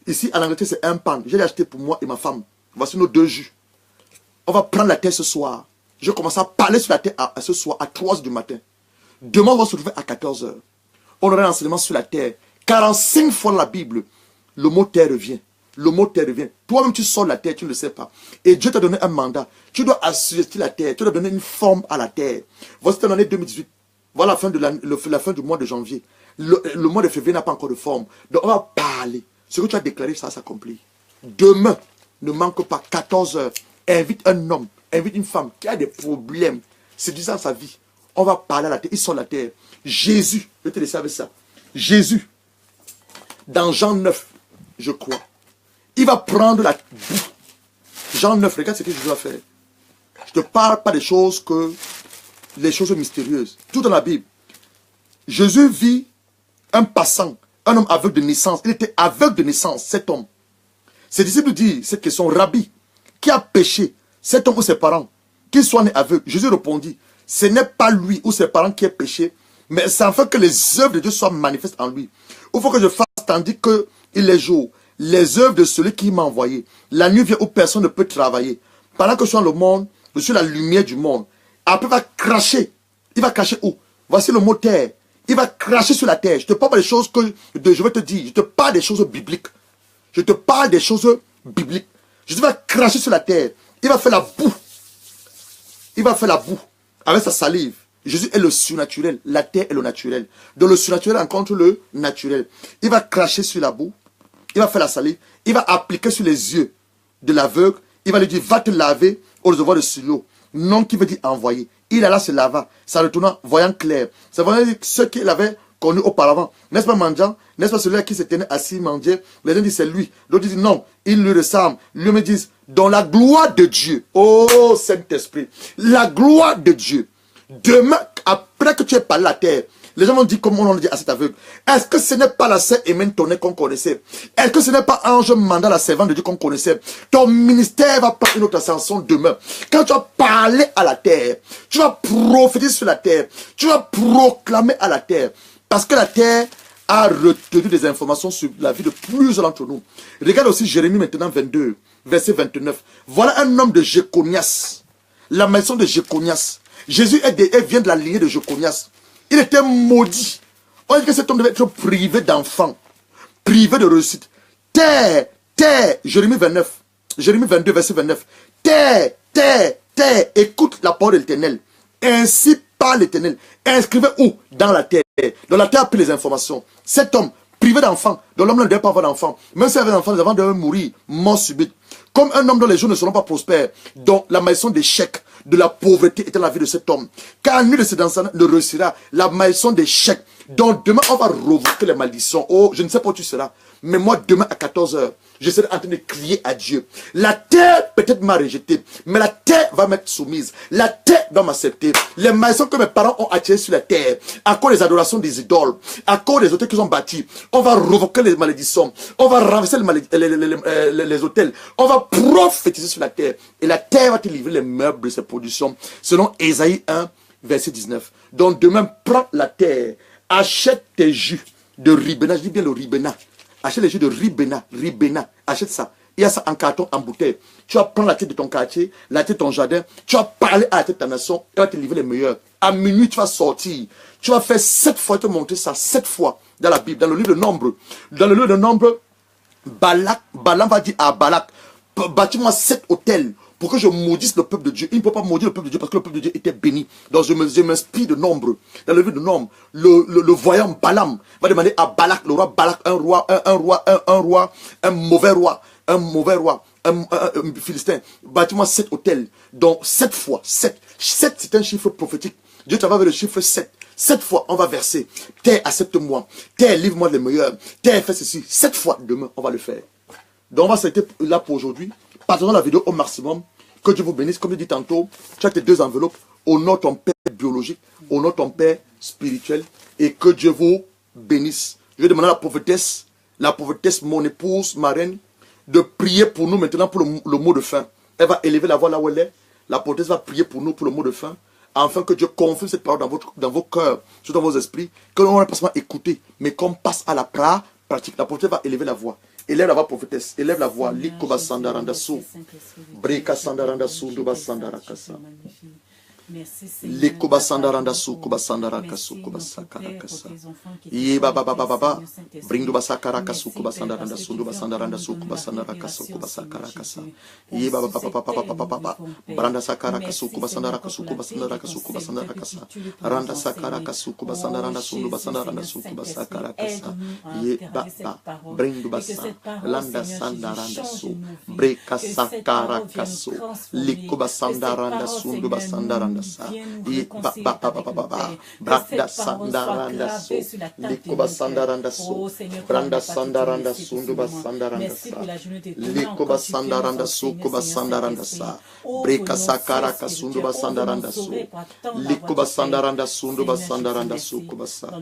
Ici, en Angleterre, c'est un pan. Je l'ai acheté pour moi et ma femme. Voici nos 2 jus. On va prendre la terre ce soir. Je commence à parler sur la terre à ce soir, à 3 h du matin. Demain, on va se retrouver à 14 h. On aura un enseignement sur la terre. 45 fois dans la Bible, le mot terre revient. Le mot terre revient. Toi-même, tu sors la terre, tu ne le sais pas. Et Dieu t'a donné un mandat. Tu dois assujetter la terre. Tu dois donner une forme à la terre. Voici l'année 2018. Voilà la fin du mois de janvier. Le mois de février n'a pas encore de forme. Donc, on va parler. Ce que tu as déclaré, ça s'accomplit. Demain, ne manque pas 14 h. Invite un homme, invite une femme qui a des problèmes. C'est disant sa vie. On va parler à la terre. Ils sont la terre. Jésus, je te laisse avec ça. Jésus, dans Jean 9, je crois, il va prendre la boue. Jean 9, regarde ce que Jésus va faire. Je ne te parle pas des choses les choses mystérieuses. Tout dans la Bible. Jésus vit un passant, un homme aveugle de naissance. Il était aveugle de naissance, cet homme. Ses disciples disent cette question, Rabbi, qui a péché, cet homme ou ses parents, qu'il soit né aveugle? Jésus répondit, ce n'est pas lui ou ses parents qui a péché, mais c'est afin que les œuvres de Dieu soient manifestes en lui. Il faut que je fasse tandis qu'il est jour, les œuvres de celui qui m'a envoyé. La nuit vient où personne ne peut travailler. Pendant que je suis dans le monde, je suis la lumière du monde. Après, il va cracher. Il va cracher où? Voici le mot terre. Il va cracher sur la terre. Je te parle pas des choses que je vais te dire. Je te parle des choses bibliques. Je te parle des choses bibliques. Jésus va cracher sur la terre. Il va faire la boue. Il va faire la boue avec sa salive. Jésus est le surnaturel. La terre est le naturel. Donc le surnaturel rencontre le naturel. Il va cracher sur la boue. Il va faire la salive. Il va appliquer sur les yeux de l'aveugle. Il va lui dire, va te laver au réservoir de Siloé. Non qui veut dire envoyer. Il alla se laver. Ça retourna voyant clair. Ça veut dire ce qu'il avait connu auparavant. N'est-ce pas mendiant? N'est-ce pas celui qui se tenait assis mendier? Les uns disent c'est lui. D'autres disent non, il lui ressemble. Lui me disent, dans la gloire de Dieu. Oh Saint-Esprit. La gloire de Dieu. Demain, après que tu aies parlé la terre, les gens vont dire comme on l'a dit à cet aveugle. Est-ce que ce n'est pas la sœur Aimée Tonnet qu'on connaissait? Est-ce que ce n'est pas Ange Mandat, la servante de Dieu qu'on connaissait? Ton ministère va prendre une autre ascension demain. Quand tu vas parler à la terre, tu vas prophétiser sur la terre, tu vas proclamer à la terre. Parce que la terre a retenu des informations sur la vie de plusieurs d'entre nous. Regarde aussi Jérémie maintenant 22, verset 29. Voilà un homme de Jéconias. La maison de Jéconias. Jésus vient de la lignée de Jéconias. Il était maudit. On dit que cet homme devait être privé d'enfants, privé de réussite. Terre, Jérémie 29, Jérémie 22, verset 29. Terre, écoute la parole de l'Éternel. Ainsi parle l'Éternel. Inscrivez où? Dans la terre. Dans la terre a pris les informations. Cet homme, privé d'enfants, dont l'homme ne devait pas avoir d'enfants. Même s'il avait des enfants, les enfants devaient mourir, mort subite. Comme un homme dont les jours ne seront pas prospères, dont la maison d'échec, de la pauvreté était la vie de cet homme. Car nul de ses enfants ne réussira. La maison d'échec. Donc demain, on va revoquer les malédictions. Oh, je ne sais pas où tu seras. Mais moi, demain à 14 h, je serai en train de crier à Dieu. La terre peut-être m'a rejeté, mais la terre va m'être soumise. La terre va m'accepter. Les maisons que mes parents ont attirées sur la terre, à cause des adorations des idoles, à cause des hôtels qu'ils ont bâtis, on va revoquer les malédictions. On va renverser les hôtels. On va prophétiser sur la terre. Et la terre va te livrer les meubles de ses productions. Selon Ésaïe 1, verset 19. Donc demain, prends la terre. Achète tes jus de ribena. Je dis bien le ribena. Achète les jus de ribena. Achète ça. Il y a ça en carton, en bouteille. Tu vas prendre la tête de ton quartier, la tête de ton jardin. Tu vas parler à la tête de ta nation. Elle va te livrer les meilleurs. À minuit, tu vas sortir. Tu vas faire 7 fois, te montrer ça 7 fois dans la Bible, dans le livre de Nombre. Dans le livre de Nombre, Balaam va dire à Balak, bâtis-moi 7 hôtels pour que je maudisse le peuple de Dieu. Il ne peut pas maudire le peuple de Dieu parce que le peuple de Dieu était béni. Donc je m'inspire de Nombre. Dans le livre de Nombre, le voyant Balaam va demander à Balak, le roi Balak, un mauvais roi, un Philistin, bâtis-moi 7 hôtels. Donc 7 fois, 7 c'est un chiffre prophétique. Dieu travaille avec le chiffre 7. 7 fois, on va verser. Terre, accepte-moi. Terre, livre-moi les meilleurs. Terre, fais ceci. 7 fois, demain, on va le faire. Donc, on va s'arrêter là pour aujourd'hui. Partagez la vidéo au maximum. Que Dieu vous bénisse. Comme je dis tantôt, tu as tes 2 enveloppes. Honore ton père biologique. Honore ton père spirituel. Et que Dieu vous bénisse. Je vais demander à la prophétesse, mon épouse, ma reine, de prier pour nous maintenant pour le mot de fin. Elle va élever la voix là où elle est. La prophétesse va prier pour nous pour le mot de fin. afin que Dieu confirme cette parole dans vos cœurs, surtout dans vos esprits, que l'on n'a pas seulement écouté, mais qu'on passe à la pratique. La prophétesse va élever la voix. Élève la voix, prophétesse. Élève la voix. Likoba sandaranda sou. Breka sandaranda sou. Duba sandarakasa. Merci Les Kobasandaranda sou, Kobasandaraka sou, Kobasakaraka. Yeba baba baba, brindu basakaraka sou, Kobasandaranda sou, Dubasandaranda sou, Kobasandaraka sou, Kobasakaraka. Yeba baba baba baba, branda sakaraka sou, Kobasandaraka sou, Kobasandaraka sou, Kobasandaraka. Randa sakaraka sou, Kobasandaranda sou, Dubasandaranda sou, Kobasakaraka. Yeba brindu basa, landa sandaranda sou, breka sakaraka sou, likobasandaranda sou, Dubasandaranda. Branda sandaranda so, likoba sandaranda so, branda sandaranda sunduba sandaranda sa, likoba sandaranda so, koba sandaranda sa, breka sakaraka sunduba sandaranda so, likoba sandaranda sunduba sandaranda so, koba sa.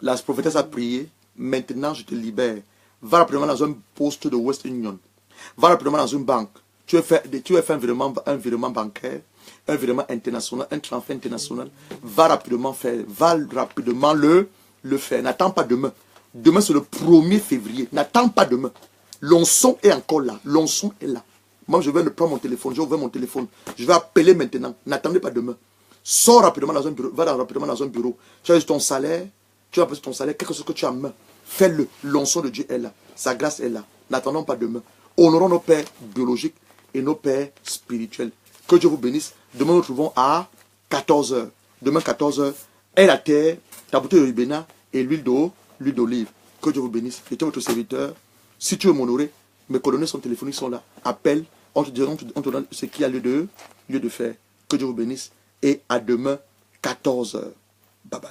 La prophétesse a prié. Maintenant je te libère. Va rapidement dans un poste de West Union. Va rapidement dans une banque. Tu as fait un virement bancaire, un virement international, un transfert international. Va rapidement le faire. N'attends pas demain. Demain c'est le 1er février. N'attends pas demain. L'onction est encore là. L'onction est là. Moi je vais prendre mon téléphone. Je vais ouvrir mon téléphone. Je vais appeler maintenant. N'attendez pas demain. Sors rapidement dans un bureau. Va rapidement dans un bureau. Tu as ton salaire. Tu as ton salaire. Quelque chose que tu as en main. Fais-le. L'onction de Dieu est là. Sa grâce est là. N'attendons pas demain. Honorons nos pères biologiques et nos pères spirituels. Que Dieu vous bénisse. Demain, nous nous retrouvons à 14 h. Demain, 14 h. Et la terre, ta bouteille de ribena et l'huile d'olive. Que Dieu vous bénisse. J'étais votre serviteur. Si tu veux m'honorer, mes coordonnées sont téléphoniques, sont là. Appelle. On te donne ce qu'il y a lieu de faire. Que Dieu vous bénisse. Et à demain, 14 h. Bye bye.